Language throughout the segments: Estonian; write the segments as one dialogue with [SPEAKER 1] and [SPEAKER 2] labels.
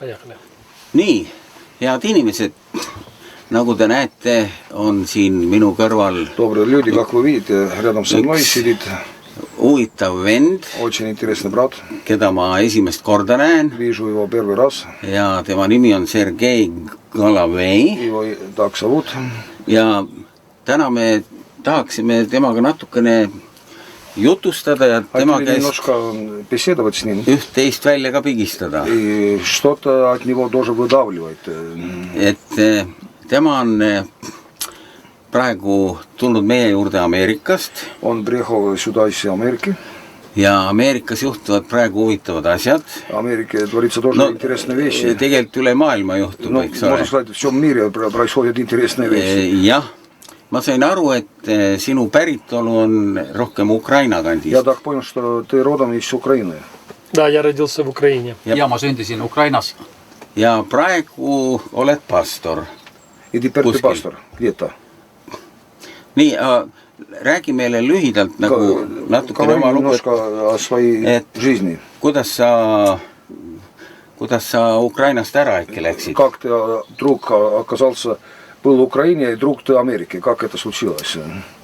[SPEAKER 1] Поехали.
[SPEAKER 2] Nii, head inimesed, nagu te näete, on siin minu kõrval
[SPEAKER 3] Добрые люди, как вы видите, рядом со мной сидит
[SPEAKER 2] huvitav vend,
[SPEAKER 3] очень интересный брат.
[SPEAKER 2] keda ma esimest korda näen
[SPEAKER 3] Вижу его первый раз.
[SPEAKER 2] ja tema nimi on Sergei Galavei
[SPEAKER 3] Его так зовут.
[SPEAKER 2] ja täna me tahaksime temaga natukene jutustada ja tema
[SPEAKER 3] Хотели
[SPEAKER 2] käest
[SPEAKER 3] немножко беседовать с ним.
[SPEAKER 2] üht-teist välja ka pigistada.
[SPEAKER 3] И что-то от него тоже выдавливает.
[SPEAKER 2] Et tema on praegu tulnud meie juurde Ameerikast
[SPEAKER 3] Он приехал сюда из Америки.
[SPEAKER 2] ja Ameerikas juhtuvad praegu huvitavad asjad.
[SPEAKER 3] В Америке творится тоже интересные вещи.
[SPEAKER 2] Tegelikult üle maailma juhtub,
[SPEAKER 3] Ну,
[SPEAKER 2] eks
[SPEAKER 3] можно
[SPEAKER 2] ole.
[SPEAKER 3] сказать, в всем мире происходят интересные вещи.
[SPEAKER 2] Jah, ma sain aru, et sinu päritolu on rohkem Ukraina
[SPEAKER 3] Я
[SPEAKER 2] kandist.
[SPEAKER 3] так понял, что ты родом из Украины.
[SPEAKER 1] Да, я родился в Украине.
[SPEAKER 4] Ja ma sündisin Ukrainas.
[SPEAKER 2] Ja praegu oled pastor.
[SPEAKER 3] И теперь ты
[SPEAKER 2] Kuskil.
[SPEAKER 3] пастор. Где-то.
[SPEAKER 2] Nii, räägi meile lühidalt nagu natukene oma
[SPEAKER 3] Говори
[SPEAKER 2] lugu,
[SPEAKER 3] немножко о своей
[SPEAKER 2] et
[SPEAKER 3] жизни.
[SPEAKER 2] kuidas sa Ukrainast ära äkki läksid?
[SPEAKER 3] Как ты, друг, оказался, был в Украине, и друг ты Америки? Как это случилось?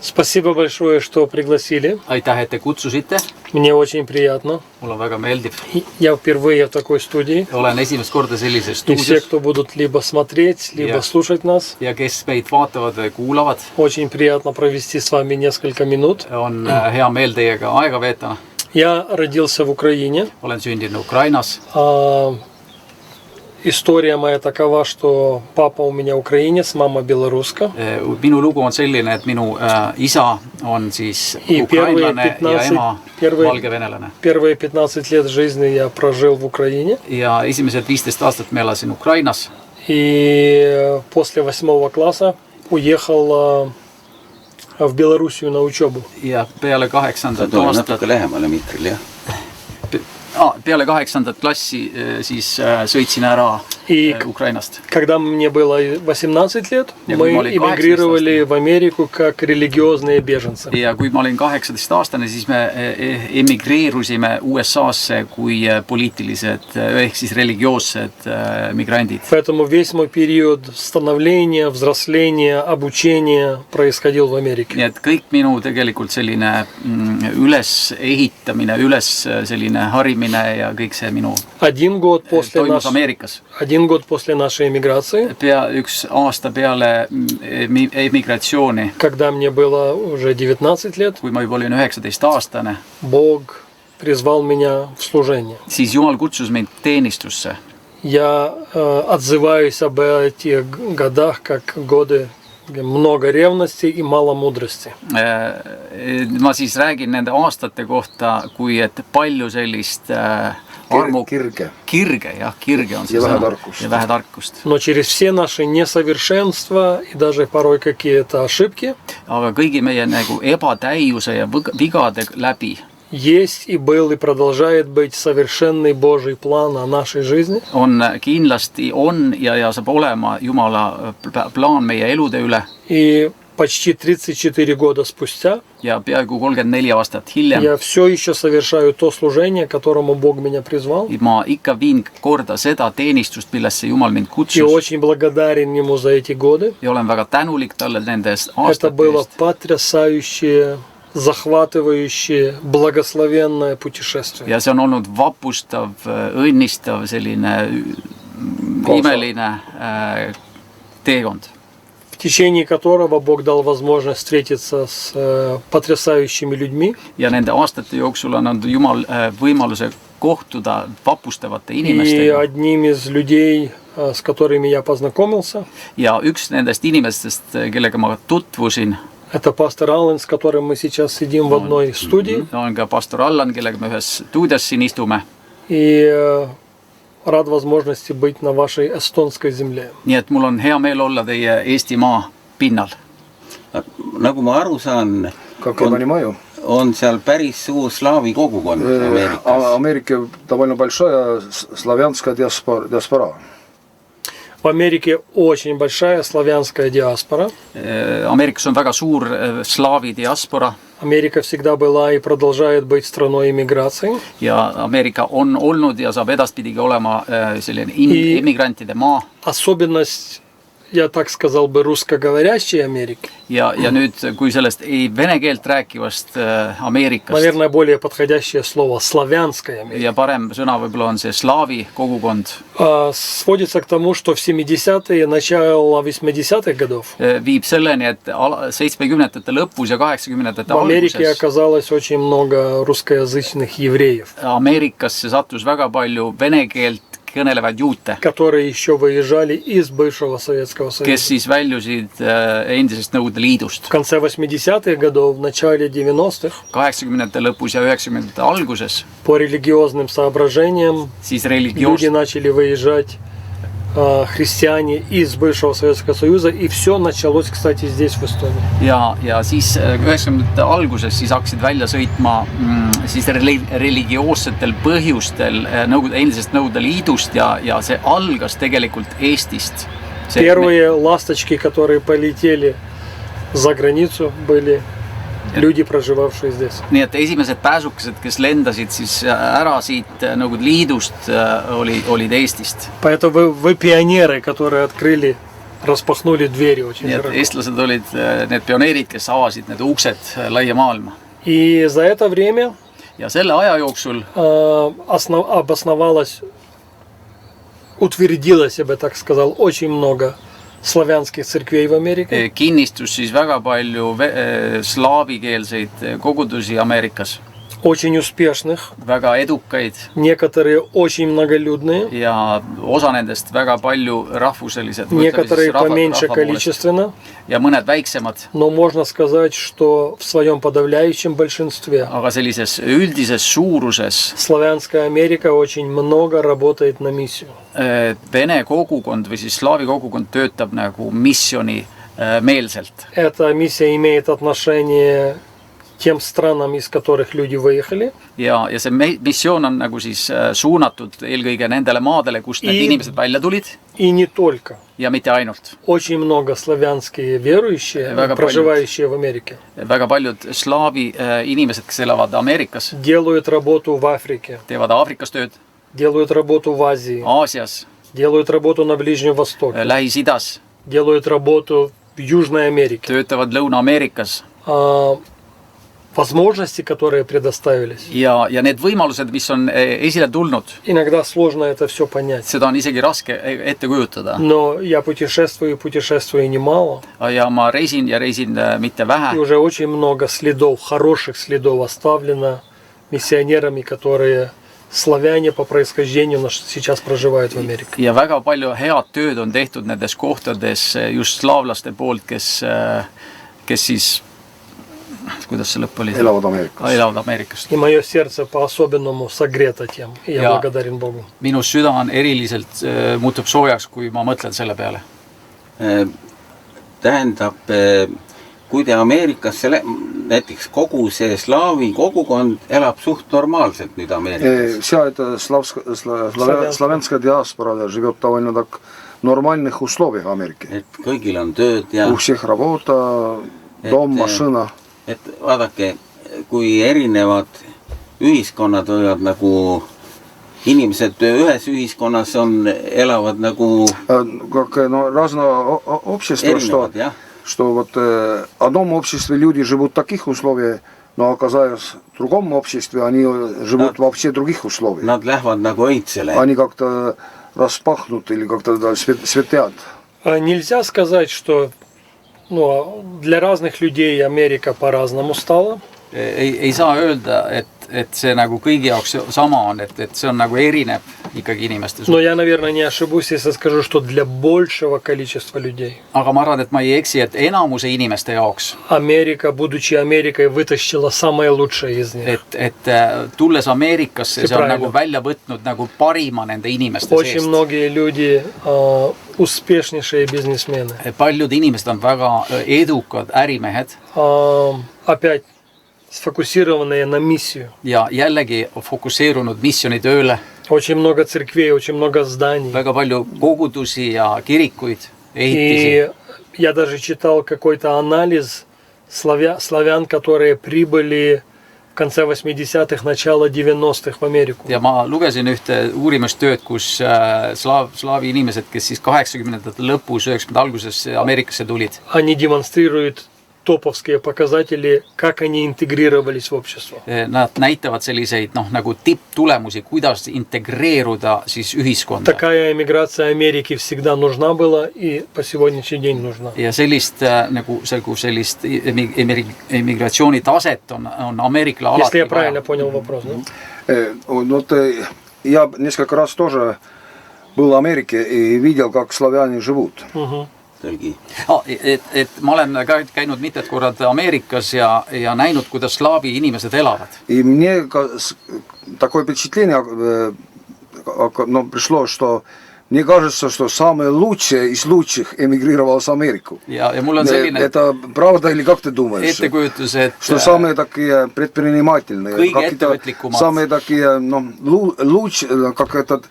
[SPEAKER 1] Спасибо большое, что пригласили.
[SPEAKER 4] Aitäh, et te kutsusite.
[SPEAKER 1] Мне очень приятно.
[SPEAKER 4] Mul on väga meeldiv.
[SPEAKER 1] Я впервые в такой студии.
[SPEAKER 4] Olen esimest korda sellises
[SPEAKER 1] И все,
[SPEAKER 4] stuudios
[SPEAKER 1] кто будут либо смотреть, либо
[SPEAKER 4] Ja.
[SPEAKER 1] слушать нас,
[SPEAKER 4] ja kes meid vaatavad või kuulavad,
[SPEAKER 1] очень приятно провести с вами несколько минут.
[SPEAKER 4] on hea meel teiega aega veeta.
[SPEAKER 1] Я родился в Украине.
[SPEAKER 4] Olen sündinud Ukrainas.
[SPEAKER 1] История моя такова, что папа у меня украинец, мама белоруска.
[SPEAKER 4] Minu lugu on selline, et minu isa on siis
[SPEAKER 1] И
[SPEAKER 4] ukrainlane ja ema valgevenelane.
[SPEAKER 1] Первые 15 лет жизни я прожил в Украине.
[SPEAKER 4] Ja esimesed 15 aastat me elasin Ukrainas.
[SPEAKER 1] И после 8 класса уехал в Белоруссию на учебу.
[SPEAKER 4] Ja peale 8.
[SPEAKER 2] Sa tule
[SPEAKER 4] aastat,
[SPEAKER 2] natuke lähemale mikril, jah.
[SPEAKER 4] peale 8. klassi siis sõitsin ära
[SPEAKER 1] И
[SPEAKER 4] Ukrainast.
[SPEAKER 1] когда мне было 18 лет,
[SPEAKER 4] Ja
[SPEAKER 1] мы
[SPEAKER 4] kui ma olin
[SPEAKER 1] эмигрировали в Америку как религиозные беженцы.
[SPEAKER 4] Ja kui ma olin 18-aastane, siis me emigreerusime USA-sse kui poliitilised ehk siis religioossed migrandid.
[SPEAKER 1] Поэтому весь мой период становления, взросления, обучения происходил в Америке.
[SPEAKER 4] Nii et kõik minu tegelikult selline üles ehitamine, üles selline harimine ja kõik see minu toimus Ameerikas.
[SPEAKER 1] Один год после нашей эмиграции,
[SPEAKER 4] Üks aasta peale emigratsiooni,
[SPEAKER 1] когда мне было уже 19 лет,
[SPEAKER 4] kui ma juba olin 19-aastane,
[SPEAKER 1] Бог призвал меня в служение.
[SPEAKER 4] siis Jumal kutsus mind teenistusse.
[SPEAKER 1] Я отзываюсь об этих годах как годы много ревности и мало мудрости.
[SPEAKER 4] Ma siis räägin nende aastate kohta, kui et palju sellist kirge, jah, kirge on see sõna, ja vähe tarkust.
[SPEAKER 1] Но через все наши несовершенства и даже порой какие-то ошибки
[SPEAKER 4] Aga kõigi meie nagu ebatäiuse ja vigade läbi
[SPEAKER 1] есть и был и продолжает быть совершенный Божий план о нашей жизни.
[SPEAKER 4] on kindlasti ja saab olema Jumala plaan meie elude üle.
[SPEAKER 1] И почти 34 года спустя
[SPEAKER 4] Ja peaaegu 34 aastat hiljem
[SPEAKER 1] я все еще совершаю то служение, к которому Бог меня призвал.
[SPEAKER 4] ma ikka viin korda seda teenistust, millesse Jumal mind
[SPEAKER 1] И
[SPEAKER 4] kutsus.
[SPEAKER 1] очень благодарен Ему за эти годы.
[SPEAKER 4] Ja olen väga tänulik talle nendest
[SPEAKER 1] Это
[SPEAKER 4] aastate
[SPEAKER 1] было
[SPEAKER 4] eest.
[SPEAKER 1] потрясающее, захватывающее, благословенное путешествие.
[SPEAKER 4] Ja see on olnud vapustav, õnnistav, selline imeline teekond.
[SPEAKER 1] В течение которого Бог дал возможность встретиться с потрясающими людьми.
[SPEAKER 4] Ja nende aastate jooksul on andnud Jumal võimaluse kohtuda vapustavate
[SPEAKER 1] И
[SPEAKER 4] inimestega.
[SPEAKER 1] одним из людей, с которыми я познакомился,
[SPEAKER 4] Ja üks nendest inimestest, kellega ma tutvusin,
[SPEAKER 1] это пастор Аллен, с которым мы сейчас сидим в одной студии.
[SPEAKER 4] on ka pastor Allan, kellega me ühes stuudios siin istume.
[SPEAKER 1] И рад возможности быть на вашей эстонской земле.
[SPEAKER 4] Nii et mul on hea meel olla teie Eestimaa pinnal.
[SPEAKER 2] Nagu ma aru saan,
[SPEAKER 3] Как я понимаю,
[SPEAKER 2] on seal päris suur slaavi kogukond Ameerikas.
[SPEAKER 3] Америка довольно большая славянская диаспора.
[SPEAKER 1] В Америке очень большая славянская диаспора.
[SPEAKER 4] Ameerikas on väga suur slaavi diaspora
[SPEAKER 1] Америка всегда была и продолжает быть страной иммиграции.
[SPEAKER 4] ja Ameerika on olnud ja saab edaspidigi olema selline immigrantide maa.
[SPEAKER 1] Особенность, я так сказал бы, русскоговорящей Америки.
[SPEAKER 4] Ja nüüd, kui sellest ei vene keelt rääkivast Ameerikast
[SPEAKER 1] Наверное, более подходящее слово славянская Америка.
[SPEAKER 4] ja parem sõna võib-olla on see slaavi kogukond,
[SPEAKER 1] Сводится к тому, что в 70-е, начало 80-х годов
[SPEAKER 4] viib selleni, et 70-ndate lõpus ja 80-ndate
[SPEAKER 1] в Америке
[SPEAKER 4] alguses
[SPEAKER 1] оказалось очень много русскоязычных евреев,
[SPEAKER 4] Ameerikasse sattus väga palju vene keelt kõnelevaid juute,
[SPEAKER 1] которые еще выезжали из бывшего Советского Союза.
[SPEAKER 4] kes siis väljusid endisest Nõukogude Liidust.
[SPEAKER 1] В конце 80-х годов, в начале 90-х,
[SPEAKER 4] 80-ndate lõpus ja 90-ndate alguses
[SPEAKER 1] по религиозным соображениям
[SPEAKER 4] siis
[SPEAKER 1] люди начали выезжать, христиане, из бывшего Советского Союза, и все началось, кстати, здесь, в Эстонии.
[SPEAKER 4] ja siis 90-ndate alguses siis hakkasid välja sõitma siis religioossetel põhjustel endisest Nõukogude Liidust ja see algas tegelikult Eestist.
[SPEAKER 1] Первые ласточки, которые полетели за границу, были люди, проживавшие здесь.
[SPEAKER 4] Nii et esimesed pääsukesed, kes lendasid siis ära siit Nõukogude Liidust, olid Eestist.
[SPEAKER 1] Поэтому вы пионеры, которые открыли, распахнули двери очень
[SPEAKER 4] Nii et
[SPEAKER 1] широко.
[SPEAKER 4] eestlased olid need pioneerid, kes avasid need uksed laia maailma.
[SPEAKER 1] И за это время
[SPEAKER 4] Ja selle aja jooksul
[SPEAKER 1] обосновалось, утвердилось, я бы так сказал, очень много славянских церквей в Америке.
[SPEAKER 4] Kinnistus siis väga palju slaavikeelseid kogudusi Ameerikas.
[SPEAKER 1] Очень успешных,
[SPEAKER 4] Väga edukaid
[SPEAKER 1] некоторые очень многолюдные,
[SPEAKER 4] ja osa nendest väga palju rahvuselised.
[SPEAKER 1] некоторые поменьше количественно,
[SPEAKER 4] ja mõned väiksemad.
[SPEAKER 1] но можно сказать, что в своем подавляющем большинстве
[SPEAKER 4] Aga sellises üldises suuruses
[SPEAKER 1] славянская Америка очень много работает на миссию.
[SPEAKER 4] Vene kogukond või siis slaavi kogukond töötab nagu missiooni meelselt.
[SPEAKER 1] Эта миссия имеет отношение к тем странам, из которых люди выехали.
[SPEAKER 4] Ja see missioon on nagu siis suunatud eelkõige nendele maadele, kust need inimesed välja tulid.
[SPEAKER 1] И не только.
[SPEAKER 4] Ja mitte ainult.
[SPEAKER 1] Очень много славянские верующие,
[SPEAKER 4] Väga
[SPEAKER 1] проживающие в Америке,
[SPEAKER 4] Väga paljud slaavi inimesed, kes elavad Ameerikas,
[SPEAKER 1] делают работу в Африке,
[SPEAKER 4] teevad Aafrikas tööd,
[SPEAKER 1] делают работу в Азии,
[SPEAKER 4] Aasias,
[SPEAKER 1] делают работу на Ближнем Востоке,
[SPEAKER 4] Lähis-Idas,
[SPEAKER 1] делают работу в Южной Америке.
[SPEAKER 4] töötavad Lõuna-Ameerikas.
[SPEAKER 1] Возможности, которые предоставились,
[SPEAKER 4] Ja need võimalused, mis on esile tulnud,
[SPEAKER 1] иногда сложно это все понять.
[SPEAKER 4] seda on isegi raske ette kujutada.
[SPEAKER 1] Но я путешествую немало,
[SPEAKER 4] Ja ma reisin ja reisin mitte
[SPEAKER 1] и
[SPEAKER 4] vähe.
[SPEAKER 1] уже очень много следов, хороших следов оставлено миссионерами, которые славяне по происхождению, но сейчас проживают в Америке.
[SPEAKER 4] Ja väga palju head tööd on tehtud nendes kohtades just slaavlaste poolt, kes siis, kuidas see lõpp oli?
[SPEAKER 3] Elavad Ameerikas.
[SPEAKER 4] Elavad Ameerikast.
[SPEAKER 1] И мое сердце по-особенному согрето тем. И я благодарен Богу.
[SPEAKER 4] Minu süda on eriliselt muutub soojaks, kui ma mõtlen selle peale.
[SPEAKER 2] Tähendab, kui te Ameerikas, näiteks kogu see slaavi kogukond elab suht normaalselt nüüd Ameerikas.
[SPEAKER 3] Вся эта славянская диаспора живет довольно так нормальных условиях в Америке.
[SPEAKER 2] Et kõigil on tööd ja...
[SPEAKER 3] У всех работа, dom, машина.
[SPEAKER 2] Et vaadake, kui erinevad ühiskonnad võivad nagu inimesed ühes ühiskonnas elavad nagu
[SPEAKER 3] как разное общество, что вот в одном обществе люди живут в таких условиях, но оказываясь в другом обществе, они живут вообще в других условиях.
[SPEAKER 2] Nad lähevad nagu õitsele.
[SPEAKER 3] Они как-то распахнуты или как-то светят.
[SPEAKER 1] Nельзя сказать, что для разных людей Америка по-разному стала.
[SPEAKER 4] Ei saa öelda, et see nagu kõigi jaoks sama on, et see on nagu erineb ikkagi inimeste
[SPEAKER 1] Но я, наверное, не ошибусь, если скажу, что для большего количества людей
[SPEAKER 4] Aga ma arvan, et ma ei eksi, et enamuse inimeste jaoks
[SPEAKER 1] Америка, будучи Америкой, вытащила самое лучшее из них.
[SPEAKER 4] Et tulles Ameerikasse, see on nagu välja võtnud nagu parima nende inimeste
[SPEAKER 1] Очень
[SPEAKER 4] seest.
[SPEAKER 1] многие люди успешнейшие бизнесмены.
[SPEAKER 4] Paljud inimesed on väga edukad ärimehed.
[SPEAKER 1] Опять сфокусированные на миссию.
[SPEAKER 4] Ja jällegi fokuseerunud missiooni tööle.
[SPEAKER 1] Очень много церквей, очень много зданий.
[SPEAKER 4] väga palju kogudusi ja kirikuid, ehitisi.
[SPEAKER 1] И я даже читал какой-то анализ славян, которые прибыли в конце 80-х, начало 90-х в Америку.
[SPEAKER 4] Ja ma lugesin ühte uurimustööd, kus slaavi inimesed, kes siis 80-ndate lõpus, 90-ndate alguses Ameerikasse tulid.
[SPEAKER 1] Они демонстрируют топовские показатели, как они интегрировались в общество.
[SPEAKER 4] Nad näitavad selliseid nagu tipptulemusi, kuidas integreeruda siis ühiskonda.
[SPEAKER 1] Такая эмиграция Америки всегда нужна была и по сегодняшний день нужна.
[SPEAKER 4] Ja sellist immigratsiooni taset on Ameerikal alati.
[SPEAKER 1] Если я правильно понял вопрос, да?
[SPEAKER 3] Вот я несколько раз тоже был в Америке и видел, как славяне живут.
[SPEAKER 4] Et ma olen käinud mitmed korrad Ameerikas ja näinud, kuidas slaavi inimesed elavad.
[SPEAKER 3] И мне такое впечатление пришло, что мне кажется, что самое лучшее из лучших эмигрировало в Америку.
[SPEAKER 4] Ja mul on selline
[SPEAKER 3] Это правда или как ты думаешь?
[SPEAKER 4] ettekujutus, et
[SPEAKER 3] Что самые такие предпринимательные,
[SPEAKER 4] kõige ettevõtlikumad,
[SPEAKER 3] самые такие, лучшие, как этот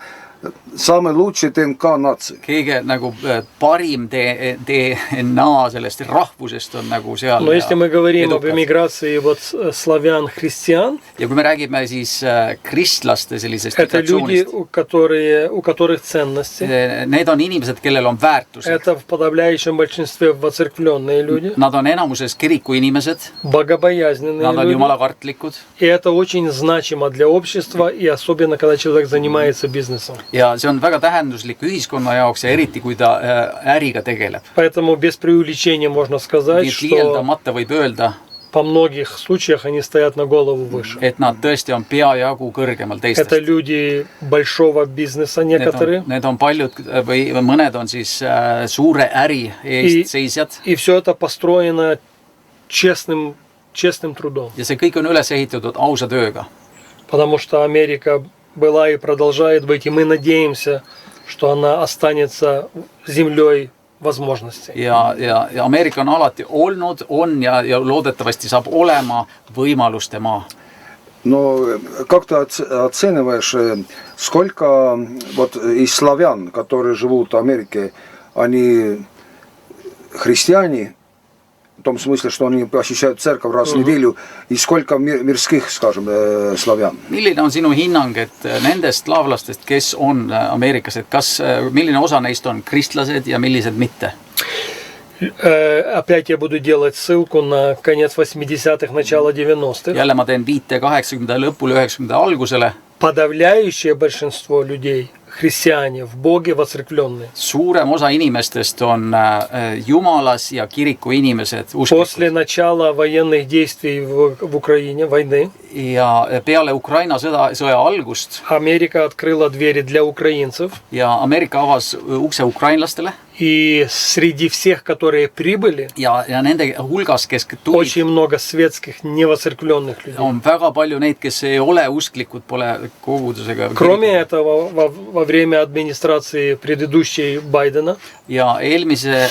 [SPEAKER 3] самый лучший ДНК нации.
[SPEAKER 4] kõige nagu parim DNA sellest rahvusest on nagu seal.
[SPEAKER 1] Но если мы говорим об эмиграции вот славян-христиан,
[SPEAKER 4] ja kui me räägime siis kristlaste sellisest
[SPEAKER 1] это люди, у которых ценности.
[SPEAKER 4] Need on inimesed, kellel on väärtused.
[SPEAKER 1] Это в подавляющем большинстве воцерквленные люди.
[SPEAKER 4] Nad on enamuses kiriku inimesed.
[SPEAKER 1] Богобоязненные
[SPEAKER 4] Nad on
[SPEAKER 1] люди.
[SPEAKER 4] jumalakartlikud.
[SPEAKER 1] И это очень значимо для общества, и особенно, когда человек занимается бизнесом.
[SPEAKER 4] Ja see on väga tähenduslik ühiskonna jaoks ja eriti, kui ta äriga tegeleb.
[SPEAKER 1] Поэтому без преувеличения можно сказать, что
[SPEAKER 4] liialdamata võib öelda,
[SPEAKER 1] по многих случаях они стоят на голову выше.
[SPEAKER 4] et nad tõesti on peajagu kõrgemal teistest.
[SPEAKER 1] Это люди большого бизнеса некоторые.
[SPEAKER 4] Need on paljud või mõned on siis suure äri eestseisjad.
[SPEAKER 1] И все это построено честным трудом.
[SPEAKER 4] Ja see kõik on üles ehitatud ausa tööga.
[SPEAKER 1] Потому что Америка была и продолжает быть, и мы надеемся, что она останется землей возможностей.
[SPEAKER 4] Ja Ameerika on alati olnud, on ja loodetavasti saab olema võimaluste maa.
[SPEAKER 3] Но как ты оцениваешь, сколько вот из славян, которые живут в Америке, они христиане, в том смысле, что они посещают церковь раз в неделю, и сколько мирских, скажем, славян?
[SPEAKER 4] Milline on sinu hinnang, et nendest slaavlastest, kes on Ameerikas, et milline osa neist on kristlased ja millised mitte?
[SPEAKER 1] Опять я буду делать ссылку на конец 80-х, начало 90-х.
[SPEAKER 4] Jälle ma teen viite 80 lõpule, 90 algusele.
[SPEAKER 1] Подавляющее большинство людей, христиане, в Боге воцерквленные.
[SPEAKER 4] Suurem osa inimestest on Jumalas ja kiriku inimesed.
[SPEAKER 1] После начала военных действий в Украине, войны,
[SPEAKER 4] ja peale Ukraina sõja algust
[SPEAKER 1] Америка открыла двери для украинцев.
[SPEAKER 4] Ja Ameerika avas ukse ukrainlastele.
[SPEAKER 1] И среди всех, которые прибыли,
[SPEAKER 4] ja nende hulgas, kes tulid,
[SPEAKER 1] очень много светских, невоцерквленных людей.
[SPEAKER 4] On väga palju neid, kes ei ole usklikud, pole kogudusega.
[SPEAKER 1] Кроме этого, во время администрации предыдущей Байдена,
[SPEAKER 4] ja eelmise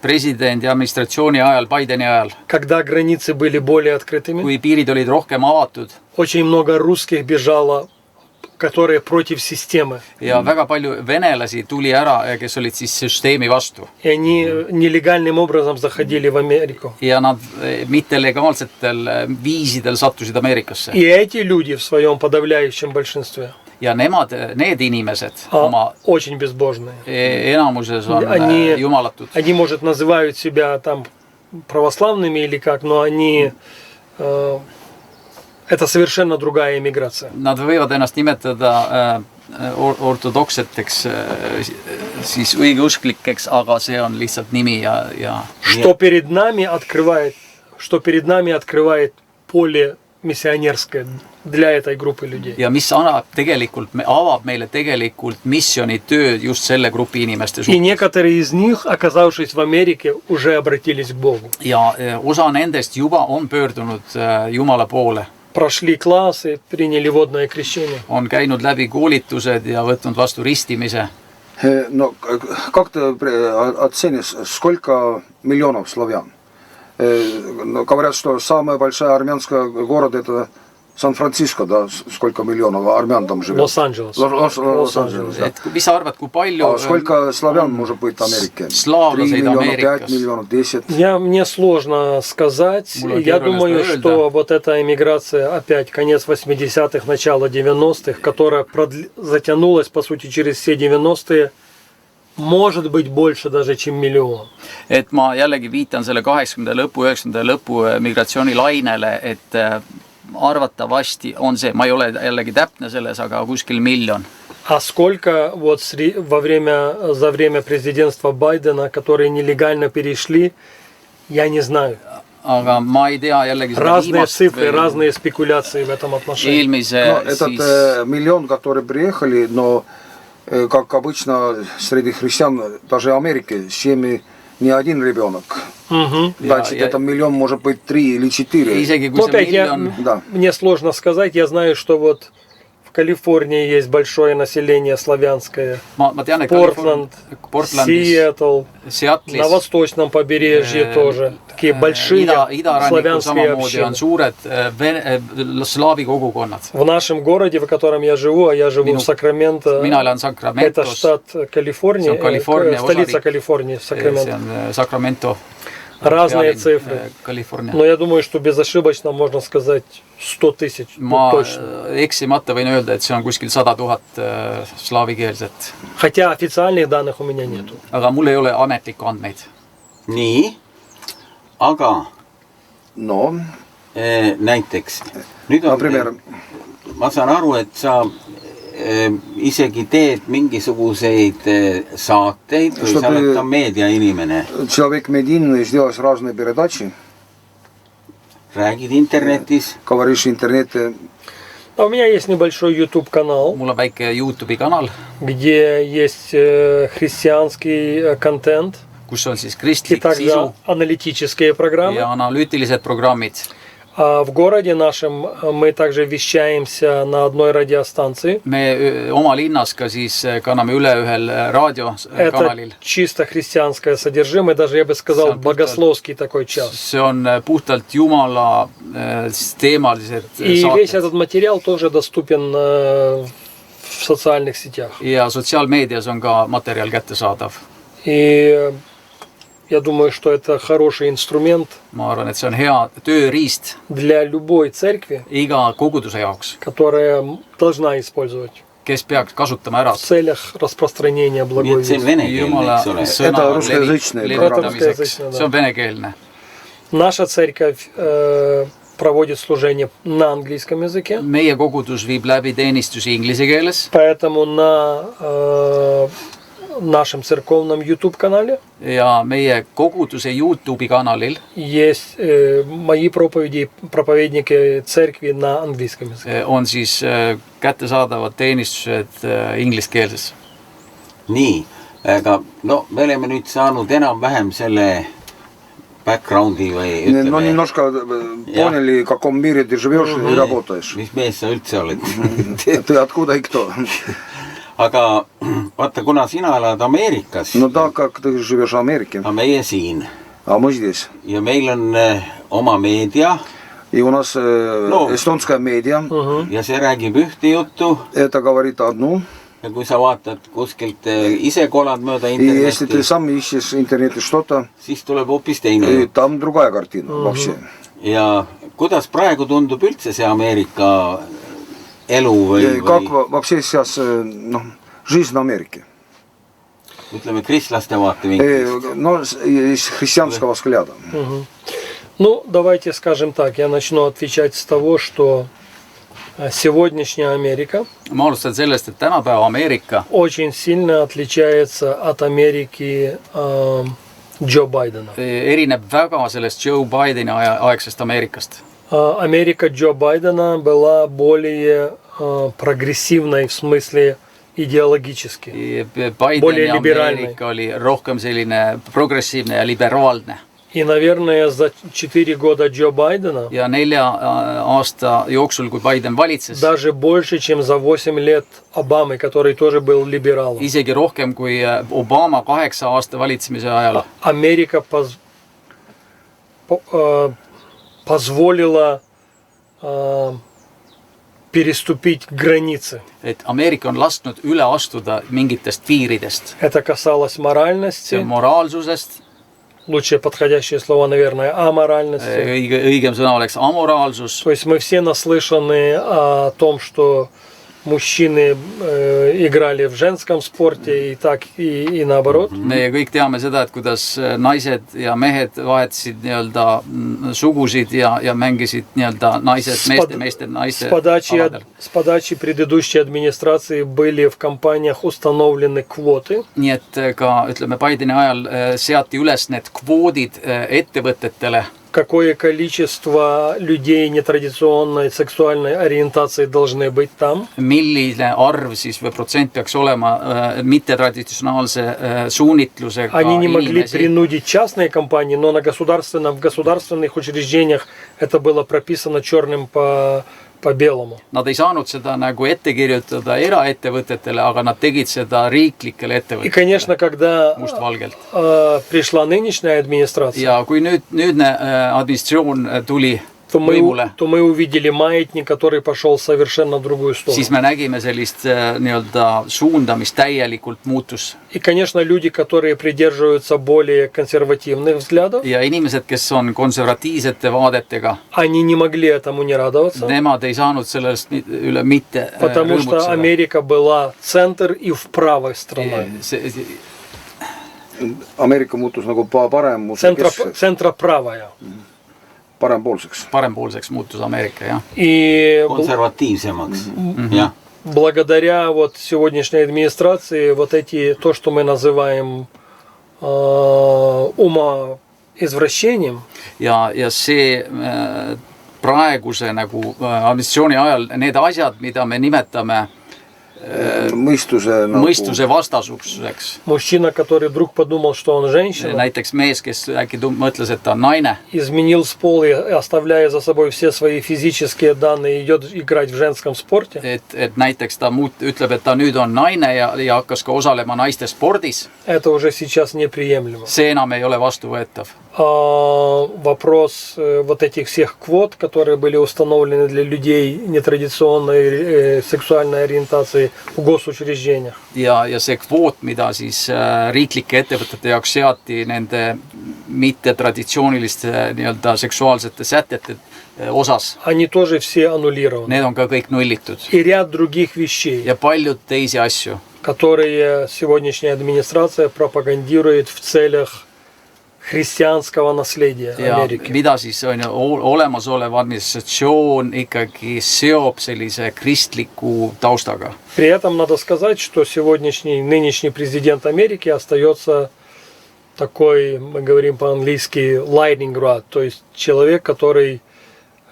[SPEAKER 4] presidendi administratsiooni ajal, Bideni ajal,
[SPEAKER 1] когда границы были более открытыми,
[SPEAKER 4] kui piirid olid rohkem avatud,
[SPEAKER 1] очень много русских бежало, которые против системы.
[SPEAKER 4] Ja väga palju venelasi tuli ära, kes olid siis süsteemi vastu.
[SPEAKER 1] И они нелегальным образом заходили в Америку.
[SPEAKER 4] Ja nad mittelegaalsetel viisidel sattusid Ameerikasse.
[SPEAKER 1] И эти люди в своем подавляющем большинстве.
[SPEAKER 4] Ja need inimesed
[SPEAKER 1] очень безбожные.
[SPEAKER 4] Enamuses on jumalatud.
[SPEAKER 1] Они, может, называют себя там православными или как, но они это совершенно другая эмиграция.
[SPEAKER 4] Nad võivad ennast nimetada ortodokseteks, siis õigeusklikeks, aga see on lihtsalt nimi ja
[SPEAKER 1] Что перед нами открывает поле миссионерское для этой группы людей.
[SPEAKER 4] Ja mis avab meile tegelikult missioonitööd just selle grupi inimeste
[SPEAKER 1] suhtes. И некоторые из них, оказавшись в Америке, уже обратились к Богу.
[SPEAKER 4] Ja osa nendest juba on pöördunud Jumala poole.
[SPEAKER 1] Прошли классы, приняли водное крещение.
[SPEAKER 4] On käinud läbi koolitused ja võtnud vastu ristimise.
[SPEAKER 3] No, как ты оценишь, сколько миллионов славян? Говорят, что самая большая армянская город это Сан-Франциско, да, сколько миллионов армян там живет?
[SPEAKER 1] Лос-Анджелес.
[SPEAKER 3] Лос-Анджелес, да.
[SPEAKER 4] Et mis sa arvad, kui palju
[SPEAKER 3] Сколько славян может быть в Америке? 3
[SPEAKER 4] Славласеid
[SPEAKER 3] миллиона, 5
[SPEAKER 4] Америкас?
[SPEAKER 3] миллионов, 10.
[SPEAKER 1] Мне сложно сказать.
[SPEAKER 4] Mulle on
[SPEAKER 1] Я
[SPEAKER 4] keeruline
[SPEAKER 1] думаю,
[SPEAKER 4] seda öelda.
[SPEAKER 1] что вот эта эмиграция, опять конец 80-х, начало 90-х, которая затянулась, по сути, через все 90-е, может быть больше даже, чем миллион.
[SPEAKER 4] Et ma jällegi viitan selle 80. lõpu, 90. lõpu migratsioonilainele, et arvatavasti on see, ma ei ole jällegi täpne selles, aga kuskil miljon.
[SPEAKER 1] А сколько вот за время президентства Байдена, которые нелегально перешли, я не знаю.
[SPEAKER 4] Aga ma ei tea jällegi
[SPEAKER 1] Разные цифры, разные спекуляции в этом отношении.
[SPEAKER 4] eelmise
[SPEAKER 3] Но этот миллион, которые приехали, но как обычно среди христиан, даже в Америке, семьи не один ребенок. Значит, это миллион может быть 3 или 4.
[SPEAKER 4] isegi kui
[SPEAKER 1] Но
[SPEAKER 4] see
[SPEAKER 1] опять
[SPEAKER 4] miljon
[SPEAKER 3] Да.
[SPEAKER 1] мне сложно сказать. Я знаю, что вот в Калифорнии есть большое население славянское.
[SPEAKER 4] ma tean, et
[SPEAKER 1] Portlandis,
[SPEAKER 4] Portlandis,
[SPEAKER 1] Сиэтл,
[SPEAKER 4] Seattle'is
[SPEAKER 1] на восточном побережье тоже. Такие большие
[SPEAKER 4] idarannikul
[SPEAKER 1] славянские
[SPEAKER 4] samamoodi on
[SPEAKER 1] общины.
[SPEAKER 4] suured slaavi kogukonnad.
[SPEAKER 1] В нашем городе, в котором я живу, а я живу в Сакраменто,
[SPEAKER 4] Mina elan
[SPEAKER 1] это
[SPEAKER 4] Sacramentos,
[SPEAKER 1] штат Калифорния,
[SPEAKER 4] See on California
[SPEAKER 1] столица
[SPEAKER 4] osariik.
[SPEAKER 1] Калифорнии,
[SPEAKER 4] see
[SPEAKER 1] Сакраменто.
[SPEAKER 4] on Sacramento.
[SPEAKER 1] Разные цифры.
[SPEAKER 4] California.
[SPEAKER 1] Но я думаю, что безошибочно можно сказать 100 тысяч.
[SPEAKER 4] Ma
[SPEAKER 1] Точно.
[SPEAKER 4] eksimata võin öelda, et see on kuskil 100 000 slaavikeelset.
[SPEAKER 1] Хотя официальных данных у меня нету.
[SPEAKER 4] Aga mul ei ole ametlikku andmeid.
[SPEAKER 2] nii, aga
[SPEAKER 3] No,
[SPEAKER 2] näiteks nüüd on,
[SPEAKER 3] например,
[SPEAKER 2] ma saan aru, et sa isegi teed mingisuguseid saateid või
[SPEAKER 3] Что
[SPEAKER 2] sa
[SPEAKER 3] ты-
[SPEAKER 2] oled ka meediainimene,
[SPEAKER 3] человек медийный, сделаешь разные передачи,
[SPEAKER 2] räägid internetis,
[SPEAKER 3] говоришь в интернете.
[SPEAKER 1] А у меня есть небольшой YouTube-канал,
[SPEAKER 4] Mul on väike YouTube'i kanal,
[SPEAKER 1] где есть христианский контент
[SPEAKER 4] kus on siis
[SPEAKER 1] и
[SPEAKER 4] kristlik
[SPEAKER 1] также
[SPEAKER 4] sisu
[SPEAKER 1] аналитические программы.
[SPEAKER 4] ja analüütilised programmid.
[SPEAKER 1] А в городе нашем мы также вещаемся на одной радиостанции.
[SPEAKER 4] Me oma linnas ka siis kanname üle ühel
[SPEAKER 1] Это
[SPEAKER 4] raadiokanalil.
[SPEAKER 1] чисто христианское содержимое, даже я бы сказал,
[SPEAKER 4] Сам
[SPEAKER 1] богословский такой час.
[SPEAKER 4] See on puhtalt Jumala teemalised
[SPEAKER 1] И весь
[SPEAKER 4] saated.
[SPEAKER 1] этот материал тоже доступен в социальных сетях.
[SPEAKER 4] Ja sotsiaalmeedias on ka materjal kättesaadav.
[SPEAKER 1] И я думаю, что это хороший инструмент
[SPEAKER 4] Ma arvan, et see on hea tööriist
[SPEAKER 1] для любой церкви,
[SPEAKER 4] iga koguduse jaoks,
[SPEAKER 1] которая должна использовать
[SPEAKER 4] kes peaks kasutama ära
[SPEAKER 1] в целях распространения
[SPEAKER 2] nii
[SPEAKER 1] благой
[SPEAKER 2] et see on
[SPEAKER 1] вести.
[SPEAKER 2] venekeelne,
[SPEAKER 4] Jumala
[SPEAKER 2] eks ole.
[SPEAKER 4] sõna
[SPEAKER 3] Это русскоязычные
[SPEAKER 1] программы.
[SPEAKER 4] levitamiseks.
[SPEAKER 1] Это
[SPEAKER 4] See on venekeelne.
[SPEAKER 1] Наша церковь проводит служение на английском языке,
[SPEAKER 4] Meie kogudus viib läbi teenistusi inglise keeles
[SPEAKER 1] поэтому на нашем церковном YouTube-канале
[SPEAKER 4] ja meie koguduse YouTube'i kanalil
[SPEAKER 1] есть мои проповеди, проповедники церкви на английском языке.
[SPEAKER 4] on siis kättesaadavad teenistused ingliskeelses.
[SPEAKER 2] nii, aga no me oleme nüüd saanud enam-vähem selle background'i või
[SPEAKER 3] Ну,
[SPEAKER 2] ütleme,
[SPEAKER 3] немножко поняли, в каком мире ты живешь и работаешь.
[SPEAKER 2] mis mees sa üldse oled.
[SPEAKER 3] Ты откуда и кто?
[SPEAKER 2] aga vaata, kuna sina elad Ameerikas,
[SPEAKER 3] Ну да, как ты живешь в Америке,
[SPEAKER 2] aga meie siin
[SPEAKER 3] а мы здесь.
[SPEAKER 2] ja meil on oma meedia
[SPEAKER 3] И у нас
[SPEAKER 2] Ну.
[SPEAKER 3] эстонская медиа,
[SPEAKER 2] ja see räägib ühte juttu
[SPEAKER 3] это говорит одну.
[SPEAKER 2] ja kui sa vaatad kuskilt ise kolad mööda
[SPEAKER 3] И если ты
[SPEAKER 2] internetti,
[SPEAKER 3] сам ищешь в интернете что-то,
[SPEAKER 2] siis tuleb hoopis teine
[SPEAKER 3] и
[SPEAKER 2] jutt.
[SPEAKER 3] там другая картина вообще.
[SPEAKER 2] ja kuidas praegu tundub üldse see Ameerika elu või,
[SPEAKER 3] Как вообще сейчас жизнь в Америке?
[SPEAKER 2] ütleme kristlaste vaatevinklist?
[SPEAKER 3] Но из христианского взгляда.
[SPEAKER 1] Ну, давайте скажем так, я начну отвечать с того, что сегодняшняя Америка
[SPEAKER 4] Ma alustan sellest, et tänapäeva Ameerika
[SPEAKER 1] очень сильно отличается от Америки Джо Байдена.
[SPEAKER 4] erineb väga sellest Joe Bideni aegsest Ameerikast.
[SPEAKER 1] Америка Джо Байдена была более прогрессивной в смысле идеологически.
[SPEAKER 4] Bideni
[SPEAKER 1] Более liberaalne.
[SPEAKER 4] Ameerika oli rohkem selline progressiivne ja liberaalne.
[SPEAKER 1] И, наверное, за 4 года Джо Байдена
[SPEAKER 4] Ja 4 aasta jooksul, kui Biden valitses,
[SPEAKER 1] даже больше, чем за 8 лет Обамы, который тоже был либералом.
[SPEAKER 4] isegi rohkem kui Obama 8 aasta valitsemise ajal,
[SPEAKER 1] Америка позволила переступить границы.
[SPEAKER 4] et Ameerika on lasknud üle astuda mingitest piiridest.
[SPEAKER 1] Это касалось
[SPEAKER 4] See
[SPEAKER 1] моральности,
[SPEAKER 4] on moraalsusest,
[SPEAKER 1] лучшее подходящее слово, наверное, аморальности.
[SPEAKER 4] õigem sõna oleks amoraalsus.
[SPEAKER 1] То есть мы все наслышаны о том, что мужчины играли в женском спорте и так, и наоборот.
[SPEAKER 4] Me kõik teame seda, et kuidas naised ja mehed vahetasid nii-öelda sugusid ja mängisid nii-öelda naised, meeste, naiste aladel.
[SPEAKER 1] С подачи предыдущей администрации были в компаниях установлены квоты.
[SPEAKER 4] Nii et ka, ütleme, Bideni ajal seati üles need kvoodid ettevõtetele.
[SPEAKER 1] Какое количество людей нетрадиционной сексуальной ориентации должны быть там.
[SPEAKER 4] Milline arv siis või protsent peaks olema mittetraditsionaalse suunitlusega
[SPEAKER 1] Они не могли
[SPEAKER 4] inimesi.
[SPEAKER 1] принудить частные компании, но в государственных учреждениях это было прописано черным по белому.
[SPEAKER 4] Nad ei saanud seda nagu ette kirjutada eraettevõtetele, aga nad tegid seda riiklikele
[SPEAKER 1] И,
[SPEAKER 4] ettevõtetele
[SPEAKER 1] конечно, когда
[SPEAKER 4] mustvalgelt.
[SPEAKER 1] пришла нынешняя администрация,
[SPEAKER 4] Ja kui nüüdne administratsioon tuli
[SPEAKER 1] то
[SPEAKER 4] võimule,
[SPEAKER 1] мы увидели маятник, который пошел совершенно в другую сторону.
[SPEAKER 4] siis me nägime sellist nii-öelda suunda, mis täielikult muutus.
[SPEAKER 1] И, конечно, люди, которые придерживаются более консервативных взглядов,
[SPEAKER 4] Ja inimesed, kes on konservatiivsete vaadetega,
[SPEAKER 1] они не могли этому не радоваться,
[SPEAKER 4] nemad ei saanud sellest üle mitte
[SPEAKER 1] потому что
[SPEAKER 4] rõõmutseda.
[SPEAKER 1] Америка была центр и вправой страной.
[SPEAKER 3] Ameerika muutus nagu
[SPEAKER 1] Центроправая.
[SPEAKER 3] parempoolseks.
[SPEAKER 4] Parempoolseks muutus Ameerika, jah.
[SPEAKER 1] И
[SPEAKER 2] konservatiivsemaks. Jah.
[SPEAKER 1] благодаря вот сегодняшней администрации вот то, что мы называем умоизвращением,
[SPEAKER 4] Ja see praeguse nagu administratsiooni ajal need asjad, mida me nimetame mõistuse vastasuseks.
[SPEAKER 1] мужчина, который вдруг подумал, что он женщина,
[SPEAKER 4] Näiteks mees, kes äkki mõtles, et ta on naine,
[SPEAKER 1] изменил пол и, оставляя за собой все свои физические данные, идет играть в женском спорте.
[SPEAKER 4] et näiteks ta ütleb, et ta nüüd on naine ja hakkas ka osalema naiste spordis.
[SPEAKER 1] Это уже сейчас неприемлемо.
[SPEAKER 4] See enam ei ole vastuvõetav.
[SPEAKER 1] Вопрос вот этих всех квот, которые были установлены для людей нетрадиционной сексуальной ориентации в госучреждениях.
[SPEAKER 4] Ja see kvoot, mida siis riiklike ettevõtete jaoks seati nende mittetraditsiooniliste nii-öelda seksuaalsete sätete osas,
[SPEAKER 1] Они тоже все аннулированы.
[SPEAKER 4] need on ka kõik nullitud.
[SPEAKER 1] И ряд других вещей,
[SPEAKER 4] Ja paljud teisi asju,
[SPEAKER 1] которые сегодняшняя администрация пропагандирует в целях христианского наследия
[SPEAKER 4] ja
[SPEAKER 1] Америки.
[SPEAKER 4] mida siis on ju olemasolev administratsioon ikkagi seob sellise kristliku taustaga.
[SPEAKER 1] При этом надо сказать, что нынешний президент Америки остается такой, мы говорим по-английски, lightning rod, то есть человек, который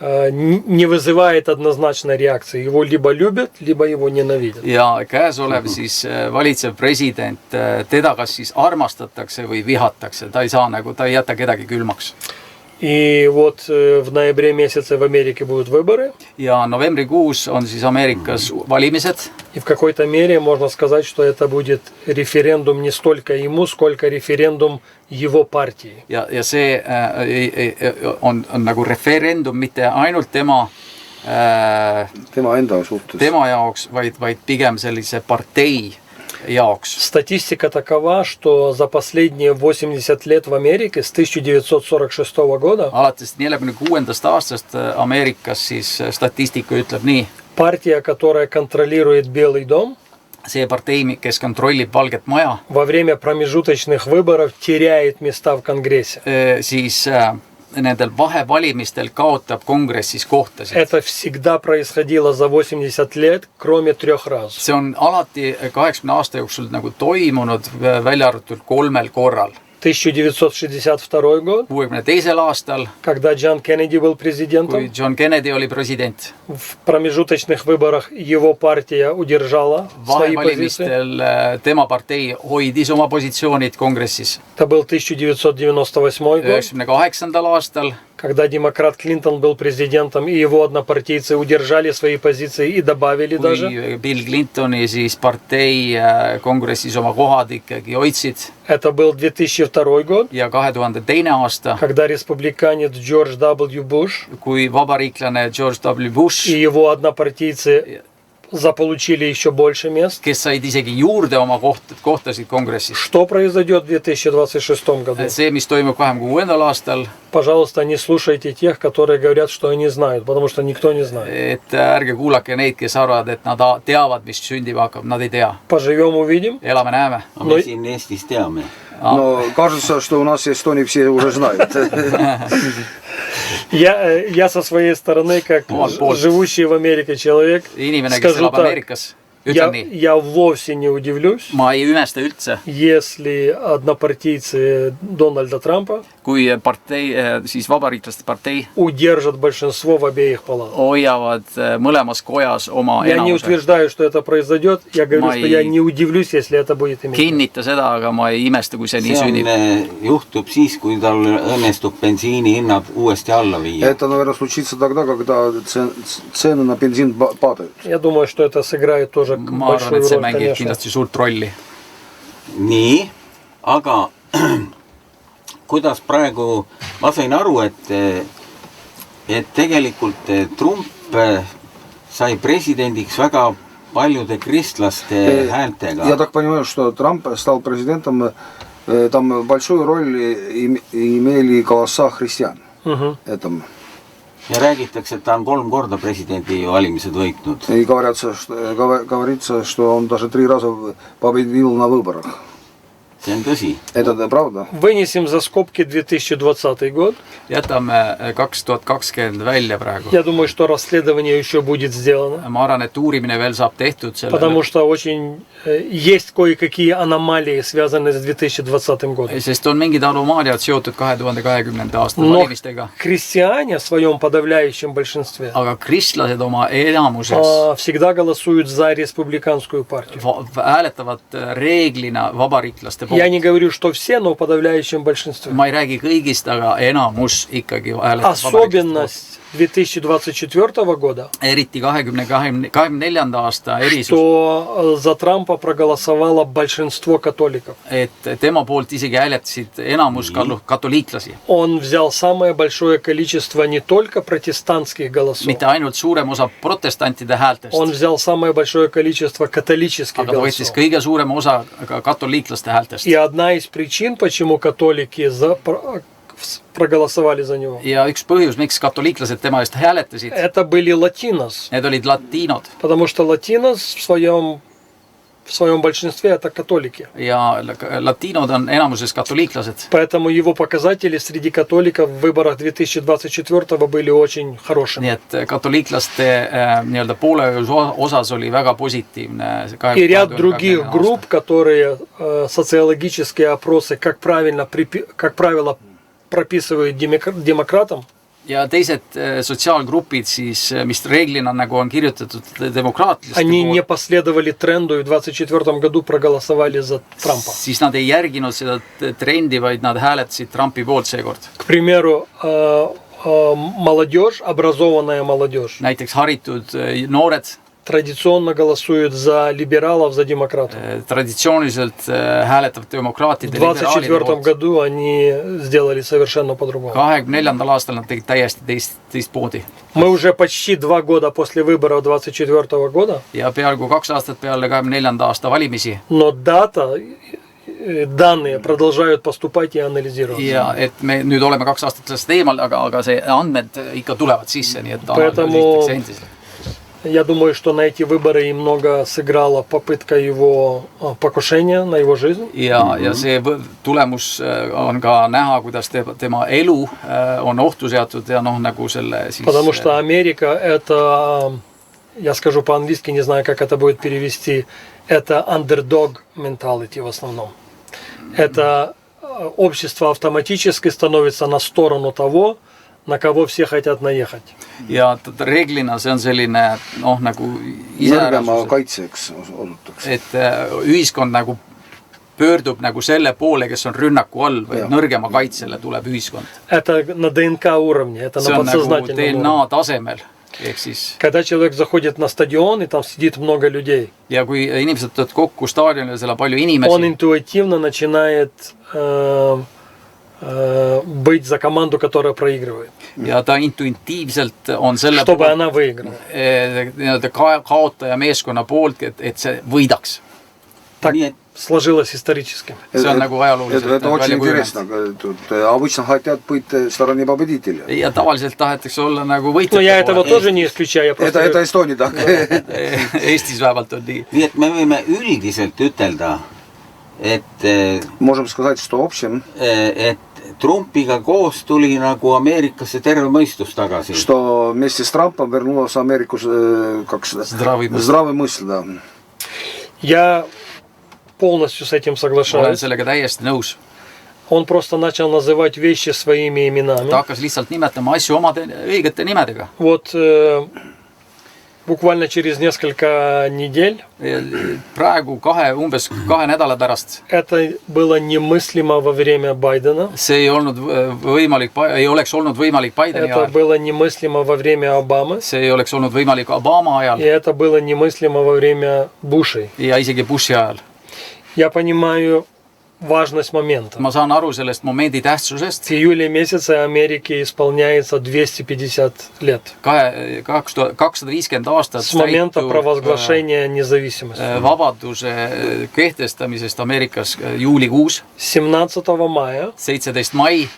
[SPEAKER 1] не вызывает однозначной реакции. Его либо любят, либо его ненавидят.
[SPEAKER 4] Ja käesolev siis valitsev president, teda kas siis armastatakse või vihatakse, ta ei jäta kedagi külmaks.
[SPEAKER 1] И вот в ноябре месяце в Америке будут выборы.
[SPEAKER 4] Ja novembrikuus on siis Ameerikas valimised.
[SPEAKER 1] И в какой-то мере можно сказать, что это будет референдум не столько ему, сколько референдум его партии.
[SPEAKER 4] Ja see on nagu referendum mitte ainult tema
[SPEAKER 3] enda suhtes.
[SPEAKER 4] Tema jaoks, vaid pigem sellise partei jaoks.
[SPEAKER 1] Статистика такова, что за последние 80 лет в Америке с 1946 года
[SPEAKER 4] Alates 46. aastast Ameerikas siis statistika ütleb nii.
[SPEAKER 1] Партия, которая контролирует Белый дом,
[SPEAKER 4] see partei, kes kontrollib Valget Maja,
[SPEAKER 1] во время промежуточных выборов теряет места в Конгрессе.
[SPEAKER 4] Siis nendel vahevalimistel kaotab kongressis kohtasid.
[SPEAKER 1] Это всегда происходило за 80 лет, кроме 3 раз.
[SPEAKER 4] See on alati 80 aasta jooksul nagu toimunud, välja arvatud 3 korral.
[SPEAKER 1] 1962 год,
[SPEAKER 4] 62. aastal,
[SPEAKER 1] когда Джон Кеннеди был президентом,
[SPEAKER 4] kui John Kennedy oli president,
[SPEAKER 1] в промежуточных выборах его партия удержала свои позиции.
[SPEAKER 4] vahevalimistel tema partei hoidis oma positsioonid kongressis.
[SPEAKER 1] Это был 1998 год,
[SPEAKER 4] 98. aastal,
[SPEAKER 1] когда демократ Клинтон был президентом, и его однопартийцы удержали свои позиции и добавили даже.
[SPEAKER 4] Kui Bill Clintoni siis partei kongressis oma kohad ikkagi hoidsid.
[SPEAKER 1] Это был 2002 год.
[SPEAKER 4] Ja 2002 aasta.
[SPEAKER 1] Когда республиканец Джордж W. Буш.
[SPEAKER 4] Kui vabariiklane George W. Bush.
[SPEAKER 1] И его однопартийцы заполучили еще больше мест.
[SPEAKER 4] Kes said isegi juurde oma kohtasid kongressis.
[SPEAKER 1] Что произойдет в 2026 году?
[SPEAKER 4] See, mis toimub 2026. aastal.
[SPEAKER 1] Пожалуйста, не слушайте тех, которые говорят, что они знают, потому что никто не знает.
[SPEAKER 4] Et ärge kuulake neid, kes arvavad, et nad teavad, mis sündima hakkab. Nad ei tea.
[SPEAKER 1] Поживем, увидим.
[SPEAKER 4] Elame, näeme.
[SPEAKER 2] Me siin Eestis teame.
[SPEAKER 3] Но кажется, что у нас в Эстонии все уже знают.
[SPEAKER 1] Я со своей стороны, как живущий в Америке человек, скажу так, я вовсе не удивлюсь, если однопартийцы Дональда Трампа
[SPEAKER 4] kui partei, siis vabariiklaste partei
[SPEAKER 1] удержат большинство в обеих палатах.
[SPEAKER 4] Hoiavad mõlemas kojas oma
[SPEAKER 1] Я не утверждаю, что это произойдет, я говорю, что я не удивлюсь, если это будет иметь.
[SPEAKER 4] Kinnita seda, aga ma ei imesta, kui see nii sünnib.
[SPEAKER 2] Juhtub siis, kui tal õnnestub bensiini hinnad uuesti alla viia.
[SPEAKER 3] Это, наверное, случится тогда, когда цены на бензин падают.
[SPEAKER 1] Я думаю, что это сыграет тоже
[SPEAKER 4] ma arvan, et see mängib kindlasti suurt rolli.
[SPEAKER 2] Nii, aga kuidas praegu, ma sain aru, et tegelikult Trump sai presidendiks väga paljude kristlaste häältega.
[SPEAKER 3] Я так понимаю, что Трамп стал президентом, там большую роль имели голоса христиан. Этом.
[SPEAKER 2] Ja räägitakse, et ta on 3 korda presidendi valimised võitnud.
[SPEAKER 3] И говорится, что он даже 3 раза победил на выборах.
[SPEAKER 2] See on tõsi.
[SPEAKER 3] Это правда.
[SPEAKER 1] Вынесем за скобки 2020 год.
[SPEAKER 4] Jätame 2020 välja praegu.
[SPEAKER 1] Я думаю, что расследование еще будет сделано.
[SPEAKER 4] Ma arvan, et uurimine veel saab tehtud sellele.
[SPEAKER 1] Потому что очень есть кое-какие аномалии, связанные с 2020 годом.
[SPEAKER 4] Sest on mingid anomaaliad seotud 2020. aasta valimistega.
[SPEAKER 1] Христиане в своем подавляющем большинстве
[SPEAKER 4] Aga kristlased oma enamuses
[SPEAKER 1] всегда голосуют за республиканскую партию.
[SPEAKER 4] Hääletavad reeglina vabariiklaste poolt.
[SPEAKER 1] Я не говорю, что все, но в подавляющем большинстве.
[SPEAKER 4] Ma ei räägi kõigist, aga enamus ikkagi hääletab
[SPEAKER 1] Особенность 2024 года,
[SPEAKER 4] eriti 2024. aasta erisus,
[SPEAKER 1] что за Трампа проголосовало большинство католиков.
[SPEAKER 4] et tema poolt isegi hääletasid enamus katoliiklasi.
[SPEAKER 1] Он взял самое большое количество не только протестантских голосов,
[SPEAKER 4] Mitte ainult suurem osa protestantide häältest,
[SPEAKER 1] он взял самое большое количество католических
[SPEAKER 4] aga ta võttis
[SPEAKER 1] голосов.
[SPEAKER 4] kõige suurema osa ka katoliiklaste häältest.
[SPEAKER 1] И одна из причин, почему католики проголосовали за него,
[SPEAKER 4] Ja üks põhjus, miks katoliiklased tema eest hääletasid,
[SPEAKER 1] это были латинос.
[SPEAKER 4] need olid latiinod.
[SPEAKER 1] Потому что латинос в своем большинстве это католики.
[SPEAKER 4] Ja latiinod on enamuses katoliiklased.
[SPEAKER 1] Поэтому его показатели среди католиков в выборах 2024 были очень хорошими.
[SPEAKER 4] Nii et katoliiklaste nii-öelda poole osas oli väga positiivne.
[SPEAKER 1] И ряд других групп, которые социологические опросы, как правило, прописывают демократам.
[SPEAKER 4] Ja teised sotsiaalgrupid siis, mis reeglina nagu on kirjutatud demokraatliste
[SPEAKER 1] Они не последовали тренду и в 2024 году проголосовали за Трампа.
[SPEAKER 4] Siis nad ei järginud seda trendi, vaid nad hääletasid Trumpi poolt seekord.
[SPEAKER 1] К примеру, молодежь, образованная молодежь,
[SPEAKER 4] Näiteks haritud noored
[SPEAKER 1] традиционно голосуют за либералов, за демократов.
[SPEAKER 4] Traditsiooniliselt hääletavad demokraatide
[SPEAKER 1] В 2024 году они сделали совершенно по-другому.
[SPEAKER 4] 24. aastal nad tegid täiesti teistmoodi.
[SPEAKER 1] Мы уже почти 2 года после выборов 2024 года,
[SPEAKER 4] Ja peaaegu 2 aastat peale 24. aasta valimisi.
[SPEAKER 1] но данные продолжают поступать и анализироваться.
[SPEAKER 4] Ja et me nüüd oleme 2 aastat sellest eemal, aga see andmed ikka tulevad sisse, nii et
[SPEAKER 1] Поэтому
[SPEAKER 4] analüüsitakse endiselt.
[SPEAKER 1] я думаю, что на эти выборы и много сыграла попытка его покушения на его жизнь.
[SPEAKER 4] Ja see tulemus on ka näha, kuidas tema elu on ohtu seatud ja nagu selle siis...
[SPEAKER 1] Потому что Америка это, я скажу по-английски, не знаю, как это будет перевести, это underdog mentality в основном. Это общество автоматически становится на сторону того, на кого все хотят наехать.
[SPEAKER 4] Ja reeglina see on selline nagu
[SPEAKER 3] Nõrgema kaitseks osutakse.
[SPEAKER 4] et ühiskond nagu pöördub nagu selle poole, kes on rünnaku all või nõrgema kaitsele tuleb ühiskond.
[SPEAKER 1] Это на ДНК уровне, это
[SPEAKER 4] see
[SPEAKER 1] на
[SPEAKER 4] on nagu
[SPEAKER 1] подсознательном
[SPEAKER 4] DNA
[SPEAKER 1] уровне.
[SPEAKER 4] tasemel. Ehk siis,
[SPEAKER 1] Когда человек заходит на стадион, и там сидит много людей,
[SPEAKER 4] ja kui inimesed tulevad kokku staadionile, seal on palju
[SPEAKER 1] он
[SPEAKER 4] inimesi,
[SPEAKER 1] интуитивно начинает быть за команду, которая проигрывает,
[SPEAKER 4] ja ta intuitiivselt on selle
[SPEAKER 1] чтобы она выиграла.
[SPEAKER 4] nii-öelda kaotaja meeskonna poolt, et see võidaks.
[SPEAKER 1] Так
[SPEAKER 2] Nii et
[SPEAKER 1] сложилось исторически.
[SPEAKER 4] See on nagu ajalooliselt
[SPEAKER 3] Это очень
[SPEAKER 4] välja kujunenud.
[SPEAKER 3] интересно. Тут обычно хотят быть в стороне победителя.
[SPEAKER 4] Ja tavaliselt tahetakse olla nagu
[SPEAKER 1] Но я
[SPEAKER 4] võitjate
[SPEAKER 1] этого
[SPEAKER 4] poole.
[SPEAKER 1] тоже не исключаю. Я просто
[SPEAKER 3] Это Estonia tak.
[SPEAKER 4] Eestis vähemalt on nii.
[SPEAKER 2] nii et me võime üldiselt ütelda, et
[SPEAKER 3] Можем сказать, что в общем,
[SPEAKER 2] Trumpiga koos tuli nagu Ameerikasse terve mõistus tagasi.
[SPEAKER 3] что вместе с Трампом вернулась в Америку как
[SPEAKER 4] Здравый мысль.
[SPEAKER 3] здравый мысль, да.
[SPEAKER 1] Я полностью с этим
[SPEAKER 4] Olen
[SPEAKER 1] соглашаюсь.
[SPEAKER 4] sellega täiesti nõus.
[SPEAKER 1] Он просто начал называть вещи своими именами.
[SPEAKER 4] Ta hakkas lihtsalt nimetama asju omade õigete nimedega.
[SPEAKER 1] Вот буквально через несколько недель
[SPEAKER 4] Praegu umbes 2 nädala pärast
[SPEAKER 1] это было немыслимо во время Байдена.
[SPEAKER 4] see ei oleks olnud võimalik Bideni
[SPEAKER 1] Это
[SPEAKER 4] ajal.
[SPEAKER 1] было немыслимо во время Обамы.
[SPEAKER 4] See ei oleks olnud võimalik Obama
[SPEAKER 1] И
[SPEAKER 4] ajal
[SPEAKER 1] это было немыслимо во время Бушей.
[SPEAKER 4] ja isegi Bushi ajal.
[SPEAKER 1] Я понимаю важность момента.
[SPEAKER 4] Ma saan aru sellest momendi tähtsusest.
[SPEAKER 1] В июле месяце Америке исполняется 250 лет.
[SPEAKER 4] 250 aastat
[SPEAKER 1] С момента провозглашения независимости.
[SPEAKER 4] vabaduse kehtestamisest Ameerikas juulikuus,
[SPEAKER 1] 17 мая
[SPEAKER 4] 17 mai.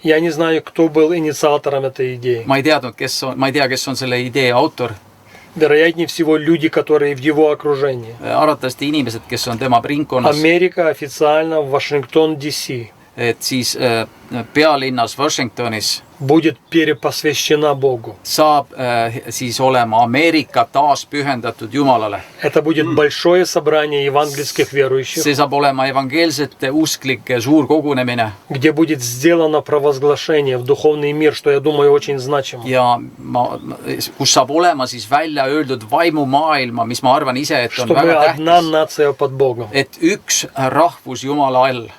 [SPEAKER 1] я не знаю, кто был инициатором этой идеи.
[SPEAKER 4] Ma ei tea, kes on selle idee autor.
[SPEAKER 1] Вероятнее всего, люди, которые в его окружении.
[SPEAKER 4] Arvatavasti inimesed, kes on tema ringkonnas.
[SPEAKER 1] Америка официально в Вашингтон, Д.С.
[SPEAKER 4] Et siis pealinnas Washingtonis
[SPEAKER 1] будет перепосвящена Богу.
[SPEAKER 4] saab siis olema Ameerika taas pühendatud Jumalale.
[SPEAKER 1] Это будет большое собрание евангельских верующих,
[SPEAKER 4] See saab olema evangeelsete usklike suur kogunemine
[SPEAKER 1] где будет сделано провозглашение в духовный мир, что я думаю очень значимо.
[SPEAKER 4] ja kus saab olema siis välja öeldud vaimumaailma, mis ma arvan ise, et on
[SPEAKER 1] Что мы
[SPEAKER 4] väga
[SPEAKER 1] одна
[SPEAKER 4] tähtis,
[SPEAKER 1] нация под Богом.
[SPEAKER 4] et üks rahvus Jumala all.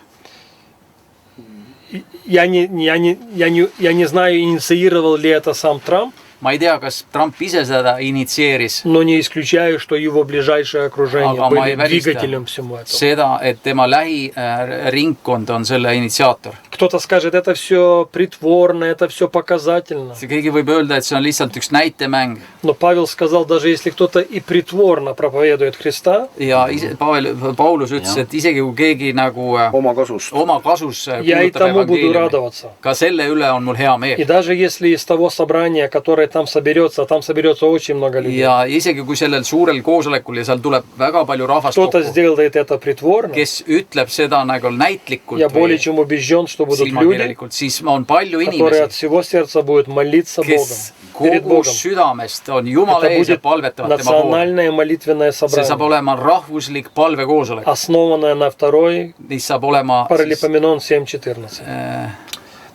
[SPEAKER 1] Я не знаю, инициировал ли это сам Трамп,
[SPEAKER 4] Ma ei tea, kas Trump ise seda initsieeris,
[SPEAKER 1] но не исключаю, что его ближайшее окружение
[SPEAKER 4] aga ma ei
[SPEAKER 1] были
[SPEAKER 4] välista
[SPEAKER 1] двигателем всему этому.
[SPEAKER 4] seda, et tema lähiringkond on selle initsiaator.
[SPEAKER 1] Кто-то скажет, это все притворно, это все показательно.
[SPEAKER 4] Keegi võib öelda, et see on lihtsalt üks näitemäng.
[SPEAKER 1] Но Павел сказал, даже если кто-то и притворно проповедует Христа,
[SPEAKER 4] Ja Paulus ütles, et isegi kui keegi nagu
[SPEAKER 3] Oma kasust.
[SPEAKER 4] oma kasus
[SPEAKER 1] я и
[SPEAKER 4] kuulutab
[SPEAKER 1] тому буду
[SPEAKER 4] evangeeliumi,
[SPEAKER 1] радоваться.
[SPEAKER 4] ka selle üle on mul hea
[SPEAKER 1] И
[SPEAKER 4] meel.
[SPEAKER 1] даже если из того собрания, которое там соберется очень много людей,
[SPEAKER 4] Ja isegi kui sellel suurel koosolekul ja seal tuleb väga palju rahvast
[SPEAKER 1] кто-то
[SPEAKER 4] kokku,
[SPEAKER 1] сделает это притворно,
[SPEAKER 4] kes ütleb seda nagu näitlikult
[SPEAKER 1] я более
[SPEAKER 4] või
[SPEAKER 1] чем убежден, что будут люди,
[SPEAKER 4] silmakirjalikult, siis on palju
[SPEAKER 1] которые от
[SPEAKER 4] inimesi,
[SPEAKER 1] всего сердца будут молиться Богом,
[SPEAKER 4] kes
[SPEAKER 1] перед
[SPEAKER 4] kogu
[SPEAKER 1] Богом.
[SPEAKER 4] südamest on Jumala
[SPEAKER 1] Это
[SPEAKER 4] ees ja
[SPEAKER 1] будет
[SPEAKER 4] palvetavad tema poole.
[SPEAKER 1] национальное молитвенное
[SPEAKER 4] See saab
[SPEAKER 1] собрание,
[SPEAKER 4] olema rahvuslik palvekoosolek,
[SPEAKER 1] основанное на второй
[SPEAKER 4] mis saab olema siis,
[SPEAKER 1] Паралипоменон 7.14.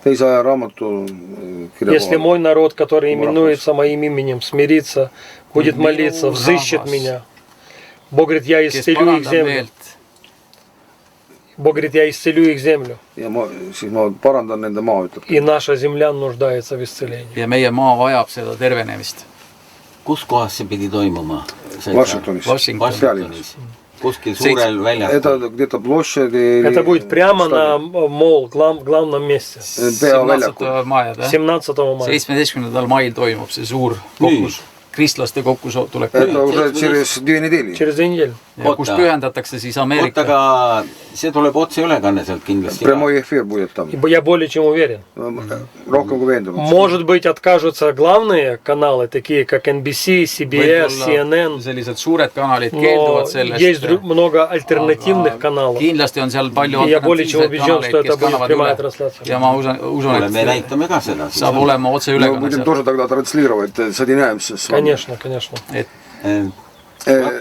[SPEAKER 3] Teise aja raamatu
[SPEAKER 1] Если
[SPEAKER 3] kirja
[SPEAKER 1] мой народ, который
[SPEAKER 3] Мурахос.
[SPEAKER 1] именуется моим именем, смирится, будет молиться, взыщет
[SPEAKER 4] Мурахос.
[SPEAKER 1] меня. Бог говорит, я
[SPEAKER 4] kes
[SPEAKER 1] исцелю их
[SPEAKER 4] parandab
[SPEAKER 1] землю.
[SPEAKER 4] meelt.
[SPEAKER 1] Бог говорит, я исцелю их землю.
[SPEAKER 3] ja siis ma parandan nende maa, ütleb.
[SPEAKER 1] И наша земля нуждается в исцелении.
[SPEAKER 4] Ja meie maa vajab seda tervenemist.
[SPEAKER 2] kus kohas see pidi toimuma?
[SPEAKER 3] Washingtonis.
[SPEAKER 4] Washington.
[SPEAKER 3] Pealinnas.
[SPEAKER 2] Kuskil suurel
[SPEAKER 3] Это
[SPEAKER 2] väljakul.
[SPEAKER 3] где-то площади.
[SPEAKER 1] Это будет прямо на мол, главном месте.
[SPEAKER 3] 17.
[SPEAKER 4] maja,
[SPEAKER 1] 17 мая.
[SPEAKER 4] 17. mail toimub see suur kokkus, kristlaste kokkusolek,
[SPEAKER 3] Это уже через 2 недели.
[SPEAKER 1] Через 2 недели.
[SPEAKER 4] kus pühendatakse siis
[SPEAKER 2] oota,
[SPEAKER 4] Ameerika.
[SPEAKER 2] aga see tuleb otseülekanne sealt kindlasti.
[SPEAKER 3] Прямой эфир будет там.
[SPEAKER 1] Я более чем уверен.
[SPEAKER 3] Rohkem kui veendunud.
[SPEAKER 1] Может быть, откажутся главные каналы, такие как NBC, CBS, CNN,
[SPEAKER 4] sellised suured kanalid
[SPEAKER 1] но
[SPEAKER 4] keelduvad
[SPEAKER 1] есть
[SPEAKER 4] sellest.
[SPEAKER 1] много альтернативных каналов.
[SPEAKER 4] Kindlasti on seal palju
[SPEAKER 1] И я более чем
[SPEAKER 4] alternatiivseid
[SPEAKER 1] убежден, что
[SPEAKER 4] kanaleid,
[SPEAKER 1] это
[SPEAKER 4] kes
[SPEAKER 1] будет
[SPEAKER 4] kannavad
[SPEAKER 1] прямая
[SPEAKER 4] üle.
[SPEAKER 1] трансляция.
[SPEAKER 4] Ja ma usun,
[SPEAKER 2] me
[SPEAKER 4] et
[SPEAKER 2] näitame ka seda.
[SPEAKER 4] saab olema
[SPEAKER 3] Мы
[SPEAKER 4] otseülekanne
[SPEAKER 3] будем
[SPEAKER 4] seal.
[SPEAKER 3] тоже тогда транслировать, соединяемся с вами.
[SPEAKER 1] Конечно, конечно.
[SPEAKER 4] Et,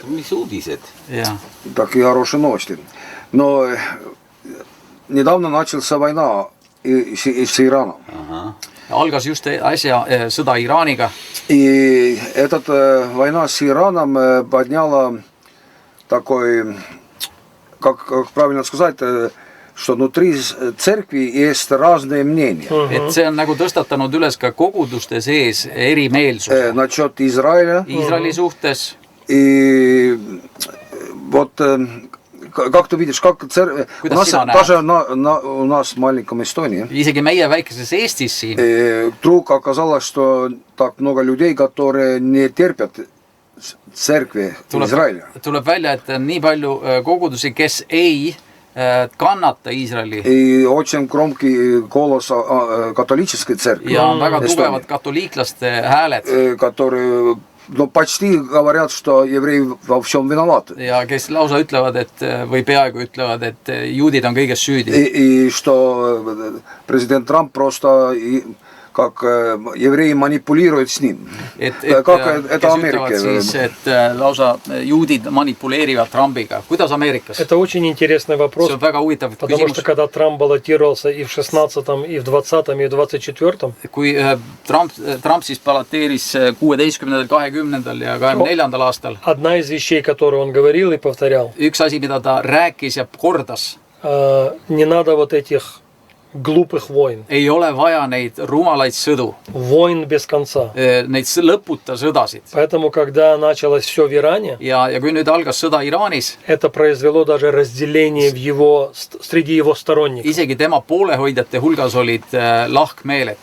[SPEAKER 2] Mis uudised?
[SPEAKER 4] ja.
[SPEAKER 3] Такие хорошие новости. Но недавно начался война с Ираном.
[SPEAKER 4] Algas just äsja sõda Iraaniga.
[SPEAKER 3] И эта война с Ираном подняла такой как правильно сказать, что внутри церкви есть разные мнения.
[SPEAKER 4] Et see on nagu tõstatanud üles ka koguduste sees erimeelsuse
[SPEAKER 3] Насчет Израиля.
[SPEAKER 4] Iisraeli suhtes.
[SPEAKER 3] И вот как ты видишь, как церковь... У нас, даже у нас в маленьком Эстонии
[SPEAKER 4] Isegi meie väikeses Eestis siin
[SPEAKER 3] вдруг оказалось, что так много людей, которые не терпят церкви Израиля.
[SPEAKER 4] Tuleb välja, et on nii palju kogudusi, kes ei kannata Iisraeli.
[SPEAKER 3] И очень громкий голос католической церкви.
[SPEAKER 4] Ja on väga tugevad katoliiklaste hääled.
[SPEAKER 3] Которые почти говорят, что евреи во всем виноваты.
[SPEAKER 4] Ja kes lausa ütlevad, et või peaaegu ütlevad, et juudid on kõiges süüdi.
[SPEAKER 3] И что президент Трамп просто как евреи манипулируют с ним. Как это Америка?
[SPEAKER 4] Siis, et lausa juudid manipuleerivad Trumpiga. Kuidas Ameerikas?
[SPEAKER 1] Это очень интересный вопрос.
[SPEAKER 4] See on väga huvitav
[SPEAKER 1] Потому
[SPEAKER 4] küsimus.
[SPEAKER 1] что когда Трамп баллотировался и в 16-м, и в 20-м, и в 24-м,
[SPEAKER 4] Kui Trump siis balateeris 16., 20. ja 24. aastal,
[SPEAKER 1] одна из вещей, которую он говорил и повторял,
[SPEAKER 4] üks asi, mida ta rääkis ja kordas,
[SPEAKER 1] не надо вот этих глупых войн,
[SPEAKER 4] ei ole vaja neid rumalaid sõdu,
[SPEAKER 1] войн без конца.
[SPEAKER 4] neid lõputa sõdasid.
[SPEAKER 1] Поэтому, когда началось все в Иране,
[SPEAKER 4] Ja kui nüüd algas sõda Iraanis,
[SPEAKER 1] это произвело даже разделение в его, среди его сторонников.
[SPEAKER 4] isegi tema poolehoidjate hulgas olid lahkmeeled,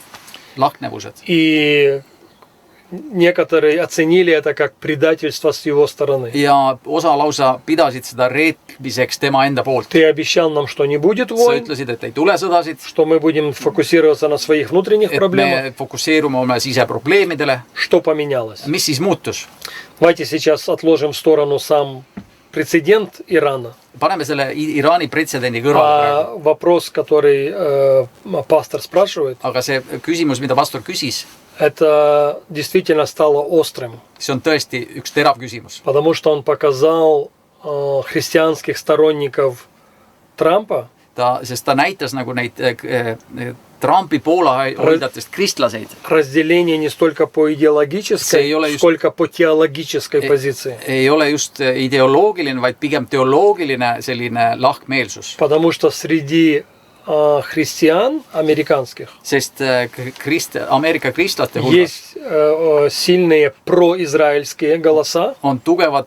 [SPEAKER 4] lahknevused.
[SPEAKER 1] И некоторые оценили это как предательство с его стороны.
[SPEAKER 4] Ja osa lausa pidasid seda reetmiseks tema enda poolt.
[SPEAKER 1] Ты обещал нам, что не будет
[SPEAKER 4] Sa
[SPEAKER 1] войн,
[SPEAKER 4] ütlesid, et ei tule sõdasid,
[SPEAKER 1] что мы будем фокусироваться на своих внутренних
[SPEAKER 4] et
[SPEAKER 1] проблемах.
[SPEAKER 4] me fokusseerume oma siseprobleemidele.
[SPEAKER 1] Что поменялось?
[SPEAKER 4] Mis siis muutus?
[SPEAKER 1] Давайте сейчас отложим в сторону сам прецедент Ирана.
[SPEAKER 4] Paneme selle Iraani pretsedendi kõrvale praegu.
[SPEAKER 1] А вопрос, который пастор спрашивает,
[SPEAKER 4] Aga see küsimus, mida pastor küsis,
[SPEAKER 1] это действительно стало острым,
[SPEAKER 4] see on tõesti üks terav küsimus.
[SPEAKER 1] потому что он показал христианских сторонников Трампа,
[SPEAKER 4] Sest ta näitas nagu neid Trumpi poolehoidjatest kristlaseid.
[SPEAKER 1] разделение не столько по идеологической, сколько по теологической позиции.
[SPEAKER 4] Ei ole just ideoloogiline, vaid pigem teoloogiline selline lahkmeelsus.
[SPEAKER 1] Потому что среди христиан американских
[SPEAKER 4] Sest Ameerika kristlaste hulgas
[SPEAKER 1] есть сильные произраильские голоса.
[SPEAKER 4] on tugevad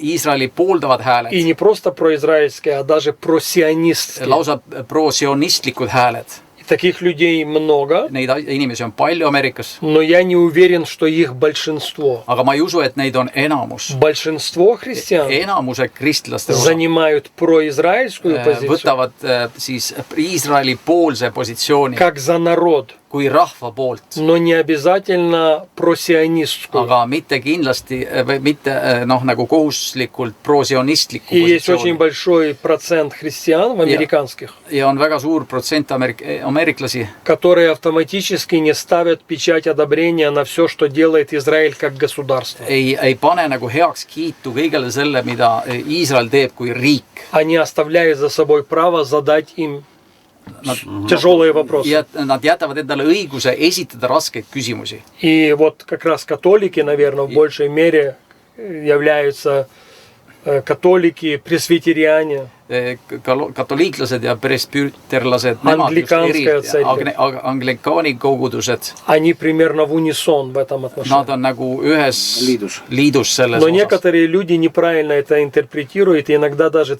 [SPEAKER 4] Iisraeli pooldavad hääled.
[SPEAKER 1] И не просто произраильские, а даже просионистские.
[SPEAKER 4] Lausa pro-sionistlikud hääled.
[SPEAKER 1] Таких людей много,
[SPEAKER 4] Neid inimesi on palju Ameerikas,
[SPEAKER 1] но я не уверен, что их большинство.
[SPEAKER 4] aga ma ei usu, et neid on enamus.
[SPEAKER 1] Большинство христиан
[SPEAKER 4] Enamuse kristlaste osa
[SPEAKER 1] занимают произраильскую позицию,
[SPEAKER 4] võtavad siis Iisraeli poolse positsiooni
[SPEAKER 1] как за народ,
[SPEAKER 4] kui rahva poolt,
[SPEAKER 1] но не обязательно просионистскую.
[SPEAKER 4] aga mitte kindlasti, mitte nagu kohustuslikult pro-sionistlikku
[SPEAKER 1] И есть очень
[SPEAKER 4] positsiooni.
[SPEAKER 1] большой процент христиан в американских,
[SPEAKER 4] Ja on väga suur protsent ameeriklasi,
[SPEAKER 1] которые автоматически не ставят печать одобрения на все, что делает Израиль как государство.
[SPEAKER 4] ei pane nagu heaks kiitu kõigele selle, mida Iisrael teeb kui riik.
[SPEAKER 1] Они оставляют за собой право задать им тяжелые вопросы.
[SPEAKER 4] Nad jätavad endale õiguse esitada raskeid küsimusi.
[SPEAKER 1] И вот как раз католики, наверное, в большей мере являются католики, пресвитериане.
[SPEAKER 4] Katoliiklased ja presbüterlased,
[SPEAKER 1] Anglikaanская церковь.
[SPEAKER 4] Anglikaani kogudused,
[SPEAKER 1] Они примерно в унисон в этом отношении.
[SPEAKER 4] nad on nagu ühes liidus selles
[SPEAKER 1] Но
[SPEAKER 4] osas.
[SPEAKER 1] некоторые люди неправильно это интерпретируют, и иногда даже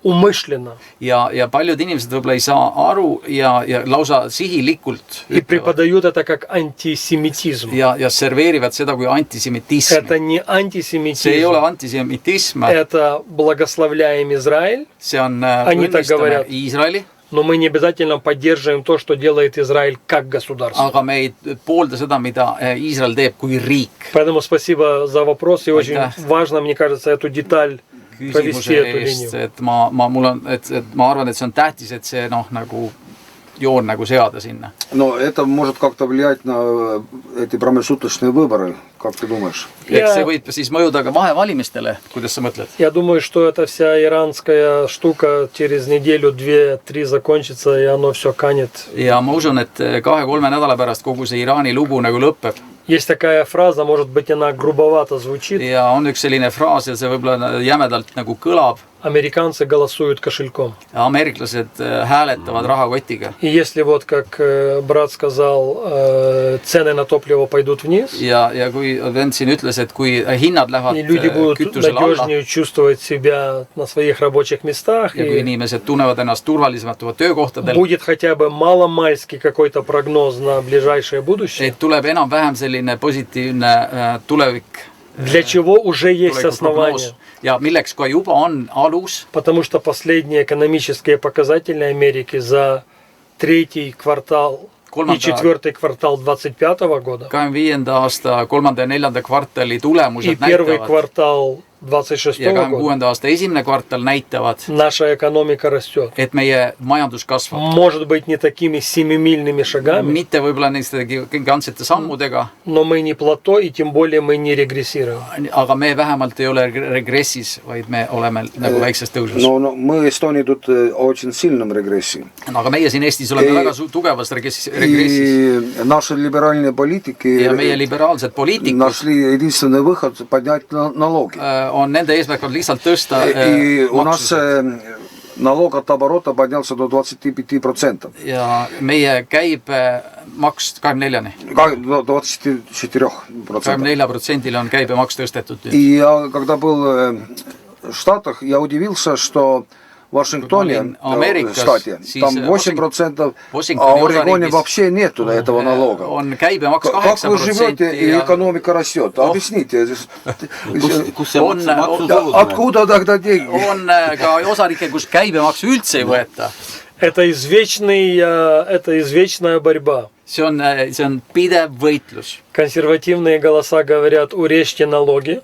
[SPEAKER 1] умышленно.
[SPEAKER 4] Ja paljud inimesed võib-olla ei saa aru ja lausa sihilikult
[SPEAKER 1] И преподают это как антисемитизм.
[SPEAKER 4] ja serveerivad seda kui antisemitismi.
[SPEAKER 1] Это не
[SPEAKER 4] See ei
[SPEAKER 1] антисемитизм,
[SPEAKER 4] ole antisemitism,
[SPEAKER 1] это благословляем Израиль,
[SPEAKER 4] see on
[SPEAKER 1] Они так
[SPEAKER 4] õnnistame
[SPEAKER 1] говорят.
[SPEAKER 4] Iisraeli,
[SPEAKER 1] но мы не обязательно поддерживаем то, что делает Израиль как государство.
[SPEAKER 4] aga me ei poolda seda, mida Iisrael teeb kui riik.
[SPEAKER 1] Поэтому спасибо за вопрос, и очень важно, мне кажется, эту деталь провести,
[SPEAKER 4] küsimuse
[SPEAKER 1] эту
[SPEAKER 4] eest,
[SPEAKER 1] линию.
[SPEAKER 4] et ma arvan, et see on tähtis, et see nagu joon nagu seada sinna.
[SPEAKER 3] Но это может как-то влиять на эти промежуточные выборы, как ты думаешь?
[SPEAKER 4] Eks see võib siis mõjuda ka vahevalimistele, kuidas sa mõtled?
[SPEAKER 1] Я думаю, что эта вся иранская штука через неделю, 2-3 закончится, и оно все канет.
[SPEAKER 4] Ja ma usun, et 2-3 nädala pärast kogu see Iraani lugu nagu lõpeb.
[SPEAKER 1] Есть такая фраза, может быть, она грубовато звучит,
[SPEAKER 4] Ja on üks selline fraas ja see võib-olla jämedalt nagu kõlab,
[SPEAKER 1] американцы голосуют кошельком.
[SPEAKER 4] Ameeriklased hääletavad rahakotiga.
[SPEAKER 1] И если вот, как брат сказал, цены на топливо пойдут вниз,
[SPEAKER 4] Ja kui vend siin ütles, et kui hinnad lähevad
[SPEAKER 1] и люди будут
[SPEAKER 4] kütusele alla
[SPEAKER 1] надежнее чувствовать себя на своих рабочих местах,
[SPEAKER 4] ja kui
[SPEAKER 1] и
[SPEAKER 4] inimesed tunnevad ennast turvalisemalt oma töökohtadel,
[SPEAKER 1] будет хотя бы маломальский какой-то прогноз на ближайшее будущее,
[SPEAKER 4] et tuleb enam-vähem selline positiivne tulevik,
[SPEAKER 1] для чего уже есть основания.
[SPEAKER 4] ja milleks ka juba on alus,
[SPEAKER 1] Потому что последние экономические показатели Америки за третий квартал и четвертый квартал 2025 года
[SPEAKER 4] 25. aasta 3. ja 4. kvartali
[SPEAKER 1] и
[SPEAKER 4] tulemused
[SPEAKER 1] первый
[SPEAKER 4] näitavad
[SPEAKER 1] квартал 26
[SPEAKER 4] ja
[SPEAKER 1] года
[SPEAKER 4] 26. aasta esimene kvartal näitavad,
[SPEAKER 1] наша экономика растет.
[SPEAKER 4] et meie majandus kasvab.
[SPEAKER 1] Может быть, не такими семимильными шагами,
[SPEAKER 4] Mitte võib-olla nende gigantsete sammudega,
[SPEAKER 1] но мы не плато и тем более мы не регрессируем.
[SPEAKER 4] aga me vähemalt ei ole regressis, vaid me oleme nagu väikses tõusus.
[SPEAKER 3] No мы Эстонии тут очень сильном регрессии.
[SPEAKER 4] Aga meie siin Eestis oleme väga tugevas regressis
[SPEAKER 3] И наши либеральные политики
[SPEAKER 4] ja meie liberaalsed poliitikud
[SPEAKER 3] нашли единственный выход поднять налоги.
[SPEAKER 4] on nende eesmärk on lihtsalt tõsta
[SPEAKER 3] И у нас
[SPEAKER 4] maksusid.
[SPEAKER 3] налог от оборота поднялся до 25%.
[SPEAKER 4] Ja meie käibemaks 24-ni.
[SPEAKER 3] До 24%.
[SPEAKER 4] 24%-le on käibemaks tõstetud nüüd.
[SPEAKER 3] И я, когда был в Штатах, я удивился, что в Вашингтоне, в штате, там 8%, а в Орегоне вообще нету этого налога.
[SPEAKER 4] On käibemaks 8%.
[SPEAKER 3] Как вы живете и экономика растет? Объясните. Откуда тогда деньги?
[SPEAKER 4] On ka osariike, kus käibemaksu üldse ei võeta.
[SPEAKER 1] Это извечная борьба.
[SPEAKER 4] See on pidev võitlus.
[SPEAKER 1] Консервативные голоса говорят, урежьте налоги.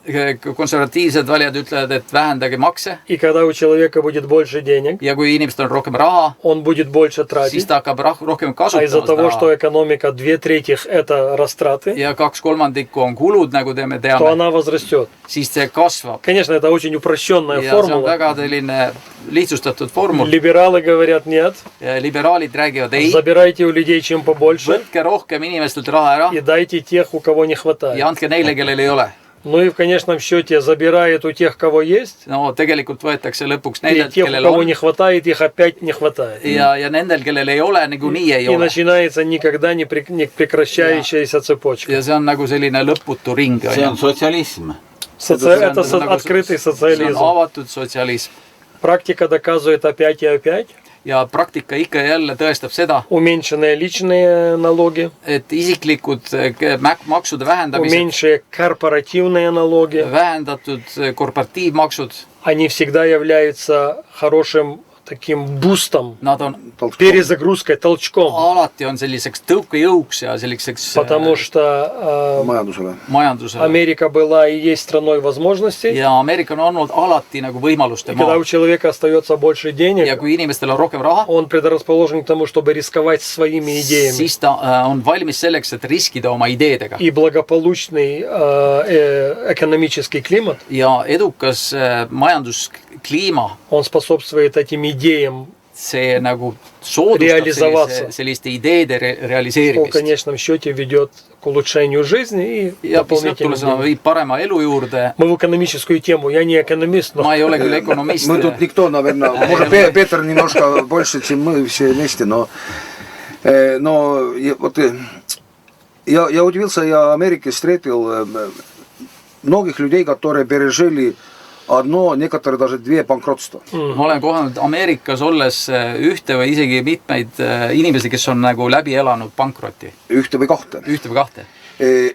[SPEAKER 4] Konservatiivsed valijad ütlevad, et vähendage makse.
[SPEAKER 1] И когда у человека будет больше денег,
[SPEAKER 4] Ja kui inimestel on rohkem raha,
[SPEAKER 1] он будет больше
[SPEAKER 4] siis
[SPEAKER 1] тратить.
[SPEAKER 4] ta hakkab rohkem
[SPEAKER 1] А из-за
[SPEAKER 4] kasutama
[SPEAKER 1] того,
[SPEAKER 4] seda
[SPEAKER 1] что
[SPEAKER 4] raha.
[SPEAKER 1] экономика 2/3 это растраты,
[SPEAKER 4] Ja 2/3 on kulud, nagu me
[SPEAKER 1] то
[SPEAKER 4] teame,
[SPEAKER 1] она возрастет.
[SPEAKER 4] siis see kasvab.
[SPEAKER 1] Конечно, это очень упрощенная
[SPEAKER 4] Ja see on
[SPEAKER 1] формула.
[SPEAKER 4] väga selline lihtsustatud formul.
[SPEAKER 1] Либералы говорят нет,
[SPEAKER 4] Liberaalid räägivad ei,
[SPEAKER 1] забирайте у людей чем побольше
[SPEAKER 4] võtke rohkem inimestelt raha ära
[SPEAKER 1] и дайте тех, у кого не хватает.
[SPEAKER 4] ja andke neile, kellel ei ole.
[SPEAKER 1] Ну и в конечном счете забирает у тех, кого есть,
[SPEAKER 4] No tegelikult võetakse lõpuks
[SPEAKER 1] и
[SPEAKER 4] neile,
[SPEAKER 1] тех, у
[SPEAKER 4] kellel
[SPEAKER 1] кого
[SPEAKER 4] on
[SPEAKER 1] не хватает, их опять не хватает.
[SPEAKER 4] ja nendel, kellel ei ole, niikuinii ei
[SPEAKER 1] И
[SPEAKER 4] ole.
[SPEAKER 1] начинается никогда не прекращающаяся цепочка.
[SPEAKER 4] Ja see on nagu selline lõputu ring.
[SPEAKER 2] see on sotsialism.
[SPEAKER 1] Это открытый
[SPEAKER 4] See on
[SPEAKER 1] социализм.
[SPEAKER 4] avatud sotsialism.
[SPEAKER 1] Практика доказывает опять и опять.
[SPEAKER 4] Ja praktika ikka ja jälle tõestab seda,
[SPEAKER 1] Уменьшенные личные налоги,
[SPEAKER 4] et isiklikud maksude vähendamised,
[SPEAKER 1] уменьшие корпоративные налоги,
[SPEAKER 4] vähendatud korporatiivmaksud,
[SPEAKER 1] они всегда являются хорошим таким бустом,
[SPEAKER 4] nad on
[SPEAKER 1] перезагрузкой, толчком.
[SPEAKER 4] alati on selliseks tõukejõuks ja selliseks
[SPEAKER 1] Потому что
[SPEAKER 4] majandusele.
[SPEAKER 1] Америка была и есть страной возможностей.
[SPEAKER 4] Ja Ameerika on olnud alati nagu võimaluste
[SPEAKER 1] И когда
[SPEAKER 4] maa.
[SPEAKER 1] у человека остается больше
[SPEAKER 4] Ja
[SPEAKER 1] денег,
[SPEAKER 4] kui inimestel on rohkem raha,
[SPEAKER 1] он предрасположен к тому, чтобы рисковать своими идеями.
[SPEAKER 4] siis ta on valmis selleks, et riskida oma ideedega.
[SPEAKER 1] И благополучный экономический климат,
[SPEAKER 4] Ja edukas majanduskliima,
[SPEAKER 1] он способствует этим идеям
[SPEAKER 4] see nagu soodustab selliste ideede
[SPEAKER 1] в
[SPEAKER 4] realiseerimist.
[SPEAKER 1] конечном счете ведет к улучшению жизни и
[SPEAKER 4] Ja mis
[SPEAKER 1] дополнительным
[SPEAKER 4] lõputusena
[SPEAKER 1] деньгам.
[SPEAKER 4] viib parema elu juurde.
[SPEAKER 1] Мы в экономическую тему, я не экономист, но
[SPEAKER 4] Ma ei ole küll ökonomist.
[SPEAKER 3] Мы тут никто, наверное, может, Петр немножко больше, чем мы все вместе, но вот я удивился, я в Америке встретил многих людей, которые пережили одно, некоторые даже две банкротства.
[SPEAKER 4] Ma olen kohanud Ameerikas olles ühte või isegi mitmeid inimesi, kes on nagu läbi elanud pankroti.
[SPEAKER 3] Ühte või kahte.
[SPEAKER 4] Ühte või kahte.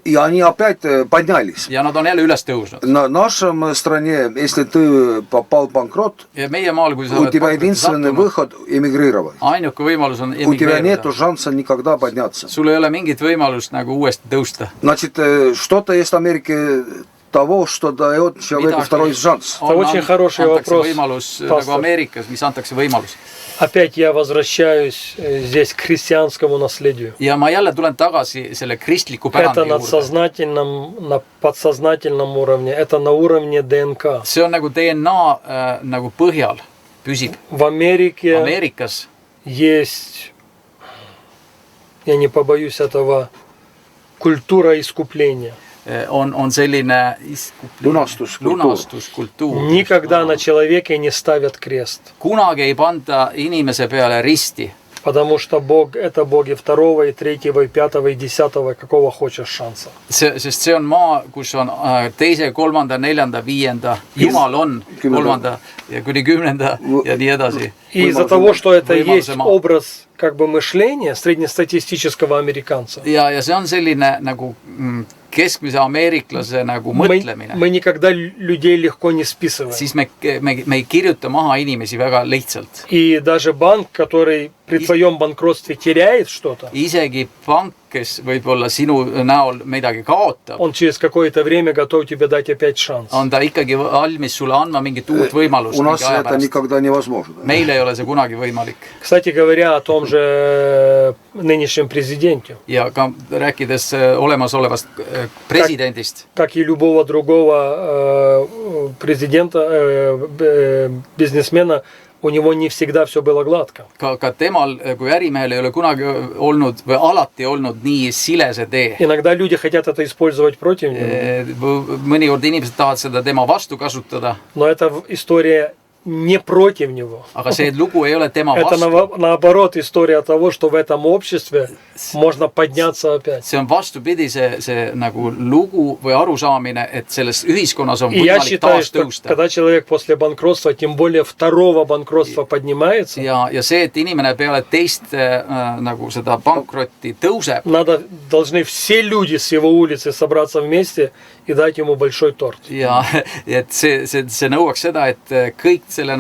[SPEAKER 3] И они опять поднялись.
[SPEAKER 4] Ja nad on jälle üles tõusnud.
[SPEAKER 3] На нашем стране, если ты попал в банкрот,
[SPEAKER 4] Ja meie maal, kui sa
[SPEAKER 3] у тебя единственный выход эмигрировать.
[SPEAKER 4] ainuke võimalus on
[SPEAKER 3] У тебя нету
[SPEAKER 4] emigreeruda.
[SPEAKER 3] шанса никогда подняться.
[SPEAKER 4] Sul ei ole mingit võimalust nagu uuesti tõusta.
[SPEAKER 3] Значит, что-то есть в Америке того, что дает человеку второй шанс.
[SPEAKER 1] Это очень хороший вопрос,
[SPEAKER 4] Võimalus
[SPEAKER 1] Pastor.
[SPEAKER 4] nagu Ameerikas, mis antakse võimalus.
[SPEAKER 1] опять я возвращаюсь здесь к христианскому наследию.
[SPEAKER 4] Ja ma jälle tulen tagasi selle kristliku
[SPEAKER 1] Это
[SPEAKER 4] pärandi
[SPEAKER 1] на
[SPEAKER 4] juurde.
[SPEAKER 1] на подсознательном уровне, это на уровне ДНК.
[SPEAKER 4] See on nagu DNA nagu põhjal püsib.
[SPEAKER 1] В Америке
[SPEAKER 4] Ameerikas
[SPEAKER 1] есть, я не побоюсь этого, культура искупления.
[SPEAKER 4] on selline lunastuskultuur.
[SPEAKER 1] Никогда на человеке не ставят крест.
[SPEAKER 4] Kunagi ei panda inimese peale risti.
[SPEAKER 1] Потому что Бог – это боги второго, и третьего, и пятого, и десятого, какого хочешь шанса.
[SPEAKER 4] Sest see on maa, kus on teise, kolmanda, neljanda, viienda. Jumal on kolmanda ja kuni 10. ja nii edasi.
[SPEAKER 1] И из-за того, что это есть образ как бы мышления среднестатистического американца.
[SPEAKER 4] Ja see on selline nagu keskmise ameeriklase nagu mõtlemine.
[SPEAKER 1] Мы никогда людей легко не списываем.
[SPEAKER 4] Siis me ei kirjuta maha inimesi väga lihtsalt.
[SPEAKER 1] И даже банк, который при своем банкротстве теряет что-то,
[SPEAKER 4] isegi pank, kes võib-olla sinu näol midagi kaotab,
[SPEAKER 1] он через какое-то время готов тебе дать опять шанс.
[SPEAKER 4] on ta ikkagi valmis sulle andma mingit uut võimalust.
[SPEAKER 3] У нас это никогда невозможно.
[SPEAKER 4] Meil ei ole see kunagi võimalik.
[SPEAKER 1] Кстати говоря, о том же нынешнем президенте.
[SPEAKER 4] Ja ka rääkides olemasolevast presidendist.
[SPEAKER 1] Как и любого другого президента, бизнесмена, у него не всегда все было гладко.
[SPEAKER 4] Ka temal kui ärimehel ei ole kunagi olnud või alati olnud nii silese tee.
[SPEAKER 1] Иногда люди хотят это использовать против него.
[SPEAKER 4] Mõnikord inimesed tahavad seda tema vastu kasutada.
[SPEAKER 1] Но это история не против него.
[SPEAKER 4] Aga see lugu ei ole tema
[SPEAKER 1] Это
[SPEAKER 4] vastu.
[SPEAKER 1] наоборот история того, что в этом обществе можно подняться опять.
[SPEAKER 4] See on vastupidi, see nagu lugu või arusaamine, et selles ühiskonnas on
[SPEAKER 1] И я
[SPEAKER 4] võimalik
[SPEAKER 1] считаю,
[SPEAKER 4] taas
[SPEAKER 1] что
[SPEAKER 4] tõusta.
[SPEAKER 1] когда человек после банкротства, тем более второго банкротства поднимается,
[SPEAKER 4] Ja see, et inimene peale teist nagu seda pankrotti tõuseb,
[SPEAKER 1] должны все люди с его улицы собраться вместе и дать ему большой торт.
[SPEAKER 4] ja et see nõuaks seda, et kõik selle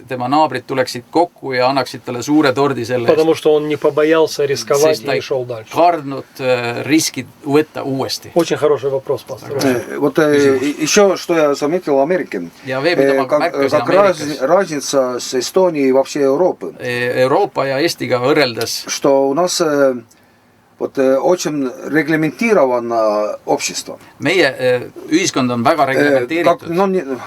[SPEAKER 4] tema naabrid tuleksid kokku ja annaksid talle suure tordi selle
[SPEAKER 1] Потому что он не побоялся рисковать и
[SPEAKER 4] ei
[SPEAKER 1] шел дальше.
[SPEAKER 4] karnud riskid võtta uuesti.
[SPEAKER 1] Очень хороший вопрос, пастор.
[SPEAKER 3] Вот еще, что я заметил в Америке,
[SPEAKER 4] Ja veel, mida ma märkasin
[SPEAKER 3] как
[SPEAKER 4] Ameerikas.
[SPEAKER 3] разница с Эстонией и вообще Европы,
[SPEAKER 4] Euroopa ja Eestiga võrreldes,
[SPEAKER 3] что у нас вот очень регламентировано общество.
[SPEAKER 4] meie ühiskond on väga reglementeeritud.
[SPEAKER 3] Ну,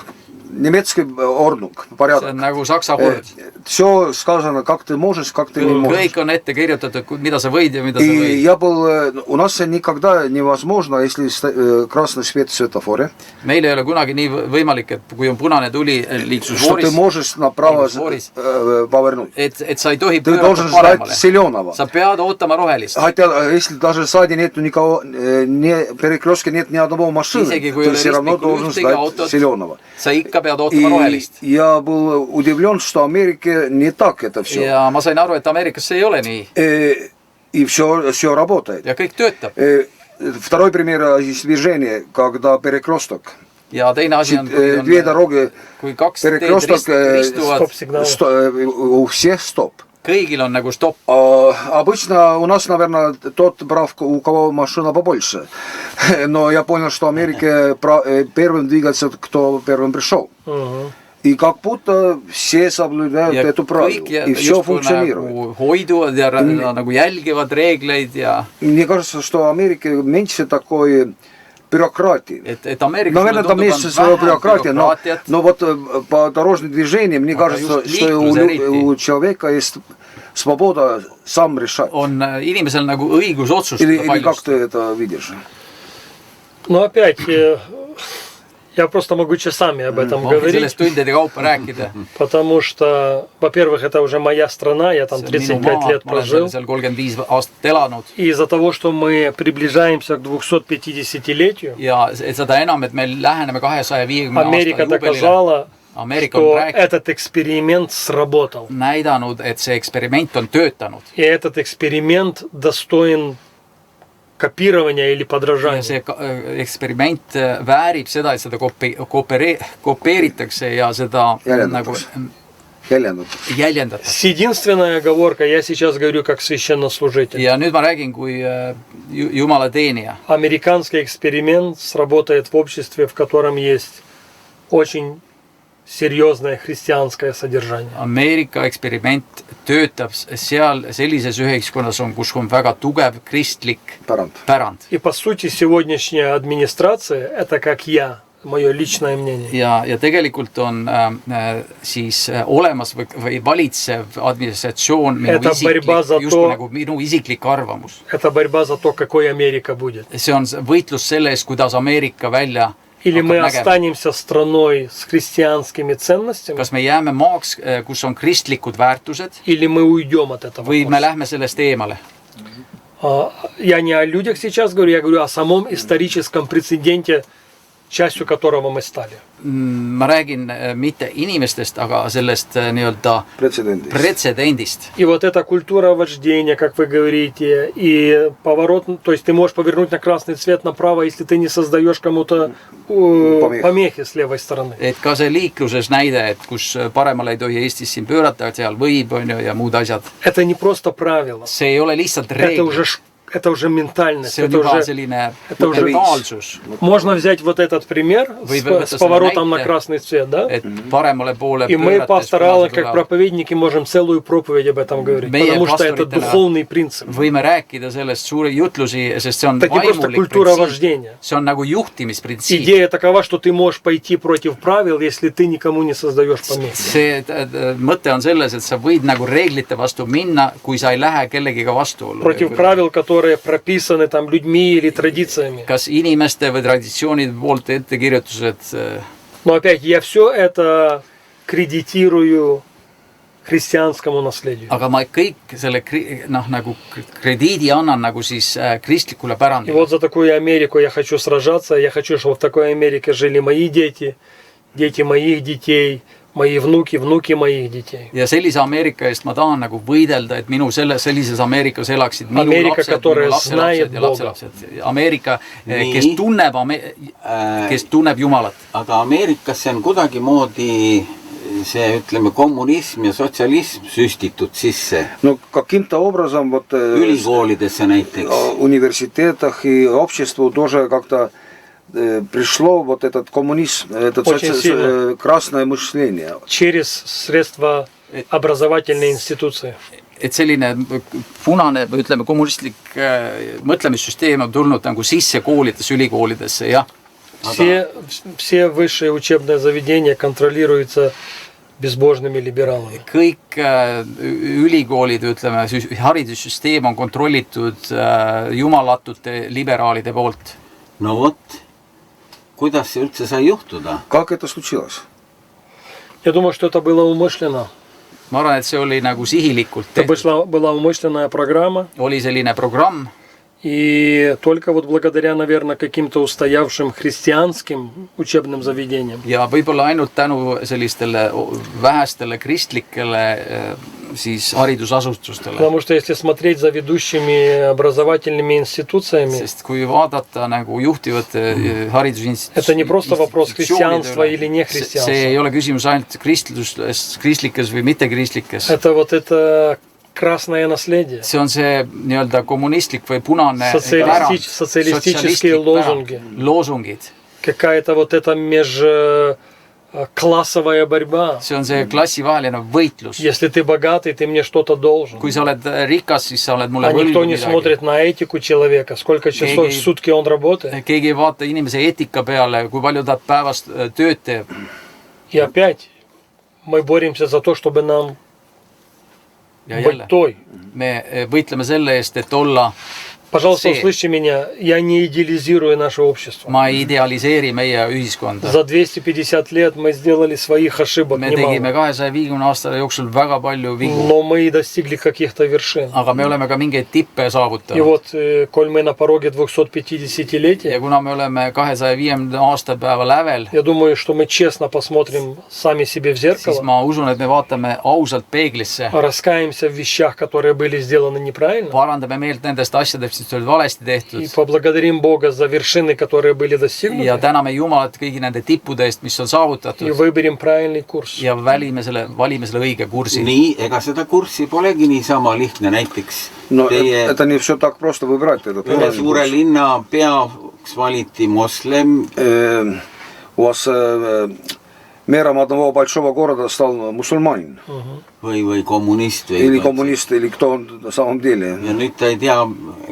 [SPEAKER 3] немецкий ordnung,
[SPEAKER 4] See
[SPEAKER 3] порядок.
[SPEAKER 4] on nagu saksa kord.
[SPEAKER 3] Все сказано, как ты можешь, как ты не можешь.
[SPEAKER 4] Kõik on ette kirjutatud, mida sa võid ja mida sa
[SPEAKER 3] И
[SPEAKER 4] võid.
[SPEAKER 3] я был, у нас никогда невозможно, если красный свет в светофоре,
[SPEAKER 4] Meil ei ole kunagi nii võimalik, et kui on punane tuli
[SPEAKER 3] что ты
[SPEAKER 4] liiklusvooris,
[SPEAKER 3] можешь направо
[SPEAKER 4] liiklusvooris,
[SPEAKER 3] повернуть.
[SPEAKER 4] et sa ei tohi
[SPEAKER 3] Ты
[SPEAKER 4] pöörata
[SPEAKER 3] должен ждать
[SPEAKER 4] paremale.
[SPEAKER 3] зеленого.
[SPEAKER 4] Sa pead ootama rohelist.
[SPEAKER 3] Хотя, если даже сзади нету никого, перекрестке нет ни одного машины,
[SPEAKER 4] Isegi kui
[SPEAKER 3] ты
[SPEAKER 4] ei ole
[SPEAKER 3] все равно
[SPEAKER 4] ristmikul
[SPEAKER 3] должен
[SPEAKER 4] ühtegi
[SPEAKER 3] ждать
[SPEAKER 4] autot,
[SPEAKER 3] зеленого.
[SPEAKER 4] sa ikka pead ootama rohelist.
[SPEAKER 3] И я был удивлен, что в Америке не так это все.
[SPEAKER 4] Ja ma sain aru, et Ameerikas see ei ole nii.
[SPEAKER 3] И все работает.
[SPEAKER 4] Ja kõik töötab.
[SPEAKER 3] Второй пример из движения, когда перекресток.
[SPEAKER 4] Ja teine asi on,
[SPEAKER 3] Две дороги,
[SPEAKER 4] kui kaks teed
[SPEAKER 3] перекресток,
[SPEAKER 4] ristuvad,
[SPEAKER 3] у всех стоп.
[SPEAKER 4] kõigil on nagu stopp.
[SPEAKER 3] Обычно у нас, наверное, тот прав, у кого машина побольше. Но я понял, что в Америке первым двигается, кто первым пришел. И как будто все соблюдают эту правилу. И все функционирует.
[SPEAKER 4] Nagu hoiduvad ja nagu jälgivad reegleid ja...
[SPEAKER 3] Мне кажется, что в Америке меньше такой бюрократии. Наверное, там есть своя бюрократия, но вот по дорожным движениям, мне кажется, что у человека есть свобода сам решать.
[SPEAKER 4] On inimesel nagu õigus otsustada
[SPEAKER 3] Или как ты это видишь?
[SPEAKER 1] Но опять, я просто могу часами об этом говорить. Потому что, во-первых, это уже моя страна, я там 35 лет прожил. И из-за того, что мы приближаемся к 250-летию, Америка доказала, что этот эксперимент сработал. И этот эксперимент достоин копирования или подражания.
[SPEAKER 4] See eksperiment väärib seda, et seda kopeeritakse ja seda nagu jäljendatakse.
[SPEAKER 1] Единственная оговорка, я сейчас говорю как священнослужитель.
[SPEAKER 4] Ja nüüd ma räägin kui Jumala teenija.
[SPEAKER 1] Американский эксперимент сработает в обществе, в котором есть очень серьезное христианское содержание.
[SPEAKER 4] Ameerika eksperiment töötab seal sellises ühiskonnas, kus on väga tugev kristlik pärand.
[SPEAKER 1] И по сути сегодняшняя администрация, это как я, Mое lичное мнение.
[SPEAKER 4] Ja tegelikult on siis olemas või valitsev administratsioon minu isiklik arvamus.
[SPEAKER 1] Это борьба за то, какой Америка будет.
[SPEAKER 4] See on võitlus selle eest, kuidas Ameerika välja
[SPEAKER 1] Или мы останемся страной с христианскими ценностями,
[SPEAKER 4] kas me jääme maaks, kus on kristlikud väärtused,
[SPEAKER 1] или мы уйдем от этого.
[SPEAKER 4] Või me lähme sellest eemale.
[SPEAKER 1] Я не о людях сейчас говорю, я говорю о самом историческом прецеденте, частью которого мы стали.
[SPEAKER 4] Ma räägin mitte inimestest, aga sellest nii-öelda прецедентist.
[SPEAKER 1] И вот эта культура вождения, как вы говорите, и поворот, то есть ты можешь повернуть на красный цвет направо, если ты не создаешь кому-то помехи с левой стороны.
[SPEAKER 4] Et ka see liikluses näide, et kus paremale ei tohi Eestis siin pöörata, seal võib, on ju, ja muud asjad.
[SPEAKER 1] Это не просто правило.
[SPEAKER 4] See ei ole lihtsalt reegel.
[SPEAKER 1] Это уже ментальность,
[SPEAKER 4] это уже mentaalsus.
[SPEAKER 1] Можно взять вот этот пример с поворотом на красный цвет, да? И мы, пасторалы, как проповедники, можем целую проповедь об этом говорить, потому что это духовный принцип.
[SPEAKER 4] Võime rääkida sellest suuri jutlusi, sest see on
[SPEAKER 1] vaimulik printsiip.
[SPEAKER 4] See on nagu juhtimisprintsiip.
[SPEAKER 1] Идея такова, что ты можешь пойти против правил, если ты никому не создаешь помехи.
[SPEAKER 4] See mõte on selles, et sa võid nagu reeglite vastu minna, kui sa ei lähe kellegiga vastuollu.
[SPEAKER 1] Против правил, которые прописаны там людьми или традициями.
[SPEAKER 4] Kas inimeste või traditsioonide poolt ettekirjutused.
[SPEAKER 1] Но опять, я все это кредитирую христианскому наследию.
[SPEAKER 4] Aga ma kõik selle nagu krediidi annan nagu siis kristlikule pärandile.
[SPEAKER 1] И вот за такую Америку я хочу сражаться. Я хочу, чтобы в такой Америке жили мои дети, дети моих детей, мои внуки, внуки моих детей.
[SPEAKER 4] Ja sellise Ameerika eest ma tahan nagu võidelda, et minu sellises Ameerikas elaksid minu
[SPEAKER 1] Amerika,
[SPEAKER 4] lapsed ja lapselapsed. Ameerika, kes tunneb Jumalat.
[SPEAKER 2] Aga Ameerikasse on kuidagimoodi see, ütleme, kommunism ja sotsialism süstitud sisse.
[SPEAKER 3] No каким-то образом вот
[SPEAKER 2] ülikoolidesse näiteks.
[SPEAKER 3] Университетах и обществу тоже как-то пришло вот этот коммунизм, это красное мышление.
[SPEAKER 1] Через средства образовательной институции.
[SPEAKER 4] Et selline punane, või ütleme, kommunistlik mõtlemissüsteem on tulnud nagu sisse koolidesse, ülikoolidesse, jah.
[SPEAKER 1] Все высшие учебные заведения контролируются безбожными либералами.
[SPEAKER 4] Kõik ülikoolid, ütleme, haridussüsteem on kontrollitud jumalatute liberaalide poolt.
[SPEAKER 2] No vot. Kuidas see üldse sai juhtuda?
[SPEAKER 3] Как это случилось?
[SPEAKER 1] Я думаю, что это было умышленно.
[SPEAKER 4] Ma arvan, et see oli nagu sihilikult
[SPEAKER 1] tehtud. Была умышленная программа.
[SPEAKER 4] Oli selline programm.
[SPEAKER 1] И только вот благодаря, наверное, каким-то устоявшим христианским учебным заведениям.
[SPEAKER 4] Ja võib-olla ainult tänu sellistele vähestele kristlikele siis haridusasutustele.
[SPEAKER 1] Потому что если смотреть за ведущими образовательными институциями,
[SPEAKER 4] sest kui vaadata nagu juhtivate haridusinstitutsioonide,
[SPEAKER 1] это не просто вопрос христианства или не христианства.
[SPEAKER 4] See ei ole küsimus ainult kristlikes või mitte kristlikes.
[SPEAKER 1] Это вот это красное наследие.
[SPEAKER 4] See on see nii-öelda kommunistlik või punane
[SPEAKER 1] социалистические лозунги.
[SPEAKER 4] Loosungid.
[SPEAKER 1] Какая-то вот эта межклассовая борьба.
[SPEAKER 4] See on see klassivaheline võitlus.
[SPEAKER 1] Если ты богатый, ты мне что-то должен.
[SPEAKER 4] Kui sa oled rikas, siis sa oled mulle
[SPEAKER 1] võlgu midagi. Никто не смотрит на этику человека, сколько часов в сутки он работает.
[SPEAKER 4] Keegi ei vaata inimese eetika peale, kui palju ta päevast tööd teeb.
[SPEAKER 1] И опять мы боремся за то, чтобы нам быть той.
[SPEAKER 4] Me võitleme selle eest, et olla
[SPEAKER 1] Пожалуйста, услышьте меня, я не идеализирую наше общество.
[SPEAKER 4] Ma ei idealiseeri meie ühiskonda.
[SPEAKER 1] За 250 лет мы сделали своих ошибок
[SPEAKER 4] немало. Me tegime 250 aasta jooksul väga palju vigu.
[SPEAKER 1] Но мы и достигли каких-то вершин.
[SPEAKER 4] Aga me oleme ka mingeid tippe saavutanud.
[SPEAKER 1] И вот, коль мы на пороге 250-летия,
[SPEAKER 4] ja kuna me oleme 250 aastapäeva lävel,
[SPEAKER 1] я думаю, что мы честно посмотрим сами себе в зеркало.
[SPEAKER 4] Siis ma usun, et me vaatame ausalt peeglisse.
[SPEAKER 1] Раскаемся в вещах, которые были сделаны неправильно.
[SPEAKER 4] Parandame meelt nendest asjadest, mis olid valesti tehtud.
[SPEAKER 1] И поблагодарим Бога за вершины, которые были достигнуты.
[SPEAKER 4] Ja täname Jumalat kõigi nende tippude eest, mis on saavutatud.
[SPEAKER 1] И выберем правильный курс.
[SPEAKER 4] Ja valime selle õige kursi.
[SPEAKER 2] Nii, ega seda kurssi polegi niisama lihtne, näiteks.
[SPEAKER 3] No, это не все так просто выбрать.
[SPEAKER 2] Ühe suure linna peaks valiti moslem.
[SPEAKER 3] У вас мэром одного большого города стал мусульманин.
[SPEAKER 2] või kommunist või
[SPEAKER 3] Или коммунист, или кто он на самом деле.
[SPEAKER 2] ja nüüd ta ei tea,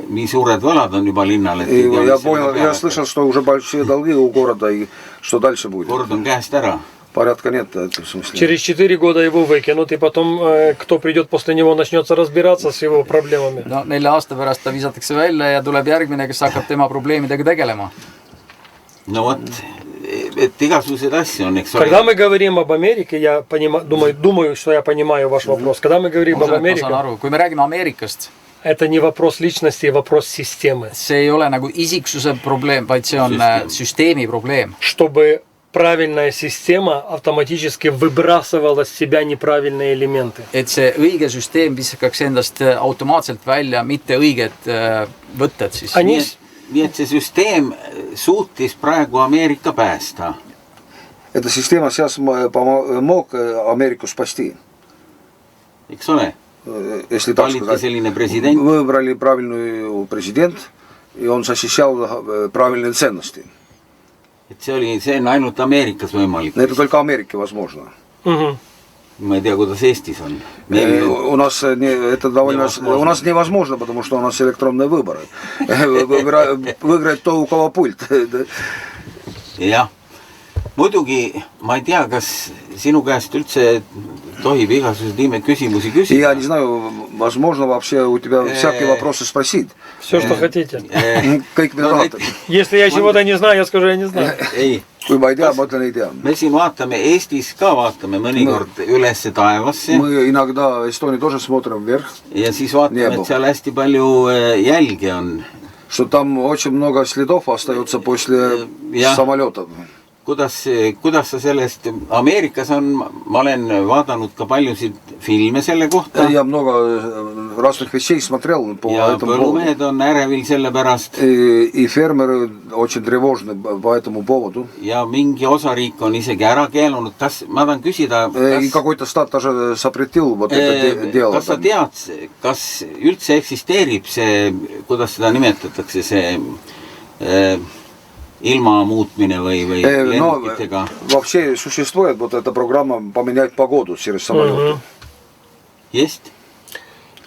[SPEAKER 2] nii suured võlad on juba linnal, et
[SPEAKER 3] И я понял, я слышал, что уже большие долги у города, и что дальше будет.
[SPEAKER 2] kord on käest ära.
[SPEAKER 3] Порядка нет, это в смысле.
[SPEAKER 1] Через 4 года его выкинут, и потом кто придет после него, начнется разбираться с его проблемами.
[SPEAKER 4] no 4 aasta pärast ta visatakse välja ja tuleb järgmine, kes hakkab tema probleemidega tegelema.
[SPEAKER 2] no vot, et igasuguseid asju on, eks
[SPEAKER 1] Когда мы говорим об Америке, я думаю, что я понимаю ваш вопрос. Когда мы говорим об Америке,
[SPEAKER 4] kui me räägime Ameerikast,
[SPEAKER 1] это не вопрос личности, вопрос системы.
[SPEAKER 4] see ei ole nagu isiksuse probleem, vaid see on süsteemi probleem.
[SPEAKER 1] Чтобы правильная система автоматически выбрасывала с себя неправильные элементы.
[SPEAKER 4] Et see õige süsteem viskaks endast automaatselt välja mitte õiged võtted siis.
[SPEAKER 2] nii et see süsteem suutis praegu Ameerika päästa.
[SPEAKER 3] Эта система сейчас помог Америку спасти.
[SPEAKER 2] Eks ole?
[SPEAKER 3] Если так сказать.
[SPEAKER 2] Selline president.
[SPEAKER 3] Выбрали правильный президент, и он защищал правильные ценности.
[SPEAKER 2] Et see on ainult Ameerikas võimalik.
[SPEAKER 3] Это только в Америке возможно.
[SPEAKER 2] Ma ei tea, kuidas Eestis on.
[SPEAKER 3] У нас это довольно у нас невозможно, потому что у нас электронные выборы. Выиграет то, у кого пульт.
[SPEAKER 2] jah, muidugi ma ei tea, kas sinu käest üldse tohib igasuguseid küsimusi küsida.
[SPEAKER 3] Я не знаю, возможно вообще у тебя всякие вопросы спросить.
[SPEAKER 1] Все, что хотите.
[SPEAKER 3] Kõik mida tahate.
[SPEAKER 1] Если я чего-то не знаю, я скажу, я не знаю.
[SPEAKER 2] ei.
[SPEAKER 3] Kui ma ei tea, ma ütlen ei tea.
[SPEAKER 2] Me siin vaatame, Eestis ka vaatame mõnikord ülesse taevasse.
[SPEAKER 3] Мы иногда в Эстонии тоже смотрим вверх.
[SPEAKER 2] Ja siis vaatame, et seal hästi palju jälge on.
[SPEAKER 3] Что там очень много следов остается после самолетов.
[SPEAKER 2] Kuidas sa sellest, Ameerikas on, ma olen vaadanud ka paljusid filme selle kohta.
[SPEAKER 3] Я много разных вещей смотрел по этому поводу.
[SPEAKER 2] Ja põllumehed on ärevil selle pärast.
[SPEAKER 3] И фермеры очень тревожны по этому поводу.
[SPEAKER 2] Ja mingi osariik on isegi ära keelunud. Ma tahan küsida,
[SPEAKER 3] И какой-то штат даже запретил вот это дело.
[SPEAKER 2] Kas sa tead, kas üldse eksisteerib see, kuidas seda nimetatakse, see ilma muutmine või lennukitega?
[SPEAKER 3] Вообще существует вот эта программа поменять погоду через самолеты.
[SPEAKER 2] Есть?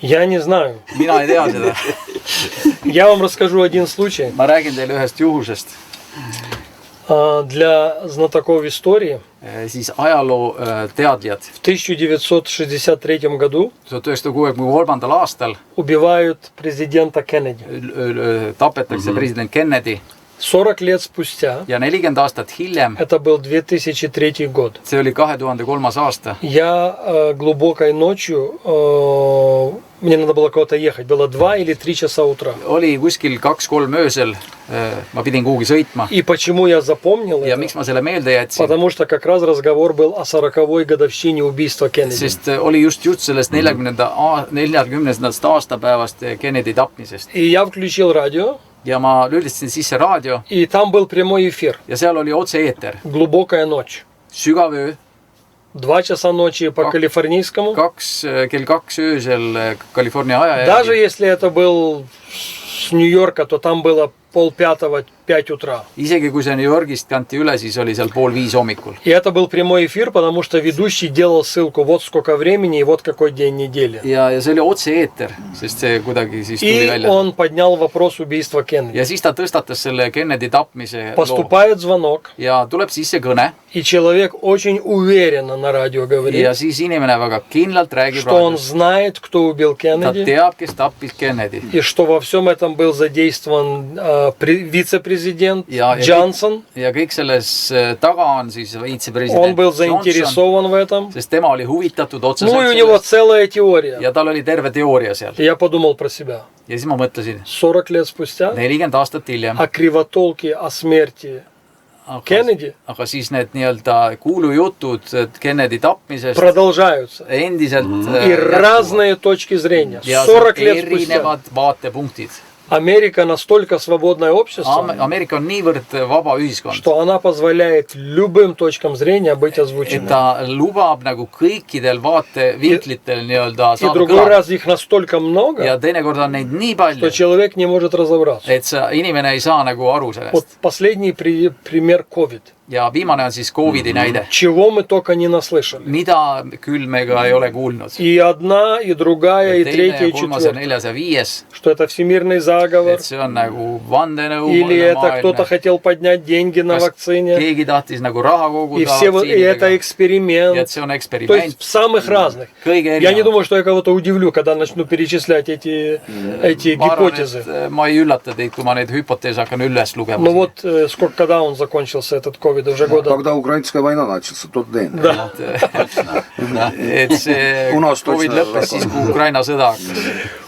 [SPEAKER 1] Я не знаю.
[SPEAKER 4] Mina ei tea seda.
[SPEAKER 1] Я вам расскажу один случай.
[SPEAKER 4] Ma räägin teile ühest juhusest.
[SPEAKER 1] Для знатоков истории
[SPEAKER 4] Siis ajaloo teadjad
[SPEAKER 1] в 1963 году
[SPEAKER 4] 1963. aastal
[SPEAKER 1] убивают президента Кеннеди.
[SPEAKER 4] Tapetakse president Kennedy
[SPEAKER 1] 40 лет спустя,
[SPEAKER 4] ja 40 aastat hiljem,
[SPEAKER 1] это был 2003 год,
[SPEAKER 4] see oli 2003. aasta.
[SPEAKER 1] Я глубокой ночью, мне надо было куда-то ехать, было 2 или 3 часа утра.
[SPEAKER 4] Oli kuskil 2-3 öösel, ma pidin kuhugi sõitma.
[SPEAKER 1] И почему я запомнил
[SPEAKER 4] Ja
[SPEAKER 1] это?
[SPEAKER 4] miks ma selle meelde jätsin?
[SPEAKER 1] Потому что как раз разговор был о 40-й годовщине убийства Кеннеди.
[SPEAKER 4] Sest oli just sellest 40. aastapäevast Kennedy tapmisest.
[SPEAKER 1] И я включил радио,
[SPEAKER 4] Ja ma lülitasin sisse raadio
[SPEAKER 1] и там был прямой эфир.
[SPEAKER 4] ja seal oli otse-eeter.
[SPEAKER 1] Глубокая ночь.
[SPEAKER 4] Sügav öö,
[SPEAKER 1] 2 часа ночи по калифорнийскому.
[SPEAKER 4] kell 2 öösel California aja
[SPEAKER 1] Даже
[SPEAKER 4] järgi.
[SPEAKER 1] если это был с Нью-Йорка, то там было 4:30, 5 утра.
[SPEAKER 4] Isegi kui see New Yorgist kanti üle, siis oli seal 4:30 hommikul.
[SPEAKER 1] И это был прямой эфир, потому что ведущий делал ссылку, вот сколько времени и вот какой день недели.
[SPEAKER 4] Ja see oli otse-eeter, sest see kuidagi siis tuli
[SPEAKER 1] И
[SPEAKER 4] välja.
[SPEAKER 1] он поднял вопрос убийства Кеннеди.
[SPEAKER 4] Ja siis ta tõstatas selle Kennedy tapmise loo.
[SPEAKER 1] Поступает звонок,
[SPEAKER 4] Ja tuleb sisse kõne
[SPEAKER 1] и человек очень уверенно на радио
[SPEAKER 4] ja
[SPEAKER 1] говорит,
[SPEAKER 4] siis inimene väga kindlalt räägib
[SPEAKER 1] что он
[SPEAKER 4] raadios.
[SPEAKER 1] знает, кто убил
[SPEAKER 4] Ta
[SPEAKER 1] Кеннеди,
[SPEAKER 4] teab, kes tappis Kennedy.
[SPEAKER 1] и что во всем этом был задействован вице-президент
[SPEAKER 4] Ja
[SPEAKER 1] Джонсон.
[SPEAKER 4] ja kõik selles taga on siis
[SPEAKER 1] Он
[SPEAKER 4] viitsepresident
[SPEAKER 1] был
[SPEAKER 4] Johnson,
[SPEAKER 1] заинтересован в этом.
[SPEAKER 4] sest tema oli huvitatud
[SPEAKER 1] Ну
[SPEAKER 4] otseselt
[SPEAKER 1] и у него
[SPEAKER 4] sellest
[SPEAKER 1] целая теория.
[SPEAKER 4] ja tal oli terve teooria seal.
[SPEAKER 1] И я подумал про себя.
[SPEAKER 4] Ja siis ma mõtlesin,
[SPEAKER 1] 40 лет спустя
[SPEAKER 4] 40 aastat hiljem,
[SPEAKER 1] о кривотолке о смерти Kennedy
[SPEAKER 4] aga siis need nii-öelda kuulujutud Kennedy tapmisest
[SPEAKER 1] продолжаются.
[SPEAKER 4] endiselt
[SPEAKER 1] И разные точки зрения.
[SPEAKER 4] ja
[SPEAKER 1] 40 лет спустя.
[SPEAKER 4] erinevad vaatepunktid.
[SPEAKER 1] Америка настолько свободное общество,
[SPEAKER 4] Ameerika on niivõrd vaba ühiskond,
[SPEAKER 1] что она позволяет любым точкам зрения быть
[SPEAKER 4] et
[SPEAKER 1] озвученной.
[SPEAKER 4] ta lubab nagu kõikidel vaatevinklitel nii-öelda
[SPEAKER 1] И другой раз их настолько много,
[SPEAKER 4] ja teinekord on neid nii
[SPEAKER 1] что
[SPEAKER 4] palju,
[SPEAKER 1] человек не может разобраться.
[SPEAKER 4] et inimene ei saa nagu aru
[SPEAKER 1] Вот
[SPEAKER 4] sellest.
[SPEAKER 1] последний пример COVID.
[SPEAKER 4] Ja viimane on siis Covidi näide.
[SPEAKER 1] Чего мы только не наслышали.
[SPEAKER 4] Mida küll me ka ei ole kuulnud.
[SPEAKER 1] И одна, и другая, и третья, и
[SPEAKER 4] kolmas ja
[SPEAKER 1] четвертая.
[SPEAKER 4] neljas ja viies.
[SPEAKER 1] Что это всемирный заговор.
[SPEAKER 4] Et see on nagu vandenõu.
[SPEAKER 1] Или это кто-то хотел поднять деньги на вакцине.
[SPEAKER 4] Keegi tahtis nagu raha koguda.
[SPEAKER 1] И это эксперимент.
[SPEAKER 4] Ja et see on
[SPEAKER 1] То
[SPEAKER 4] eksperiment.
[SPEAKER 1] есть в самых разных. Я не думаю, что я кого-то удивлю, когда начну перечислять эти гипотезы.
[SPEAKER 4] Ma ei üllata teid, kui ma neid hüpoteese hakkan üles lugema.
[SPEAKER 1] Ну вот, когда он закончился, этот ковид, уже года...
[SPEAKER 3] Когда украинская война начался, тот день.
[SPEAKER 1] Да.
[SPEAKER 4] Et see Covid lõppes siis, kui Ukraina sõda hakkas.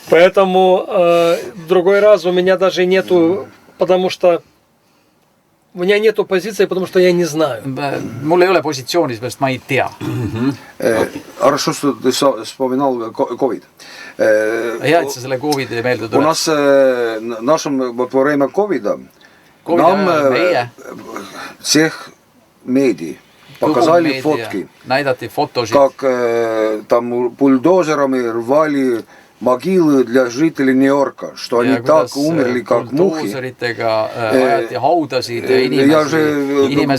[SPEAKER 1] Поэтому в другой раз у меня даже нету, потому что у меня нету позиции, потому что я не знаю.
[SPEAKER 4] Mul ei ole positsiooni, sest ma ei tea.
[SPEAKER 3] Хорошо, что ты вспоминал ковид.
[SPEAKER 4] Hea, et sa selle Covidi meelde
[SPEAKER 3] У нас во время ковида нам всех медий показали фотки,
[SPEAKER 4] näidati fotosid,
[SPEAKER 3] как там бульдозерами рвали могилы для жителей Нью-Йорка, что они так умерли, как мухи.
[SPEAKER 4] ajati haudasid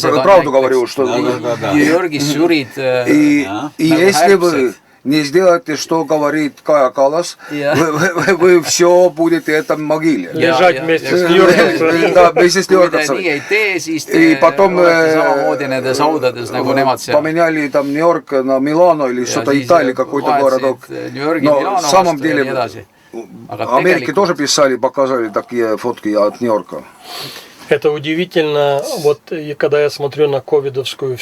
[SPEAKER 3] Я правду говорю, что
[SPEAKER 4] New Yorgis surid.
[SPEAKER 3] и если вы не сделаете, что говорит Кая Каллас, вы все будете в этом могиле.
[SPEAKER 1] Лежать вместе с нью-йоркцами.
[SPEAKER 3] Да, вместе с нью-йоркцами.
[SPEAKER 4] Nii ei tee, siis
[SPEAKER 3] И потом
[SPEAKER 4] samamoodi nendes haudades nagu nemad seal.
[SPEAKER 3] поменяли там Нью-Йорк на Милано или что-то Италия, какой-то городок. Но в самом деле Америке тоже писали, показали такие фотки от Нью-Йорка.
[SPEAKER 1] Это удивительно, вот когда я смотрю на ковидовскую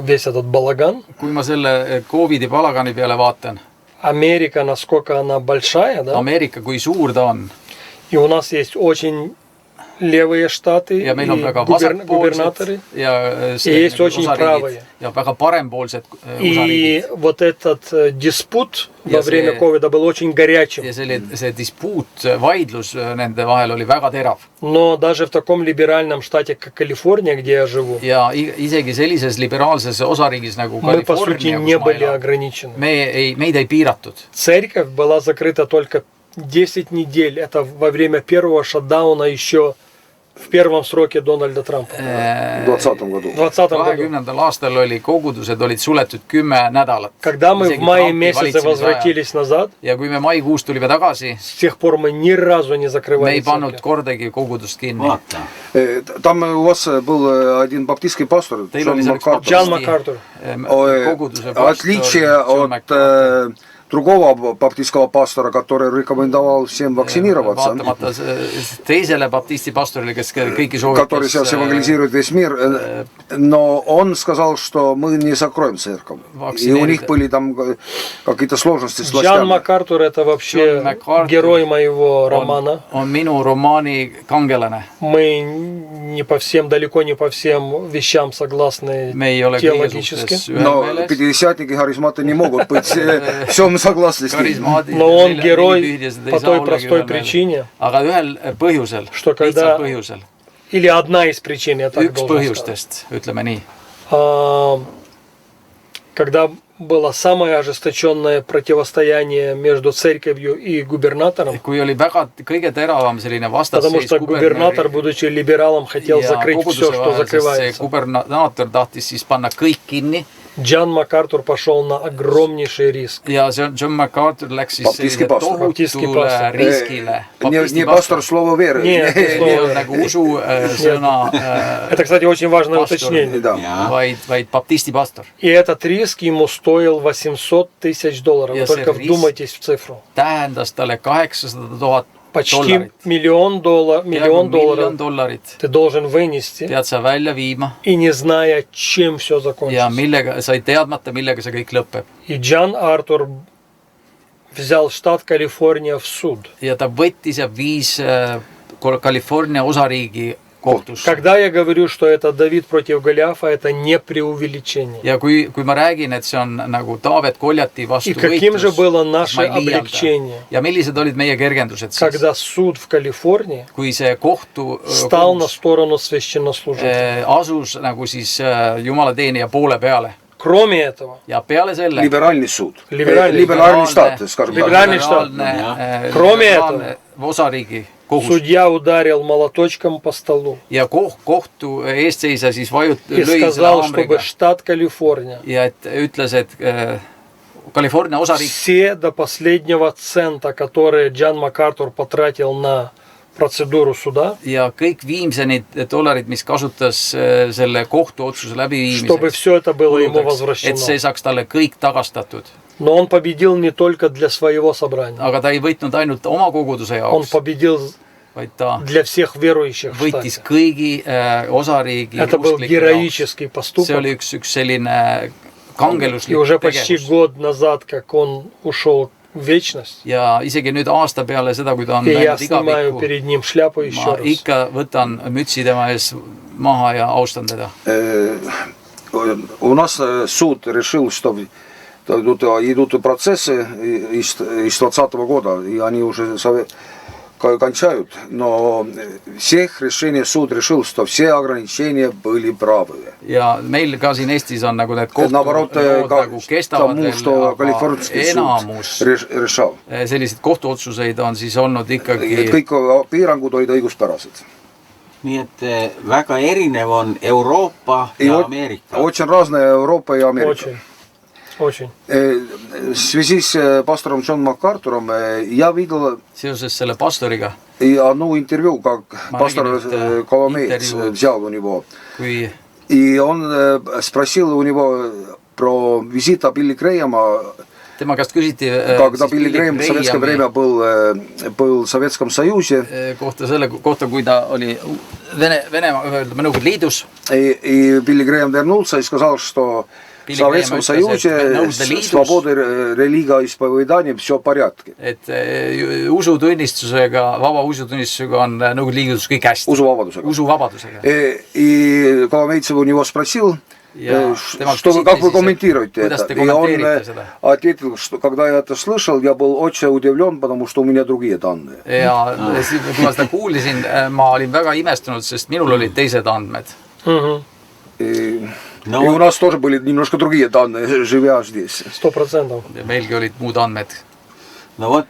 [SPEAKER 1] весь этот балаган.
[SPEAKER 4] Kui ma selle Covidi palagani peale vaatan.
[SPEAKER 1] Америка, насколько она большая, да?
[SPEAKER 4] Ameerika, kui suur ta on.
[SPEAKER 1] И у нас есть очень levые штаты
[SPEAKER 4] ja meil on väga
[SPEAKER 1] губернаторы.
[SPEAKER 4] Ja
[SPEAKER 1] есть очень правые.
[SPEAKER 4] Ja väga parempoolsed
[SPEAKER 1] И вот этот диспут во время ковида был очень горячим.
[SPEAKER 4] Ja see dispuut, vaidlus nende vahel oli väga terav.
[SPEAKER 1] Но даже в таком либеральном штате, как Калифорния, где я живу,
[SPEAKER 4] ja isegi sellises liberaalses osariigis nagu
[SPEAKER 1] мы, по сути, не были ограничены.
[SPEAKER 4] Meid ei piiratud.
[SPEAKER 1] Церковь была закрыта только 10 недель. Это во время первого шатдауна еще в первом сроке Дональда Трампа.
[SPEAKER 3] В 2020 году.
[SPEAKER 4] 2020 aastal oli kogudused olid suletud 10 nädalat.
[SPEAKER 1] Когда мы в мае месяце возвратились назад,
[SPEAKER 4] ja kui me maikuus tulime tagasi,
[SPEAKER 1] с тех пор мы ни разу не закрывали
[SPEAKER 4] me ei pannud kordagi kogudust kinni.
[SPEAKER 3] Там у вас был один баптистский пастор,
[SPEAKER 1] Джон Макартур.
[SPEAKER 3] Отличие от другого баптистского пастора, который рекомендовал всем вакцинироваться, который сейчас евангелизирует весь мир, но он сказал, что мы не закроем церковь. И у них были там какие-то сложности с властями.
[SPEAKER 1] Джон Макартур — это вообще герой моего романа.
[SPEAKER 4] Он minu romaani kangelane.
[SPEAKER 1] Мы не по всем, далеко не по всем вещам согласны теологически.
[SPEAKER 3] Но пятидесятники, харизматы не могут быть всем согласны с ним.
[SPEAKER 1] Но он герой по той простой причине,
[SPEAKER 4] aga ühel põhjusel,
[SPEAKER 1] что когда, или одна из причин, я так должен
[SPEAKER 4] сказать, ütleme nii.
[SPEAKER 1] Когда было самое ожесточенное противостояние между церковью и губернатором,
[SPEAKER 4] kui oli väga kõige teravam selline vastasseis,
[SPEAKER 1] потому что губернатор, будучи либералом, хотел закрыть все, что закрывается.
[SPEAKER 4] Губернатор tahtis siis panna kõik kinni.
[SPEAKER 1] Джон Макартур пошел на огромнейший риск.
[SPEAKER 4] Ja John MacArthur läks siis sellisele tohutule riskile.
[SPEAKER 3] Не пастор, слово веры.
[SPEAKER 1] Нет,
[SPEAKER 4] nagu usu sõna.
[SPEAKER 1] Это, кстати, очень важное уточнение.
[SPEAKER 4] Vaid baptisti pastor.
[SPEAKER 1] И этот риск ему стоил $800 000. Вы только вдумайтесь в цифру.
[SPEAKER 4] Tähendas talle 800 000
[SPEAKER 1] почти $1 миллион ты должен вынести,
[SPEAKER 4] pead sa välja viima,
[SPEAKER 1] и не зная, чем все закончится.
[SPEAKER 4] Ja millega, sa ei teadmata, millega see kõik lõpeb.
[SPEAKER 1] И Джон Артур взял штат Калифорния в суд.
[SPEAKER 4] Ja ta võttis ja viis California osariigi kohtusse.
[SPEAKER 1] Когда я говорю, что это Давид против Голиафа, это не преувеличение.
[SPEAKER 4] Ja kui ma räägin, et see on nagu Taavet Goljati vastu võitlus.
[SPEAKER 1] И каким же было наше облегчение?
[SPEAKER 4] Ja millised olid meie kergendused siis?
[SPEAKER 1] Когда суд в Калифорнии
[SPEAKER 4] kui see
[SPEAKER 1] стал на сторону священнослужителя.
[SPEAKER 4] Asus nagu siis jumalateenija poole peale.
[SPEAKER 1] Кроме этого,
[SPEAKER 4] ja peale selle
[SPEAKER 3] либеральный суд.
[SPEAKER 1] Либеральный
[SPEAKER 3] штат, скажем так.
[SPEAKER 1] Либеральный штат. Кроме этого,
[SPEAKER 4] osariigi kohus.
[SPEAKER 1] Судья ударил молоточком по столу
[SPEAKER 4] Ja kohtu eestseisa siis
[SPEAKER 1] и
[SPEAKER 4] lõi selle
[SPEAKER 1] сказал, чтобы
[SPEAKER 4] haamriga
[SPEAKER 1] штат Калифорния
[SPEAKER 4] ja et ütles, et California osariik
[SPEAKER 1] все до последнего цента, которые Джон МакАртур потратил на процедуру суда,
[SPEAKER 4] ja kõik viimsenid dollarid, mis kasutas selle kohtuotsuse
[SPEAKER 1] чтобы
[SPEAKER 4] läbiviimiseks,
[SPEAKER 1] все это было ему
[SPEAKER 4] et see
[SPEAKER 1] возвращено.
[SPEAKER 4] saaks talle kõik tagastatud.
[SPEAKER 1] Но он победил не только для своего собрания,
[SPEAKER 4] Aga ta ei võitnud ainult oma koguduse
[SPEAKER 1] он
[SPEAKER 4] jaoks,
[SPEAKER 1] победил
[SPEAKER 4] vaid ta
[SPEAKER 1] для всех верующих в
[SPEAKER 4] võitis
[SPEAKER 1] штате.
[SPEAKER 4] kõigi osariigi
[SPEAKER 1] Это был
[SPEAKER 4] usklike jaoks.
[SPEAKER 1] героический
[SPEAKER 4] See
[SPEAKER 1] поступок.
[SPEAKER 4] oli üks selline kangeluslik
[SPEAKER 1] И уже почти
[SPEAKER 4] tegevus.
[SPEAKER 1] год назад, как он ушел в вечность,
[SPEAKER 4] Ja isegi nüüd aasta peale seda, kui ta on
[SPEAKER 1] и я
[SPEAKER 4] läinud
[SPEAKER 1] снимаю
[SPEAKER 4] igavikku,
[SPEAKER 1] перед ним шляпу еще
[SPEAKER 4] ma
[SPEAKER 1] раз.
[SPEAKER 4] ikka võtan mütsi tema ees maha ja austan teda.
[SPEAKER 3] У нас суд решил, что тут идут процессы из 2020 года, и они уже кончают, но всех решений суд решил, что все ограничения были правые.
[SPEAKER 4] Ja meil ka siin Eestis on nagu need
[SPEAKER 3] Наоборот,
[SPEAKER 4] nagu kestavad
[SPEAKER 3] тому, что Калифорнийский суд
[SPEAKER 4] enamus
[SPEAKER 3] решал.
[SPEAKER 4] selliseid kohtuotsuseid on siis olnud ikkagi
[SPEAKER 3] Kõik piirangud olid õiguspärased.
[SPEAKER 2] nii et väga erinev on Euroopa ja Ameerika.
[SPEAKER 3] Очень разная Европа и Америка.
[SPEAKER 1] Очень. Очень.
[SPEAKER 3] В связи с пастором Джоном МакАртуром я видел
[SPEAKER 4] seoses selle pastoriga,
[SPEAKER 3] и одно интервью, как
[SPEAKER 4] Ma
[SPEAKER 3] пастор
[SPEAKER 4] nägin ühte
[SPEAKER 3] Коломеец
[SPEAKER 4] intervjuud.
[SPEAKER 3] взял у него.
[SPEAKER 4] kui
[SPEAKER 3] И он спросил у него про визит Билли Грэема,
[SPEAKER 4] tema käest küsiti
[SPEAKER 3] когда Билли Грэем в советское время был в Советском Союзе.
[SPEAKER 4] kohta selle kohta, kui ta oli Venemaa, ütleme Nõukogude Liidus.
[SPEAKER 3] И Билли Грэем вернулся и сказал, что в Советском Союзе с свободой религиоисповедания все в порядке.
[SPEAKER 4] Et usutunnistusega, vaba usutunnistusega on Nõukogude Liidus kõik hästi. Usuvabadusega.
[SPEAKER 3] И Коломейцев у него спросил, что, как вы комментируете это? И он ответил, что когда я это слышал, я был очень удивлен, потому что у меня другие данные.
[SPEAKER 4] Ja kui ma seda kuulisin, ma olin väga imestunud, sest minul olid teised andmed.
[SPEAKER 3] И у нас тоже были немножко другие данные, живя здесь.
[SPEAKER 1] 100%.
[SPEAKER 4] Ja meilgi olid muud andmed.
[SPEAKER 2] no vot,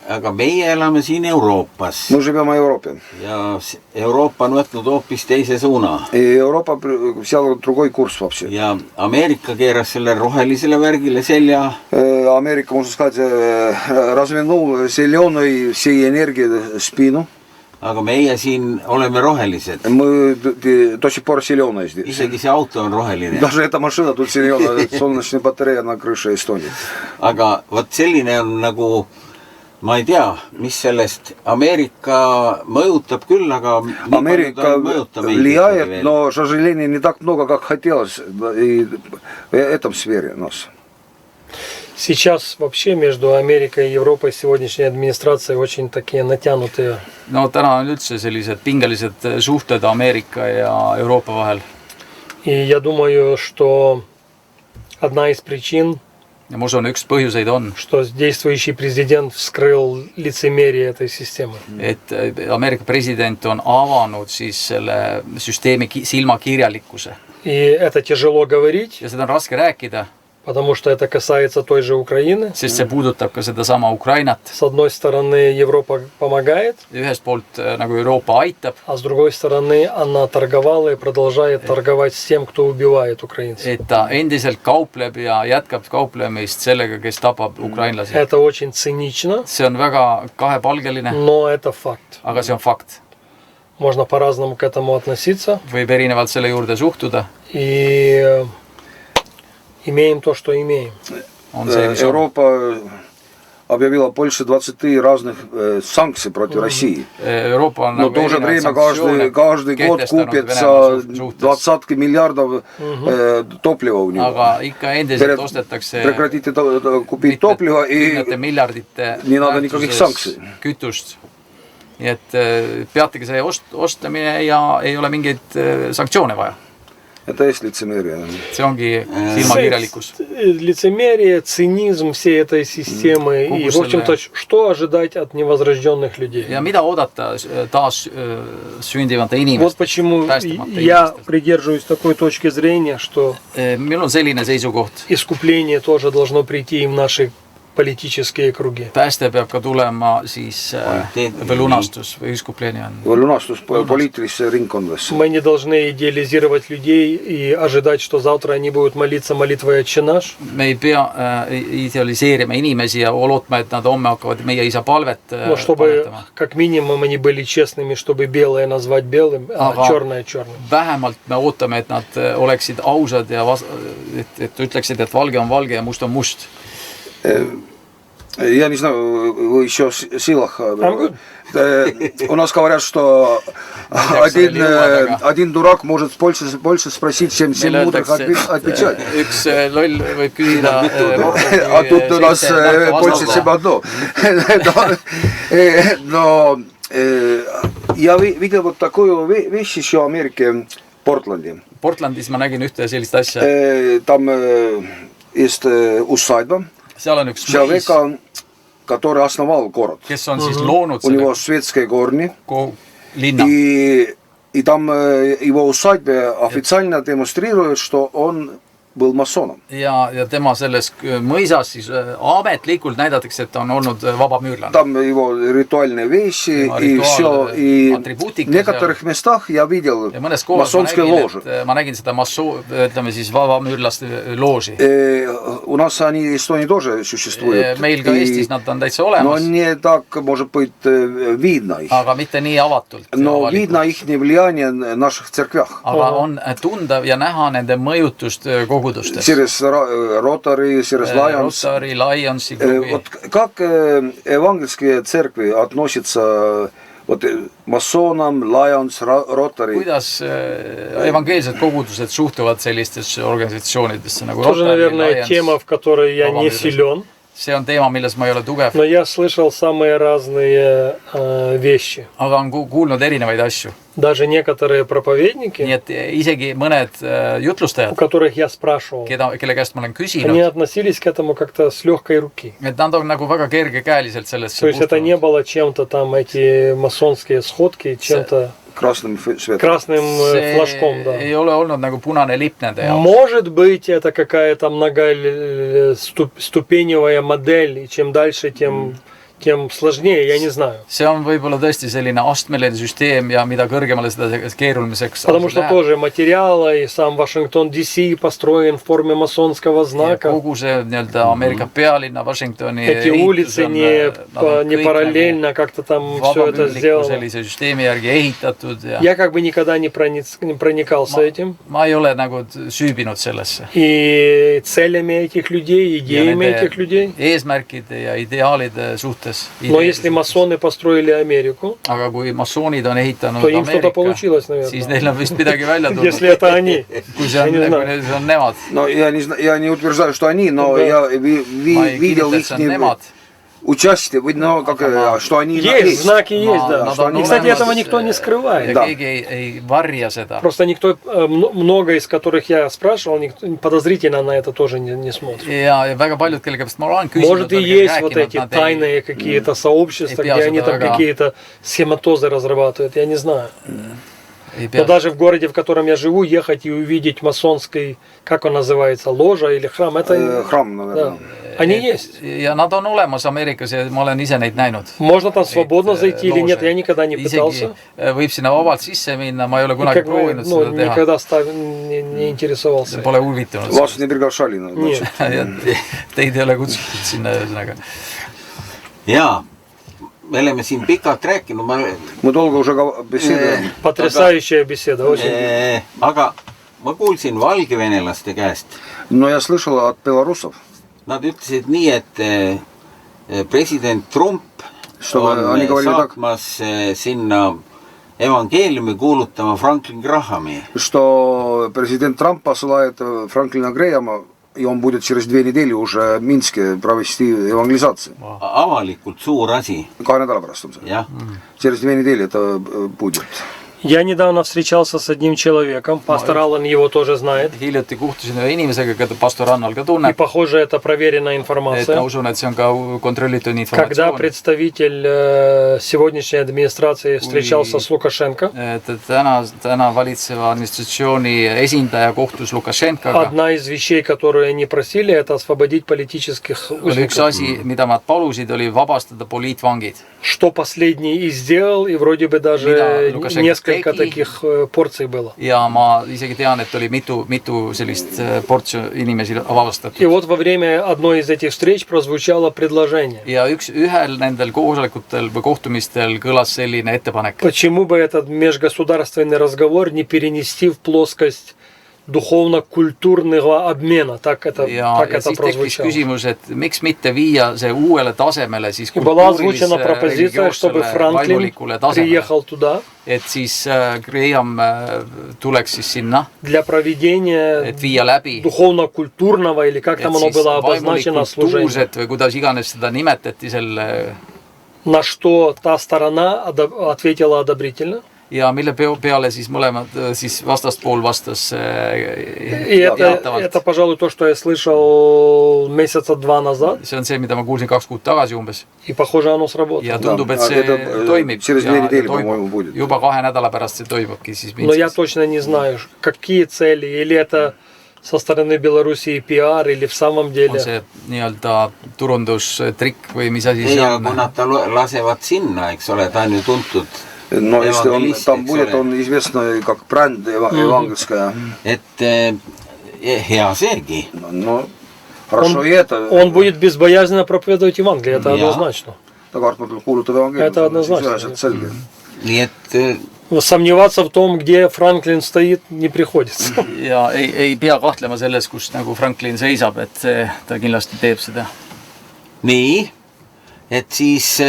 [SPEAKER 2] aga meie elame siin Euroopas.
[SPEAKER 3] Мы живем в Европе.
[SPEAKER 2] Ja Euroopa on võtnud hoopis teise suuna.
[SPEAKER 3] И Европа взяла другой курс вообще.
[SPEAKER 2] Ja Ameerika keeras selle rohelisele värgile selja.
[SPEAKER 3] Америка, можно сказать, развернул зеленой всей энергии спину.
[SPEAKER 2] Aga meie siin oleme rohelised.
[SPEAKER 3] Мы до сих пор зеленые здесь.
[SPEAKER 2] Isegi see auto on roheline.
[SPEAKER 3] Даже эта машина тут зеленая, солнечная батарея на крыше Эстонии.
[SPEAKER 2] Aga vot selline on nagu, ma ei tea, mis sellest Ameerika mõjutab küll, aga
[SPEAKER 3] Америка влияет, но, к сожалению, не так много, как хотелось и в этом сфере нас.
[SPEAKER 1] Сейчас вообще между Америкой и Европой сегодняшняя администрация очень такие натянутые.
[SPEAKER 4] No täna on üldse sellised pingelised suhted Ameerika ja Euroopa vahel.
[SPEAKER 1] И я думаю, что одна из причин,
[SPEAKER 4] Ja ma usun, üks põhjuseid on,
[SPEAKER 1] что действующий президент вскрыл лицемерие этой системы.
[SPEAKER 4] et Ameerika president on avanud siis selle süsteemi silmakirjalikkuse.
[SPEAKER 1] И это тяжело говорить,
[SPEAKER 4] Ja seda on raske rääkida,
[SPEAKER 1] потому что это касается той же Украины.
[SPEAKER 4] sest see puudutab ka sedasama Ukrainat.
[SPEAKER 1] С одной стороны, Европа помогает,
[SPEAKER 4] Ühest poolt nagu Euroopa aitab,
[SPEAKER 1] а с другой стороны, она торговала и продолжает торговать с тем, кто убивает украинцев.
[SPEAKER 4] et ta endiselt kaupleb ja jätkab kauplemist sellega, kes tapab ukrainlasi.
[SPEAKER 1] Это очень цинично,
[SPEAKER 4] See on väga kahepalgeline,
[SPEAKER 1] но это факт.
[SPEAKER 4] aga see on fakt.
[SPEAKER 1] Можно по-разному к этому относиться.
[SPEAKER 4] Võib erinevalt selle juurde suhtuda.
[SPEAKER 1] И имеем то, что имеем.
[SPEAKER 4] On see, mis on.
[SPEAKER 3] Европа объявила больше 20 разных санкций против России.
[SPEAKER 4] Euroopa on
[SPEAKER 3] Но в то же время каждый год купится двадцатки миллиардов топлива у него.
[SPEAKER 4] Aga ikka endiselt ostetakse
[SPEAKER 3] Прекратите купить топливо и
[SPEAKER 4] miljardite
[SPEAKER 3] не надо никаких санкций.
[SPEAKER 4] Kütust. Nii et peategi see ostamine ja ei ole mingeid sanktsioone vaja.
[SPEAKER 3] Это есть лицемерие.
[SPEAKER 4] See ongi silmakirjalikkus.
[SPEAKER 1] Лицемерие, цинизм всей этой системы. И, в общем-то, что ожидать от невозрожденных людей?
[SPEAKER 4] Ja mida oodata taas sündivate inimeste?
[SPEAKER 1] Вот почему я придерживаюсь такой точки зрения, что
[SPEAKER 4] Meil on selline seisukoht.
[SPEAKER 1] искупление тоже должно прийти и в наши политические круги.
[SPEAKER 4] Pääste peab ka tulema siis või lunastus või üskupleni on.
[SPEAKER 3] Või lunastus poliitilisse ringkondadesse.
[SPEAKER 1] Мы не должны идеализировать людей и ожидать, что завтра они будут молиться молитвой «Отче наш».
[SPEAKER 4] Me ei pea idealiseerima inimesi ja lootma, et nad homme hakkavad meie isa palvet
[SPEAKER 1] Но чтобы, как минимум, они были честными, чтобы белое назвать белым, а черное черным.
[SPEAKER 4] Vähemalt me ootame, et nad oleksid ausad ja et ütleksid, et valge on valge ja must on must.
[SPEAKER 3] Я не знаю, вы еще в силах. У нас говорят, что один дурак может больше спросить, чем 7 мудрых отвечать.
[SPEAKER 4] Üks loll võib küsida
[SPEAKER 3] А тут у нас больше, чем одно. Но я видел вот такую вещь еще в Америке, в Портленде.
[SPEAKER 4] Portlandis ma nägin ühte sellist asja.
[SPEAKER 3] Там есть усадьба человека, который основал город.
[SPEAKER 4] Kes on siis loonud
[SPEAKER 3] У него светские корни.
[SPEAKER 4] Linna.
[SPEAKER 3] И там его усадьбе официально демонстрируют, что он был масоном.
[SPEAKER 4] Ja tema selles mõisas siis ametlikult näidatakse, et ta on olnud vabamüürlane.
[SPEAKER 3] Там его ритуальные вещи и все. И в некоторых местах я видел масонские ложи.
[SPEAKER 4] Ma nägin seda ütleme siis vabamüürlaste looži.
[SPEAKER 3] У нас они в Эстонии тоже существуют.
[SPEAKER 4] Meil ka Eestis nad on täitsa olemas.
[SPEAKER 3] Но не так, может быть, видно их.
[SPEAKER 4] Aga mitte nii avatult.
[SPEAKER 3] Но видно их влияние в наших церквях.
[SPEAKER 4] Aga on tunda ja näha nende mõjutust kogudustes.
[SPEAKER 3] Через Rotary, через
[SPEAKER 4] Lions.
[SPEAKER 3] Вот как евангельские церкви относятся вот масонам, Lions, Rotary?
[SPEAKER 4] Kuidas evangeelsed kogudused suhtuvad sellistesse organisatsioonidesse nagu
[SPEAKER 1] Тоже,
[SPEAKER 4] Rotary,
[SPEAKER 1] наверное,
[SPEAKER 4] Lions?
[SPEAKER 1] тема, в которой я не силен.
[SPEAKER 4] See on teema, milles ma ei ole tugev.
[SPEAKER 1] Но я слышал самые разные вещи.
[SPEAKER 4] Aga on kuulnud erinevaid asju.
[SPEAKER 1] Даже некоторые проповедники,
[SPEAKER 4] Nii et isegi mõned jutlustajad,
[SPEAKER 1] у которых я спрашивал,
[SPEAKER 4] kelle käest ma olen
[SPEAKER 1] они
[SPEAKER 4] küsinud,
[SPEAKER 1] относились к этому как-то с легкой руки.
[SPEAKER 4] et nad on nagu väga kergekäeliselt sellesse
[SPEAKER 1] То есть это не было чем-то там, эти масонские сходки, чем-то
[SPEAKER 3] Красным цветом.
[SPEAKER 1] красным флажком, да.
[SPEAKER 4] ei ole olnud nagu punane lipp nende jaoks.
[SPEAKER 1] Может быть, это какая-то многоступеневая модель, и чем дальше, тем сложнее, я не знаю.
[SPEAKER 4] See on võib-olla tõesti selline astmeline süsteem ja mida kõrgemale seda keeruliseks
[SPEAKER 1] Потому что тоже материалы, и сам Вашингтон DC построен в форме масонского знака.
[SPEAKER 4] Kogu see nii-öelda Ameerika pealinna Washingtoni
[SPEAKER 1] Эти улицы не параллельно как-то там все это сделано.
[SPEAKER 4] Sellise süsteemi järgi ehitatud ja
[SPEAKER 1] Я как бы никогда не проникался этим.
[SPEAKER 4] ma ei ole nagu süübinud sellesse.
[SPEAKER 1] И целями этих людей, идеями этих людей.
[SPEAKER 4] Eesmärkide ja ideaalide suhtes.
[SPEAKER 1] Но если масоны построили Америку,
[SPEAKER 4] Aga kui masoonid on ehitanud
[SPEAKER 1] то им что-то получилось,
[SPEAKER 4] Ameerika, siis
[SPEAKER 1] наверное.
[SPEAKER 4] neil on vist midagi välja tulnud.
[SPEAKER 1] Если это они.
[SPEAKER 4] Kui see on nemad.
[SPEAKER 3] Но я не утверждаю, что они, но я видел их участие, но что они
[SPEAKER 1] есть, знаки есть, да.
[SPEAKER 4] И,
[SPEAKER 1] кстати, этого никто не скрывает.
[SPEAKER 4] Ja keegi ei varja seda.
[SPEAKER 1] Просто никто, много из которых я спрашивал, никто подозрительно на это тоже не смотрит.
[SPEAKER 4] Ja väga paljud, kellega vist ma olen küsinud.
[SPEAKER 1] Может и есть вот эти тайные какие-то сообщества, где они там какие-то схематозы разрабатывают, я не знаю. Но даже в городе, в котором я живу, ехать и увидеть масонский, как он называется, ложа или храм, это...
[SPEAKER 3] Храм, наверное.
[SPEAKER 1] Да. Они есть.
[SPEAKER 4] Ja nad on olemas Ameerikas ja ma olen ise neid näinud.
[SPEAKER 1] Можно там свободно зайти или нет, я никогда не пытался.
[SPEAKER 4] Võib sinna vabalt sisse minna, ma ei ole kunagi proovinud seda teha.
[SPEAKER 1] Никогда не интересовался.
[SPEAKER 4] Pole huvitunud.
[SPEAKER 3] Вас не приглашали.
[SPEAKER 1] Нет.
[SPEAKER 4] Teid ei ole kutsutud sinna ühesõnaga.
[SPEAKER 2] Jaa. Me oleme siin pikalt rääkinud.
[SPEAKER 3] Мы долго уже беседуем.
[SPEAKER 1] Потрясающая беседа, очень.
[SPEAKER 2] Aga ma kuulsin valgevenelaste käest.
[SPEAKER 3] Но я слышал от белорусов.
[SPEAKER 2] Nad ütlesid nii, et president Trump on saatmas sinna evangeeliumi kuulutama Franklin Grahami.
[SPEAKER 3] Что президент Трамп посылает Франклина Грэяма, и он будет через 2 недели уже в Минске провести евангелизацию.
[SPEAKER 2] Avalikult suur asi.
[SPEAKER 3] 2 nädala pärast on see.
[SPEAKER 2] Jah.
[SPEAKER 3] Через 2 недели это будет.
[SPEAKER 1] Я недавно встречался с одним человеком, пастор Аллан его тоже знает.
[SPEAKER 4] Hiljuti kohtusin ühe inimesega, keda pastor Rannal ka
[SPEAKER 1] И
[SPEAKER 4] tunneb.
[SPEAKER 1] похоже, это проверенная
[SPEAKER 4] Et ma
[SPEAKER 1] информация.
[SPEAKER 4] usun, et see on ka kontrollitud
[SPEAKER 1] Когда
[SPEAKER 4] informatsioon.
[SPEAKER 1] представитель сегодняшней администрации встречался с Лукашенко,
[SPEAKER 4] Et täna valitseva administratsiooni esindaja kohtus Lukašenkaga.
[SPEAKER 1] одна из вещей, которые они просили, это освободить политических
[SPEAKER 4] Oli üks
[SPEAKER 1] узников.
[SPEAKER 4] asi, mida nad palusid, oli vabastada poliitvangid.
[SPEAKER 1] Что последний и сделал, и вроде бы даже
[SPEAKER 4] Mida Lukašenka
[SPEAKER 1] несколько
[SPEAKER 4] tegi.
[SPEAKER 1] таких порций было.
[SPEAKER 4] Ja ma isegi tean, et oli mitu sellist portsu inimesi
[SPEAKER 1] И
[SPEAKER 4] vabastatud.
[SPEAKER 1] вот во время одной из этих встреч прозвучало предложение.
[SPEAKER 4] Ja ühel nendel koosolekutel või kohtumistel kõlas selline ettepanek.
[SPEAKER 1] Почему бы этот межгосударственный разговор не перенести в плоскость духовно-культурного обмена? Так это
[SPEAKER 4] Ja siis tekkis
[SPEAKER 1] прозвучало.
[SPEAKER 4] küsimus, et miks mitte viia see uuele tasemele siis
[SPEAKER 1] И была озвучена пропозиция, чтобы Франклин
[SPEAKER 4] vaimulikule tasemele.
[SPEAKER 1] приехал туда
[SPEAKER 4] Et siis Graham tuleks siis sinna,
[SPEAKER 1] для проведения
[SPEAKER 4] et viia läbi
[SPEAKER 1] духовно-культурного, или как
[SPEAKER 4] et
[SPEAKER 1] там оно
[SPEAKER 4] siis
[SPEAKER 1] было обозначено, служение.
[SPEAKER 4] vaimulikultuurset või kuidas iganes seda nimetati selle
[SPEAKER 1] На что та сторона ответила одобрительно.
[SPEAKER 4] ja mille peale siis mõlemad siis vastaspool vastas
[SPEAKER 1] И это,
[SPEAKER 4] jaatavalt.
[SPEAKER 1] пожалуй, то, что я слышал месяца 2 назад.
[SPEAKER 4] See on see, mida ma kuulsin 2 kuud tagasi umbes
[SPEAKER 1] И, похоже, оно сработало.
[SPEAKER 4] ja tundub, et
[SPEAKER 3] Ja,
[SPEAKER 4] see
[SPEAKER 3] это,
[SPEAKER 4] toimib.
[SPEAKER 3] через
[SPEAKER 4] Ja
[SPEAKER 3] 2 недели,
[SPEAKER 4] toimub.
[SPEAKER 3] по-моему, будет.
[SPEAKER 4] Juba 2 nädala pärast see toimubki siis
[SPEAKER 1] Но я
[SPEAKER 4] Minskis.
[SPEAKER 1] точно не знаю, какие цели, или это со стороны Белоруссии пиар, или в самом
[SPEAKER 4] On
[SPEAKER 1] деле.
[SPEAKER 4] see nii-öelda turundustrikk või mis asi
[SPEAKER 2] ei,
[SPEAKER 4] see
[SPEAKER 2] aga
[SPEAKER 4] on?
[SPEAKER 2] kui nad ta lasevad sinna, eks ole, ta on ju tuntud
[SPEAKER 3] No если он,
[SPEAKER 2] evangelist,
[SPEAKER 3] там
[SPEAKER 2] eks
[SPEAKER 3] будет
[SPEAKER 2] ole.
[SPEAKER 3] он известный как бренд евангельская.
[SPEAKER 2] Et hea seegi.
[SPEAKER 3] Ну, хорошо и это.
[SPEAKER 1] Он будет безбоязненно проповедовать Евангелие, это
[SPEAKER 2] Я.
[SPEAKER 1] однозначно.
[SPEAKER 3] Tagartmatult kuulutada evangeeliumi.
[SPEAKER 1] Это однозначно.
[SPEAKER 3] Üheselt selge.
[SPEAKER 2] Nii et
[SPEAKER 1] Сомневаться в том, где Франклин стоит, не приходится.
[SPEAKER 4] ja ei pea kahtlema selles, kus nagu Franklin seisab, et ta kindlasti teeb seda.
[SPEAKER 2] nii, et siis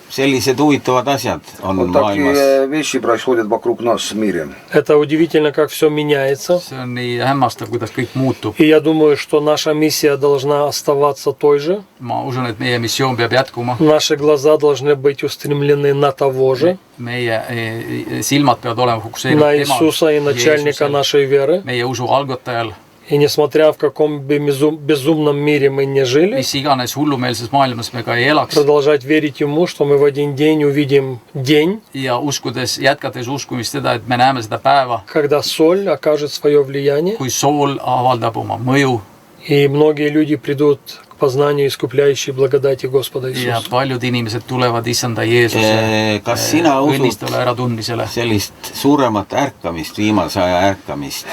[SPEAKER 2] sellised huvitavad asjad on
[SPEAKER 3] Вот
[SPEAKER 2] maailmas.
[SPEAKER 3] такие вещи происходят вокруг нас в мире.
[SPEAKER 1] Это удивительно, как все меняется.
[SPEAKER 4] See on nii hämmastav, kuidas kõik muutub.
[SPEAKER 1] И я думаю, что наша миссия должна оставаться той же.
[SPEAKER 4] Ma usun, et meie missioon peab jätkuma.
[SPEAKER 1] Наши глаза должны быть устремлены на того же,
[SPEAKER 4] Meie silmad peavad olema
[SPEAKER 1] на
[SPEAKER 4] fokusseeritud
[SPEAKER 1] Иисуса и начальника нашей веры.
[SPEAKER 4] meie usu algatajal.
[SPEAKER 1] И несмотря в каком бы безумном мире мы не жили,
[SPEAKER 4] Mis iganes hullumeelses maailmas me ka ei elaks
[SPEAKER 1] продолжать верить Ему, что мы в один день увидим день,
[SPEAKER 4] ja jätkates uskumist seda, et me näeme seda päeva,
[SPEAKER 1] когда соль окажет свое влияние,
[SPEAKER 4] kui sool avaldab oma mõju
[SPEAKER 1] и многие люди придут к познанию искупляющей благодати Господа
[SPEAKER 4] ja
[SPEAKER 1] Иисуса.
[SPEAKER 4] paljud inimesed tulevad Issanda Jeesuse
[SPEAKER 2] Kas sina usud
[SPEAKER 4] õnnistule äratundmisele.
[SPEAKER 2] sellist suuremat ärkamist, viimase aja ärkamist?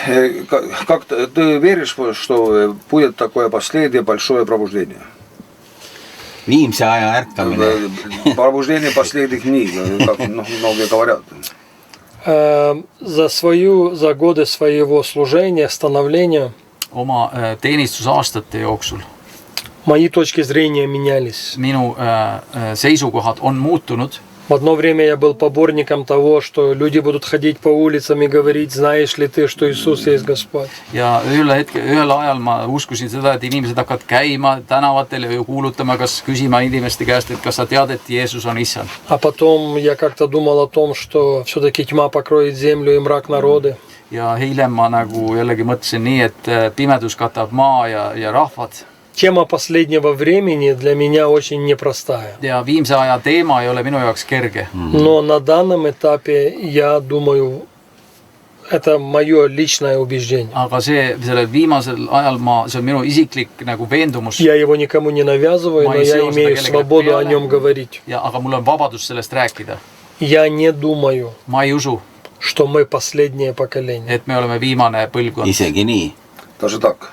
[SPEAKER 3] Как ты веришь, что будет такое последнее большое пробуждение?
[SPEAKER 2] Viimse aja ärkamine.
[SPEAKER 3] Пробуждение последних дней, как многие говорят.
[SPEAKER 1] За годы своего служения, становления,
[SPEAKER 4] Oma teenistusaastate jooksul
[SPEAKER 1] мои точки зрения менялись.
[SPEAKER 4] minu seisukohad on muutunud.
[SPEAKER 1] В одно время я был поборником того, что люди будут ходить по улицам и говорить, знаешь ли ты, что Иисус есть Господь.
[SPEAKER 4] Ja ühel ajal ma uskusin seda, et inimesed hakkavad käima tänavatel ja kuulutama, küsima inimeste käest, et kas sa tead, et Jeesus on Issand.
[SPEAKER 1] А потом я как-то думал о том, что все-таки тьма покроет землю и мрак народы.
[SPEAKER 4] Ja hiljem ma nagu jällegi mõtlesin nii, et pimedus katab maa ja rahvad.
[SPEAKER 1] Тема последнего времени для меня очень непростая.
[SPEAKER 4] Ja viimse aja teema ei ole minu jaoks kerge.
[SPEAKER 1] Но на данном этапе, я думаю, это мое личное убеждение.
[SPEAKER 4] Aga sellel viimasel ajal see on minu isiklik nagu veendumus.
[SPEAKER 1] Я его никому не навязываю, но я имею свободу о нем говорить.
[SPEAKER 4] Aga mul on vabadus sellest rääkida.
[SPEAKER 1] Я не думаю,
[SPEAKER 4] Ma ei usu,
[SPEAKER 1] что мы последнее поколение.
[SPEAKER 4] et me oleme viimane põlvkond.
[SPEAKER 2] Isegi nii.
[SPEAKER 3] Даже так.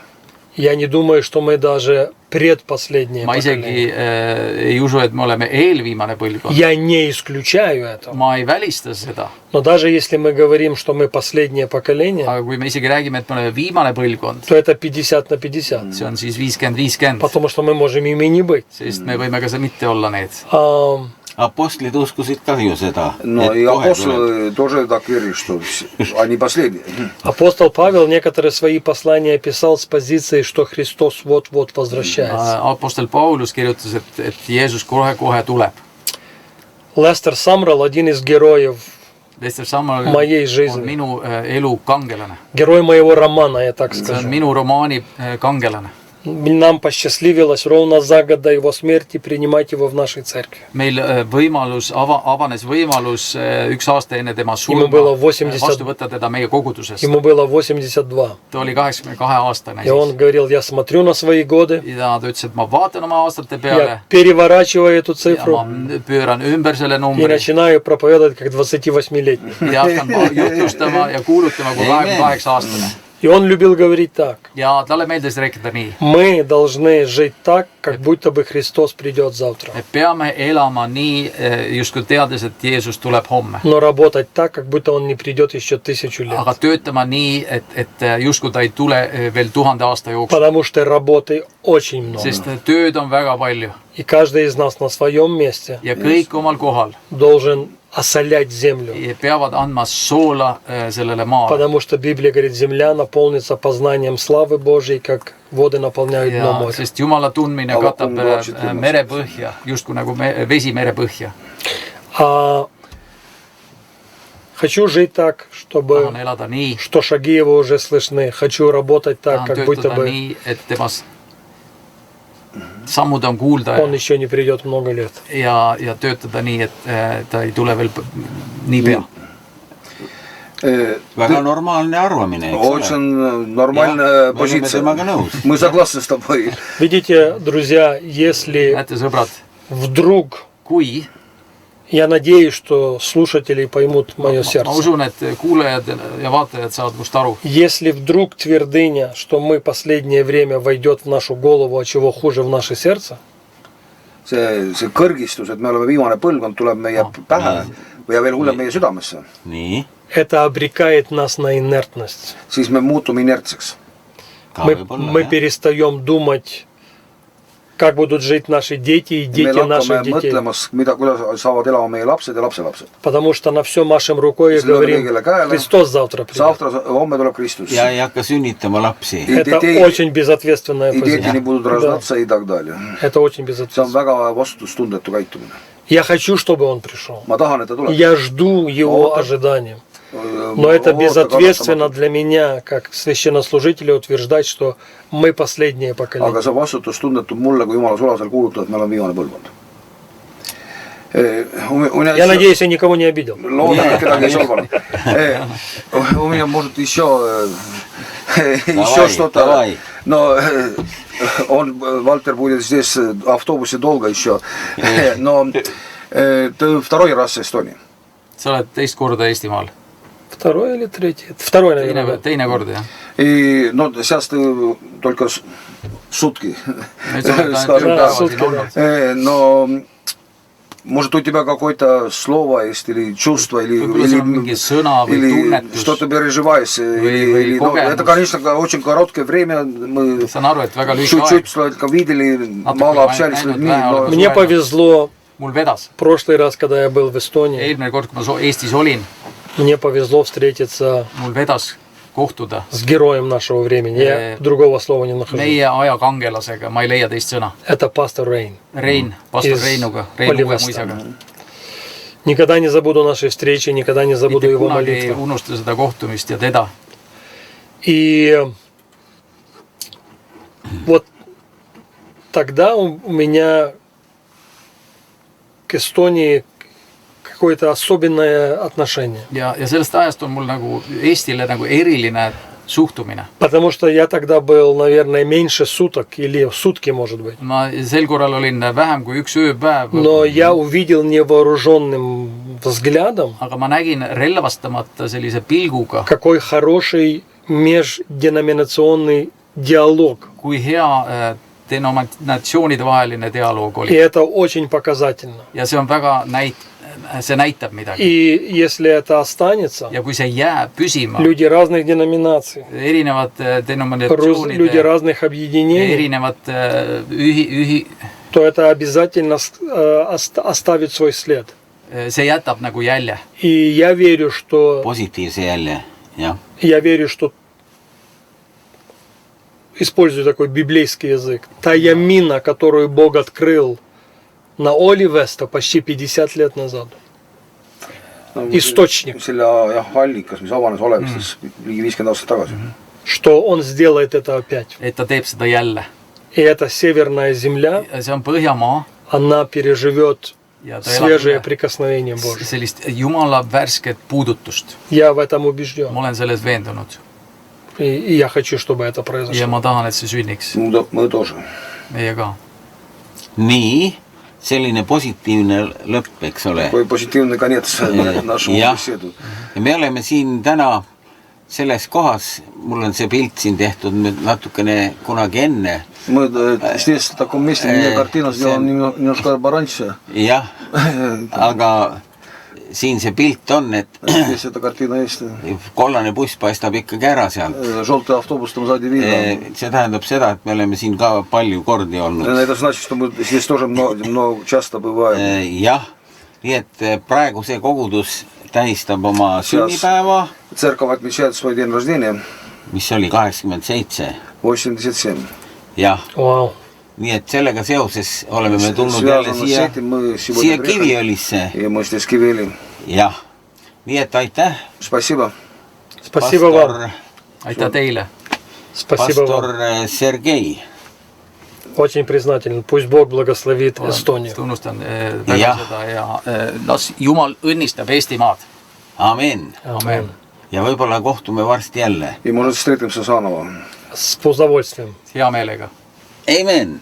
[SPEAKER 1] Я не думаю, что мы даже предпоследнее
[SPEAKER 4] Ma
[SPEAKER 1] поколение.
[SPEAKER 4] isegi ei usu, et me oleme eelviimane põlvkond.
[SPEAKER 1] Я не исключаю этого.
[SPEAKER 4] Ma ei välista seda.
[SPEAKER 1] Но даже если мы говорим, что мы последнее поколение,
[SPEAKER 4] Aga kui me isegi räägime, et me oleme viimane põlvkond,
[SPEAKER 1] то это 50 на 50.
[SPEAKER 4] see on siis 50-50,
[SPEAKER 1] Потому что мы можем ими не быть.
[SPEAKER 4] sest me võime ka mitte olla need.
[SPEAKER 2] Apostlid uskusid ka ju seda.
[SPEAKER 3] Но и апостолы тоже так верили, что они последние.
[SPEAKER 1] Апостол Павел некоторые свои послания писал с позиции, что Христос вот-вот возвращается.
[SPEAKER 4] Apostel Paulus kirjutas, et Jeesus kohe-kohe tuleb.
[SPEAKER 1] Лестер Самрал, один из героев
[SPEAKER 4] Vestleb Samuel
[SPEAKER 1] моей
[SPEAKER 4] on
[SPEAKER 1] жизни.
[SPEAKER 4] minu elu kangelane.
[SPEAKER 1] Герой моего романа, я так
[SPEAKER 4] See on
[SPEAKER 1] скажу.
[SPEAKER 4] minu romaani kangelane.
[SPEAKER 1] Нам посчастливилось ровно за год до его смерти принимать его в нашей церкви.
[SPEAKER 4] Meil avanes võimalus 1 aasta enne tema
[SPEAKER 1] Ему
[SPEAKER 4] surma
[SPEAKER 1] было 80
[SPEAKER 4] vastu võtta teda meie kogudusest.
[SPEAKER 1] Ему было 82.
[SPEAKER 4] Ta oli 82-aastane
[SPEAKER 1] И он
[SPEAKER 4] siis.
[SPEAKER 1] говорил, я смотрю на свои годы,
[SPEAKER 4] Ja ta ütles, et ma vaatan oma aastate
[SPEAKER 1] я
[SPEAKER 4] peale
[SPEAKER 1] переворачиваю эту
[SPEAKER 4] ja
[SPEAKER 1] цифру
[SPEAKER 4] ma pööran ümber selle
[SPEAKER 1] и
[SPEAKER 4] numbri
[SPEAKER 1] начинаю проповедовать как 28-летний.
[SPEAKER 4] ja hakkan jutlustama ja kuulutama kui 28-aastane.
[SPEAKER 1] И он любил говорить так.
[SPEAKER 4] Ja talle meeldis rääkida nii.
[SPEAKER 1] Мы должны жить так, как будто бы Христос придет завтра.
[SPEAKER 4] Me peame elama nii, justkui teades, et Jeesus tuleb homme.
[SPEAKER 1] Но работать так, как будто он не придет еще 1000 лет.
[SPEAKER 4] Aga töötama nii, et justkui ta ei tule veel 1000 aasta jooksul.
[SPEAKER 1] Потому что работы очень много.
[SPEAKER 4] Sest tööd on väga palju
[SPEAKER 1] И каждый из нас на своем месте
[SPEAKER 4] ja kõik omal kohal
[SPEAKER 1] должен осолять землю.
[SPEAKER 4] ja peavad andma soola sellele maale.
[SPEAKER 1] Потому что Библия говорит, земля наполнится познанием славы Божьей, как воды наполняют дно
[SPEAKER 4] Ja,
[SPEAKER 1] моря.
[SPEAKER 4] sest Jumala tundmine
[SPEAKER 3] Aga
[SPEAKER 4] katab
[SPEAKER 3] kumb loeksid ilmas?
[SPEAKER 4] merepõhja, justkui nagu vesi merepõhja.
[SPEAKER 1] А хочу жить так,
[SPEAKER 4] Tahan
[SPEAKER 1] чтобы,
[SPEAKER 4] elada nii,
[SPEAKER 1] что шаги его уже слышны. Хочу работать так,
[SPEAKER 4] tahan
[SPEAKER 1] как будто
[SPEAKER 4] töötada
[SPEAKER 1] бы
[SPEAKER 4] nii, et tema sammud on kuulda
[SPEAKER 1] он еще не придет много лет.
[SPEAKER 4] ja töötada nii, et ta ei tule veel niipea.
[SPEAKER 2] väga normaalne arvamine, eks
[SPEAKER 3] Очень нормальная
[SPEAKER 2] Jah, me oleme
[SPEAKER 3] позиция.
[SPEAKER 2] temaga nõus.
[SPEAKER 3] Мы согласны с тобой.
[SPEAKER 1] Видите, друзья, если
[SPEAKER 4] Näete, sõbrad,
[SPEAKER 1] вдруг,
[SPEAKER 4] kui
[SPEAKER 1] я надеюсь, что слушатели поймут мое
[SPEAKER 4] ma
[SPEAKER 1] сердце,
[SPEAKER 4] usun, et kuulajad ja vaatajad saavad must aru,
[SPEAKER 1] если вдруг твердыня, что мы последнее время войдет в нашу голову, а чего хуже в наше сердце,
[SPEAKER 3] See kõrgistus, et me oleme viimane põlvkond, tuleb meie pähe ja veel hullem meie südamesse.
[SPEAKER 2] nii,
[SPEAKER 1] это обрекает нас на инертность.
[SPEAKER 3] Siis me muutume inertseks.
[SPEAKER 2] ka
[SPEAKER 1] Мы
[SPEAKER 2] võib-olla, jah.
[SPEAKER 1] перестаем думать, как будут жить наши дети и
[SPEAKER 3] Me
[SPEAKER 1] дети
[SPEAKER 3] hakkame
[SPEAKER 1] наших детей.
[SPEAKER 3] mõtlema, kuidas saavad elama meie lapsed ja lapselapsed.
[SPEAKER 1] Потому что на все машем рукой и
[SPEAKER 3] Если надо
[SPEAKER 1] говорим,
[SPEAKER 3] kõigile käele.
[SPEAKER 1] Христос завтра придет.
[SPEAKER 3] Homme tuleb Kristus.
[SPEAKER 2] ja ei hakka sünnitama lapsi.
[SPEAKER 1] Это очень безответственная
[SPEAKER 3] И дети не
[SPEAKER 1] позиция.
[SPEAKER 3] будут рождаться и так далее.
[SPEAKER 1] Это очень
[SPEAKER 3] See on
[SPEAKER 1] безответственно.
[SPEAKER 3] väga vastutustundetu käitumine.
[SPEAKER 1] Я хочу, чтобы он пришел.
[SPEAKER 3] Ma tahan, et ta tuleb.
[SPEAKER 1] Я жду его ожиданием. Но это безответственно для меня, как священнослужителя, утверждать, что мы последнее поколение.
[SPEAKER 3] Aga see on vastutustundetu mulle, kui Jumala sulasel kuulutada, et me oleme viimane põlvkond.
[SPEAKER 1] Я надеюсь, я никого не обидел.
[SPEAKER 3] Loodan, et kedagi ei solvanud. У меня может еще что-то.
[SPEAKER 2] Давай.
[SPEAKER 3] Но он, Вальтер, будет здесь автобусе долго еще. Но ты второй раз в Эстонии.
[SPEAKER 4] sa oled teist korda Eestimaal.
[SPEAKER 1] Второй или третий? Второй, наверное.
[SPEAKER 4] Teine kord, jah.
[SPEAKER 3] И, ну, сейчас ты только сутки. Но может у тебя какое-то слово есть или чувство, или что-то переживаешь. Ну, это, конечно, очень короткое время. Мы чуть-чуть только видели, мало общались с людьми.
[SPEAKER 1] Мне повезло
[SPEAKER 4] Mul vedas.
[SPEAKER 1] в прошлый раз, когда я был в Эстонии,
[SPEAKER 4] Eelmine kord, kui ma Eestis olin,
[SPEAKER 1] мне повезло встретиться
[SPEAKER 4] mul vedas kohtuda
[SPEAKER 1] с героем нашего времени. Я другого слова не нахожу.
[SPEAKER 4] meie aja kangelasega, ma ei leia teist sõna.
[SPEAKER 1] Это пастор Рейн.
[SPEAKER 4] Rein, pastor Reinuga, Rein uue muisaga.
[SPEAKER 1] Никогда не забуду нашей встречи, никогда не забуду
[SPEAKER 4] Mitte
[SPEAKER 1] его
[SPEAKER 4] kunagi ei
[SPEAKER 1] молитвы.
[SPEAKER 4] unusta seda kohtumist ja teda.
[SPEAKER 1] И вот тогда у меня к Эстонии какое-то особенное отношение.
[SPEAKER 4] Ja sellest ajast on mul nagu Eestile nagu eriline suhtumine.
[SPEAKER 1] Потому что я тогда был, наверное, меньше суток или сутки, может быть.
[SPEAKER 4] Ma sel korral olin vähem kui üks ööpäev,
[SPEAKER 1] Но я увидел невооруженным взглядом,
[SPEAKER 4] aga ma nägin relvastamata sellise pilguga,
[SPEAKER 1] какой хороший межденоминационный диалог.
[SPEAKER 4] kui hea denominatsioonide vaheline dialoog
[SPEAKER 1] И
[SPEAKER 4] oli.
[SPEAKER 1] это очень показательно.
[SPEAKER 4] Ja see on väga see näitab midagi.
[SPEAKER 1] И если это останется,
[SPEAKER 4] Ja kui see jääb püsima,
[SPEAKER 1] люди разных деноминаций,
[SPEAKER 4] erinevad
[SPEAKER 1] люди
[SPEAKER 4] denominatsioonide,
[SPEAKER 1] разных объединений,
[SPEAKER 4] erinevad
[SPEAKER 1] то это обязательно оставит свой след.
[SPEAKER 4] see jätab nagu jälje.
[SPEAKER 1] И я верю, что
[SPEAKER 2] positiivse jälje, jah.
[SPEAKER 1] Использую такой библейский язык. Та мина, которую Бог открыл на Оли Веста почти 50 лет назад. источник,
[SPEAKER 3] selle allikas, mis avanes Olevistes ligi 50 aastat tagasi.
[SPEAKER 1] что он сделает это опять.
[SPEAKER 4] et ta teeb seda jälle.
[SPEAKER 1] И эта северная земля,
[SPEAKER 4] See on Põhjamaa
[SPEAKER 1] она переживет
[SPEAKER 4] ja ta
[SPEAKER 1] свежее
[SPEAKER 4] elab
[SPEAKER 1] прикосновение Божье.
[SPEAKER 4] sellist Jumala värsket puudutust.
[SPEAKER 1] Я в этом убежден.
[SPEAKER 4] Ma olen selles veendunud.
[SPEAKER 1] И я хочу, чтобы это
[SPEAKER 4] Ja
[SPEAKER 1] произошло.
[SPEAKER 4] ma tahan, et see sünniks.
[SPEAKER 3] Me тоже.
[SPEAKER 4] Meie ka.
[SPEAKER 2] nii, selline positiivne lõpp, eks ole.
[SPEAKER 3] Такой positiivne конец нашему беседу.
[SPEAKER 2] Ja me oleme siin täna selles kohas, mul on see pilt siin tehtud nüüd natukene kunagi enne.
[SPEAKER 3] Мы здесь в таком месте, мне картина сделана немножко пораньше.
[SPEAKER 2] jah, aga siin see pilt on, et
[SPEAKER 3] Здесь эта картина есть.
[SPEAKER 2] kollane buss paistab ikkagi ära sealt.
[SPEAKER 3] Желтый автобус там сзади видно.
[SPEAKER 2] See tähendab seda, et me oleme siin ka palju kordi olnud.
[SPEAKER 3] Это значит, что мы здесь тоже много часто bываем.
[SPEAKER 2] jah, nii et praegu see kogudus tähistab oma sünnipäeva,
[SPEAKER 3] Церковь отмечает свой день рождения,
[SPEAKER 2] mis oli 87.
[SPEAKER 3] 87.
[SPEAKER 2] jah,
[SPEAKER 1] Вау.
[SPEAKER 2] nii et sellega seoses oleme me tulnud
[SPEAKER 3] Связано
[SPEAKER 2] jälle
[SPEAKER 3] с
[SPEAKER 2] siia,
[SPEAKER 3] этим мы
[SPEAKER 2] siia
[SPEAKER 3] сегодня приехали.
[SPEAKER 2] Kiviõlisse.
[SPEAKER 3] И мы здесь Кивиõли.
[SPEAKER 2] jah, nii et aitäh,
[SPEAKER 3] Спасибо.
[SPEAKER 1] Спасибо вам.
[SPEAKER 4] Aitäh teile.
[SPEAKER 1] Спасибо
[SPEAKER 2] pastor
[SPEAKER 1] вам.
[SPEAKER 2] Sergei.
[SPEAKER 1] Очень признателен. Пусть Бог благословит Эстонию.
[SPEAKER 4] Tunnustan väga seda ja las Jumal õnnistab Eestimaad.
[SPEAKER 2] Amen.
[SPEAKER 1] Amen.
[SPEAKER 2] ja võib-olla kohtume varsti jälle.
[SPEAKER 3] И может встретимся заново.
[SPEAKER 1] С удовольствием.
[SPEAKER 4] Hea meelega.
[SPEAKER 2] Amen.